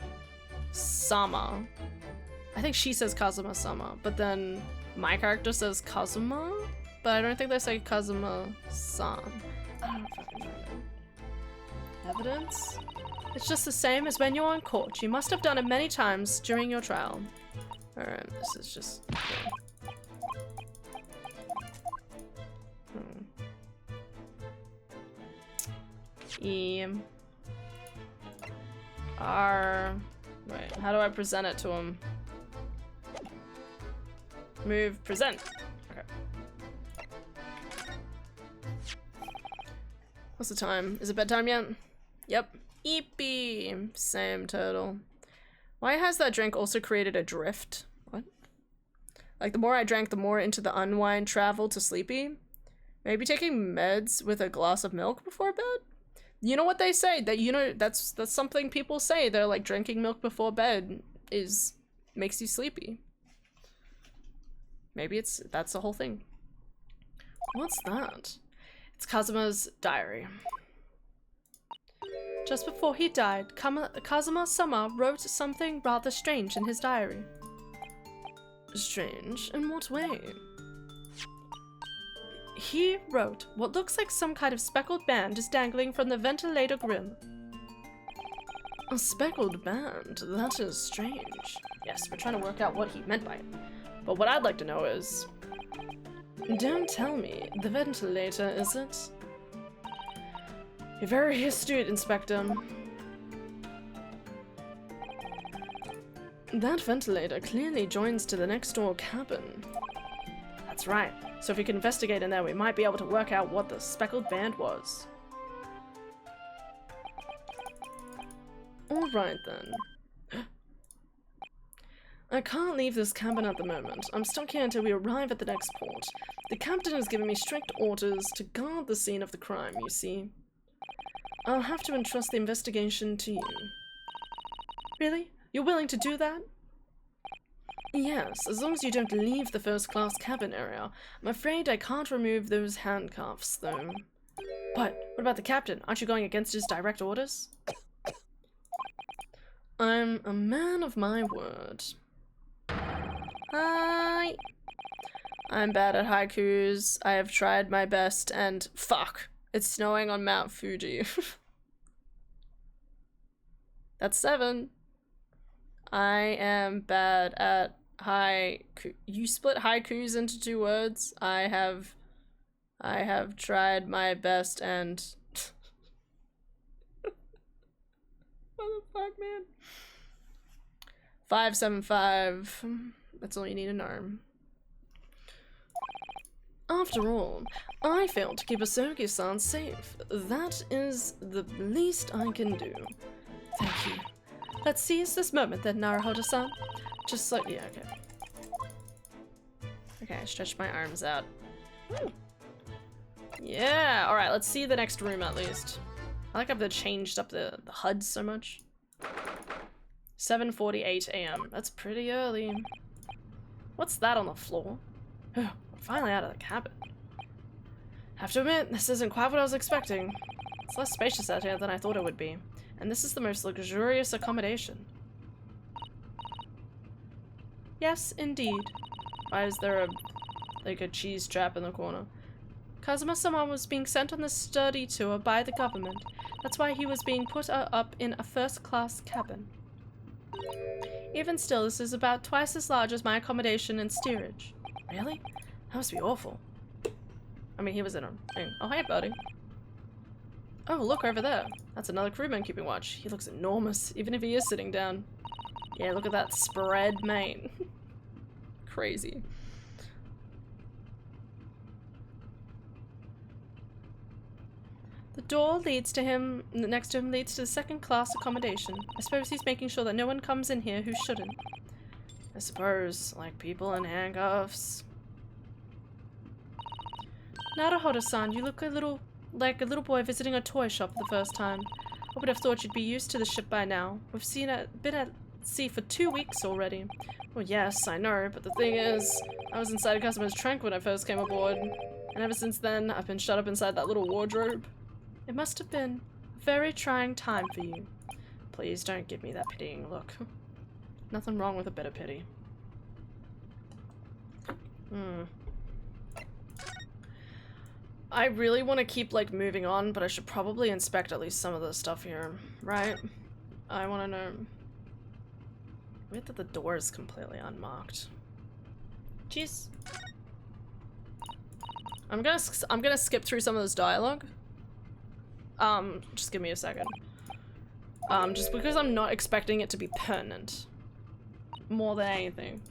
I think she says Kazuma-sama, but then my character says Kazuma, but I don't think they say Kazuma-san. I don't fucking know. Evidence? It's just the same as when you're on court. You must have done it many times during your trial. Alright, this is just... E... R... Wait, how do I present it to him? Move, present. Okay. What's the time? Is it bedtime yet? Yep. Eepy. Same turtle. Why has that drink also created a drift? What? Like the more I drank, the more into the unwind travel to sleepy? Maybe taking meds with a glass of milk before bed? You know what they say, that, you know, that's something people say. They're like, drinking milk before bed makes you sleepy. Maybe that's the whole thing. What's that? It's Kazuma's diary. Just before he died, Kazuma-sama wrote something rather strange in his diary. Strange? In what way? He wrote, what looks like some kind of speckled band is dangling from the ventilator grill. A speckled band? That is strange. Yes, we're trying to work out what he meant by it. But what I'd like to know is... Don't tell me. The ventilator, is it? You're very astute, Inspector. That ventilator clearly joins to the next door cabin. That's right. So if we can investigate in there, we might be able to work out what the speckled band was. Alright then. I can't leave this cabin at the moment. I'm stuck here until we arrive at the next port. The captain has given me strict orders to guard the scene of the crime, you see. I'll have to entrust the investigation to you. Really? You're willing to do that? Yes, as long as you don't leave the first-class cabin area. I'm afraid I can't remove those handcuffs, though. But what about the captain? Aren't you going against his direct orders? I'm a man of my word. Hi! I'm bad at haikus. I have tried my best and fuck. It's snowing on Mount Fuji. That's 7. I am bad at haiku. You split haikus into 2 words. I have tried my best and what the fuck, man? 575. That's all you need to know. After all, I failed to keep Asogi-san safe. That is the least I can do. Thank you. Let's seize this moment then, Naruhodo-san. Just like, yeah, okay. Okay, I stretched my arms out. Woo. Yeah, alright, let's see the next room at least. I like how they've changed up the HUD so much. 7:48 AM. That's pretty early. What's that on the floor? I'm finally out of the cabin. Have to admit, this isn't quite what I was expecting. It's less spacious out here than I thought it would be. And this is the most luxurious accommodation. Yes, indeed. Why is there like a cheese trap in the corner? Kazuma-sama was being sent on this study tour by the government. That's why he was being put up in a first-class cabin. Even still, this is about twice as large as my accommodation and steerage. Really? That must be awful. I mean, he was in a thing. Oh, hey, buddy. Oh, look over there. That's another crewman keeping watch. He looks enormous, even if he is sitting down. Yeah, look at that spread mane. Crazy. The door leads to him, next to him leads to the second-class accommodation. I suppose he's making sure that no one comes in here who shouldn't. I suppose, like people in handcuffs. Naruhodo-san, you look like a little boy visiting a toy shop for the first time. I would have thought you'd be used to the ship by now. We've been at sea for 2 weeks already. Well, yes, I know, but the thing is, I was inside a customer's trunk when I first came aboard. And ever since then, I've been shut up inside that little wardrobe. It must have been a very trying time for you. Please don't give me that pitying look. Nothing wrong with a bit of pity. I really want to keep, like, moving on, but I should probably inspect at least some of the stuff here, right? I want to know... Weird that the door is completely unmarked. Jeez. I'm gonna skip through some of this dialogue. Just give me a second. Just because I'm not expecting it to be pertinent. More than anything.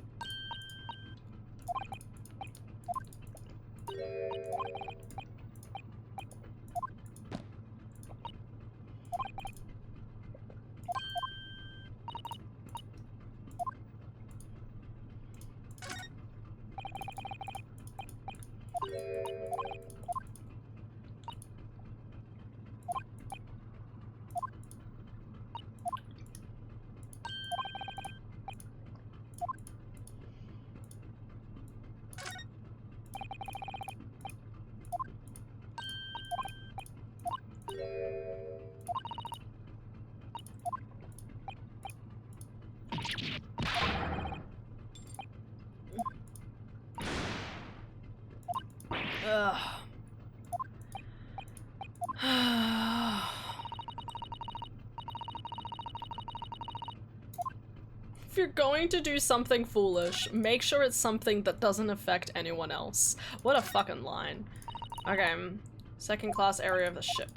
If you're going to do something foolish, make sure it's something that doesn't affect anyone else. What a fucking line. Okay, second class area of the ship.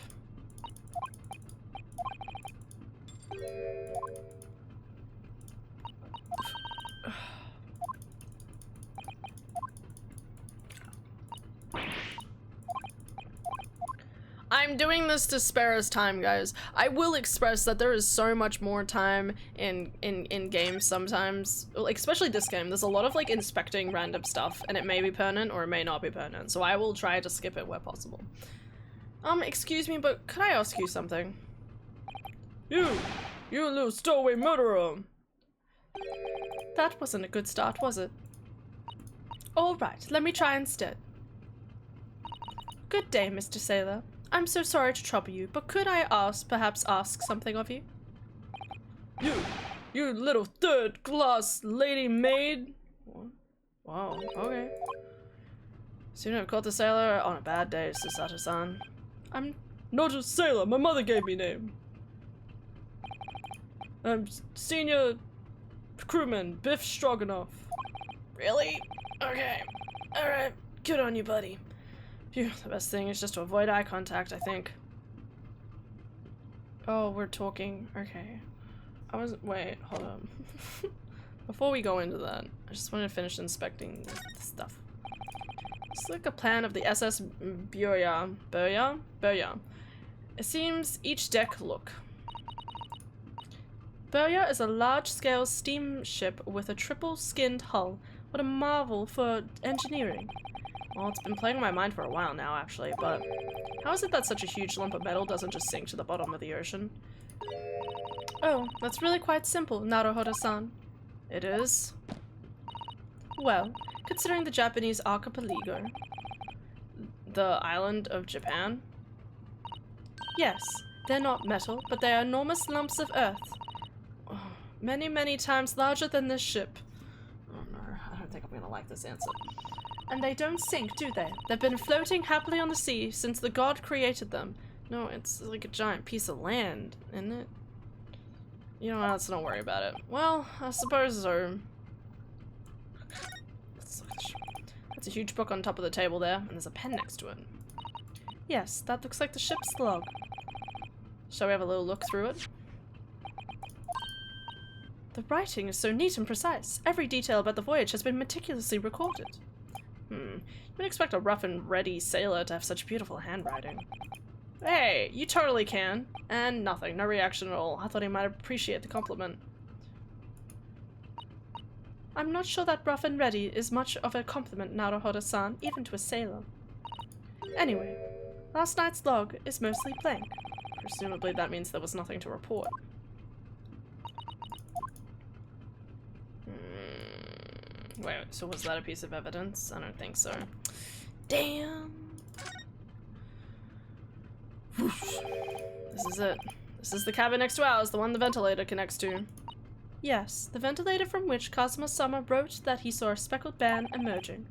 I'm doing this to spare us time, guys. I will express that there is so much more time in games sometimes, like, especially this game. There's a lot of, like, inspecting random stuff, and it may be pertinent or it may not be pertinent, so I will try to skip it where possible. Excuse me, but could I ask you something? You little stowaway murderer! That wasn't a good start, was it? All right, let me try instead. Good day, Mr. Sailor. I'm so sorry to trouble you, but could I perhaps ask something of you? You little third-class lady maid. Wow, okay. Seem to have caught the sailor on a bad day, Susato-san. I'm not a sailor, my mother gave me a name. I'm senior crewman, Biff Stroganoff. Really? Okay. Alright, good on you, buddy. Phew, the best thing is just to avoid eye contact, I think. Oh, we're talking. Okay. Wait, hold on. Before we go into that, I just want to finish inspecting the stuff. It's like a plan of the SS Burya. It seems each deck look. Burya is a large-scale steamship with a triple-skinned hull. What a marvel for engineering. Well, it's been playing on my mind for a while now, actually, but how is it that such a huge lump of metal doesn't just sink to the bottom of the ocean? Oh, that's really quite simple, Naruhodo-san. It is? Well, considering the Japanese archipelago, the island of Japan? Yes, they're not metal, but they are enormous lumps of earth. Oh, many, many times larger than this ship. Oh no, I don't think I'm gonna like this answer. And they don't sink, do they? They've been floating happily on the sea since the god created them. No, it's like a giant piece of land, isn't it? You know what, let's not worry about it. Well, I suppose so. Let's look at the ship. That's a huge book on top of the table there, and there's a pen next to it. Yes, that looks like the ship's log. Shall we have a little look through it? The writing is so neat and precise. Every detail about the voyage has been meticulously recorded. You would expect a rough and ready sailor to have such beautiful handwriting. Hey, you totally can. And nothing, no reaction at all. I thought he might appreciate the compliment. I'm not sure that rough and ready is much of a compliment, Naruhodo-san, even to a sailor. Anyway, last night's log is mostly blank. Presumably that means there was nothing to report. Wait, so was that a piece of evidence? I don't think so. Damn! Whoosh. This is it. This is the cabin next to ours, the one the ventilator connects to. Yes, the ventilator from which Kazuma-sama wrote that he saw a speckled band emerging.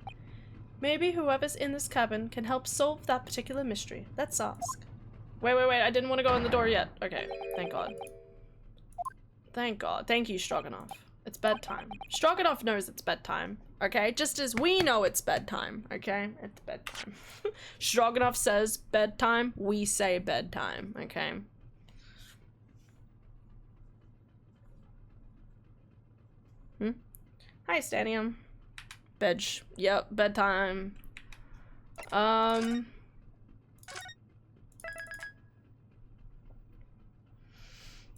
Maybe whoever's in this cabin can help solve that particular mystery. Let's ask. Wait, I didn't want to go in the door yet. Okay, thank God. Thank God. Thank you, Stroganoff. It's bedtime. Stroganoff knows it's bedtime, okay? Just as we know it's bedtime, okay? It's bedtime. Stroganoff says bedtime, we say bedtime, okay? Hi, Stanium. Yep, bedtime.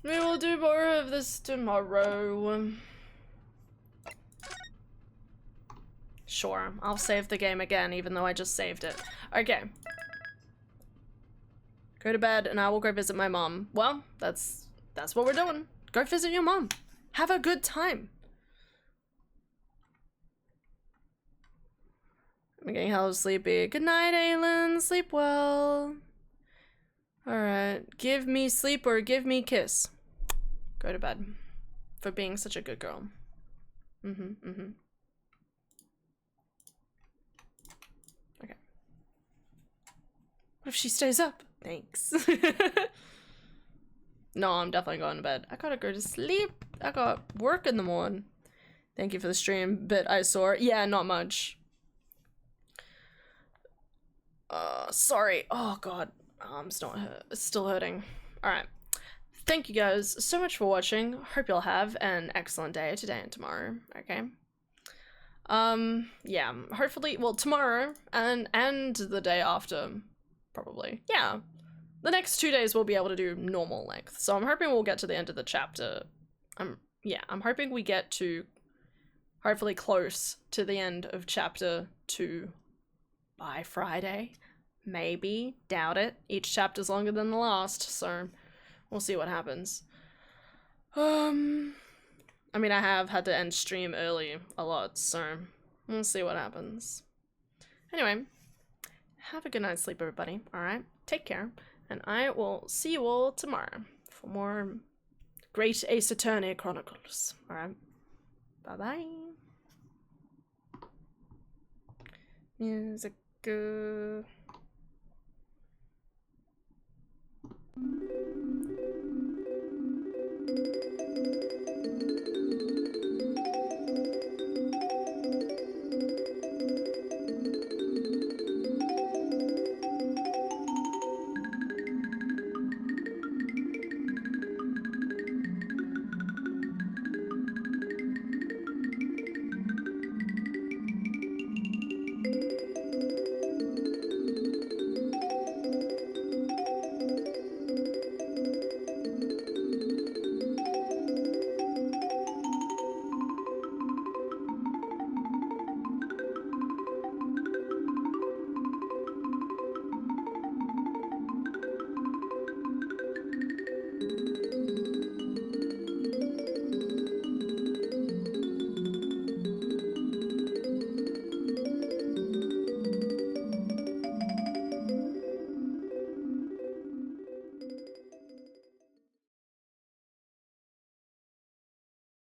We will do more of this tomorrow. Sure, I'll save the game again, even though I just saved it. Okay. Go to bed, and I will go visit my mom. Well, that's what we're doing. Go visit your mom. Have a good time. I'm getting hella sleepy. Good night, Aylin. Sleep well. Alright. Give me sleep or give me kiss. Go to bed. For being such a good girl. Okay. What if she stays up? Thanks. No, I'm definitely going to bed. I gotta go to sleep. I got work in the morning. Thank you for the stream, bit eyesore. Yeah, not much. Sorry. Oh god. Arm's not hurt. It's still hurting. Alright. Thank you guys so much for watching. Hope you'll have an excellent day today and tomorrow. Okay. Yeah. Hopefully, well, tomorrow and the day after, probably. Yeah. The next 2 days we'll be able to do normal length. So I'm hoping we'll get to the end of the chapter. Yeah, I'm hoping we get to hopefully close to the end of chapter 2 by Friday. Maybe. Doubt it. Each chapter's longer than the last, so we'll see what happens. I mean, I have had to end stream early a lot, so we'll see what happens. Anyway, have a good night's sleep, everybody. Alright, take care, and I will see you all tomorrow for more Great Ace Attorney Chronicles. Alright, bye-bye. Music.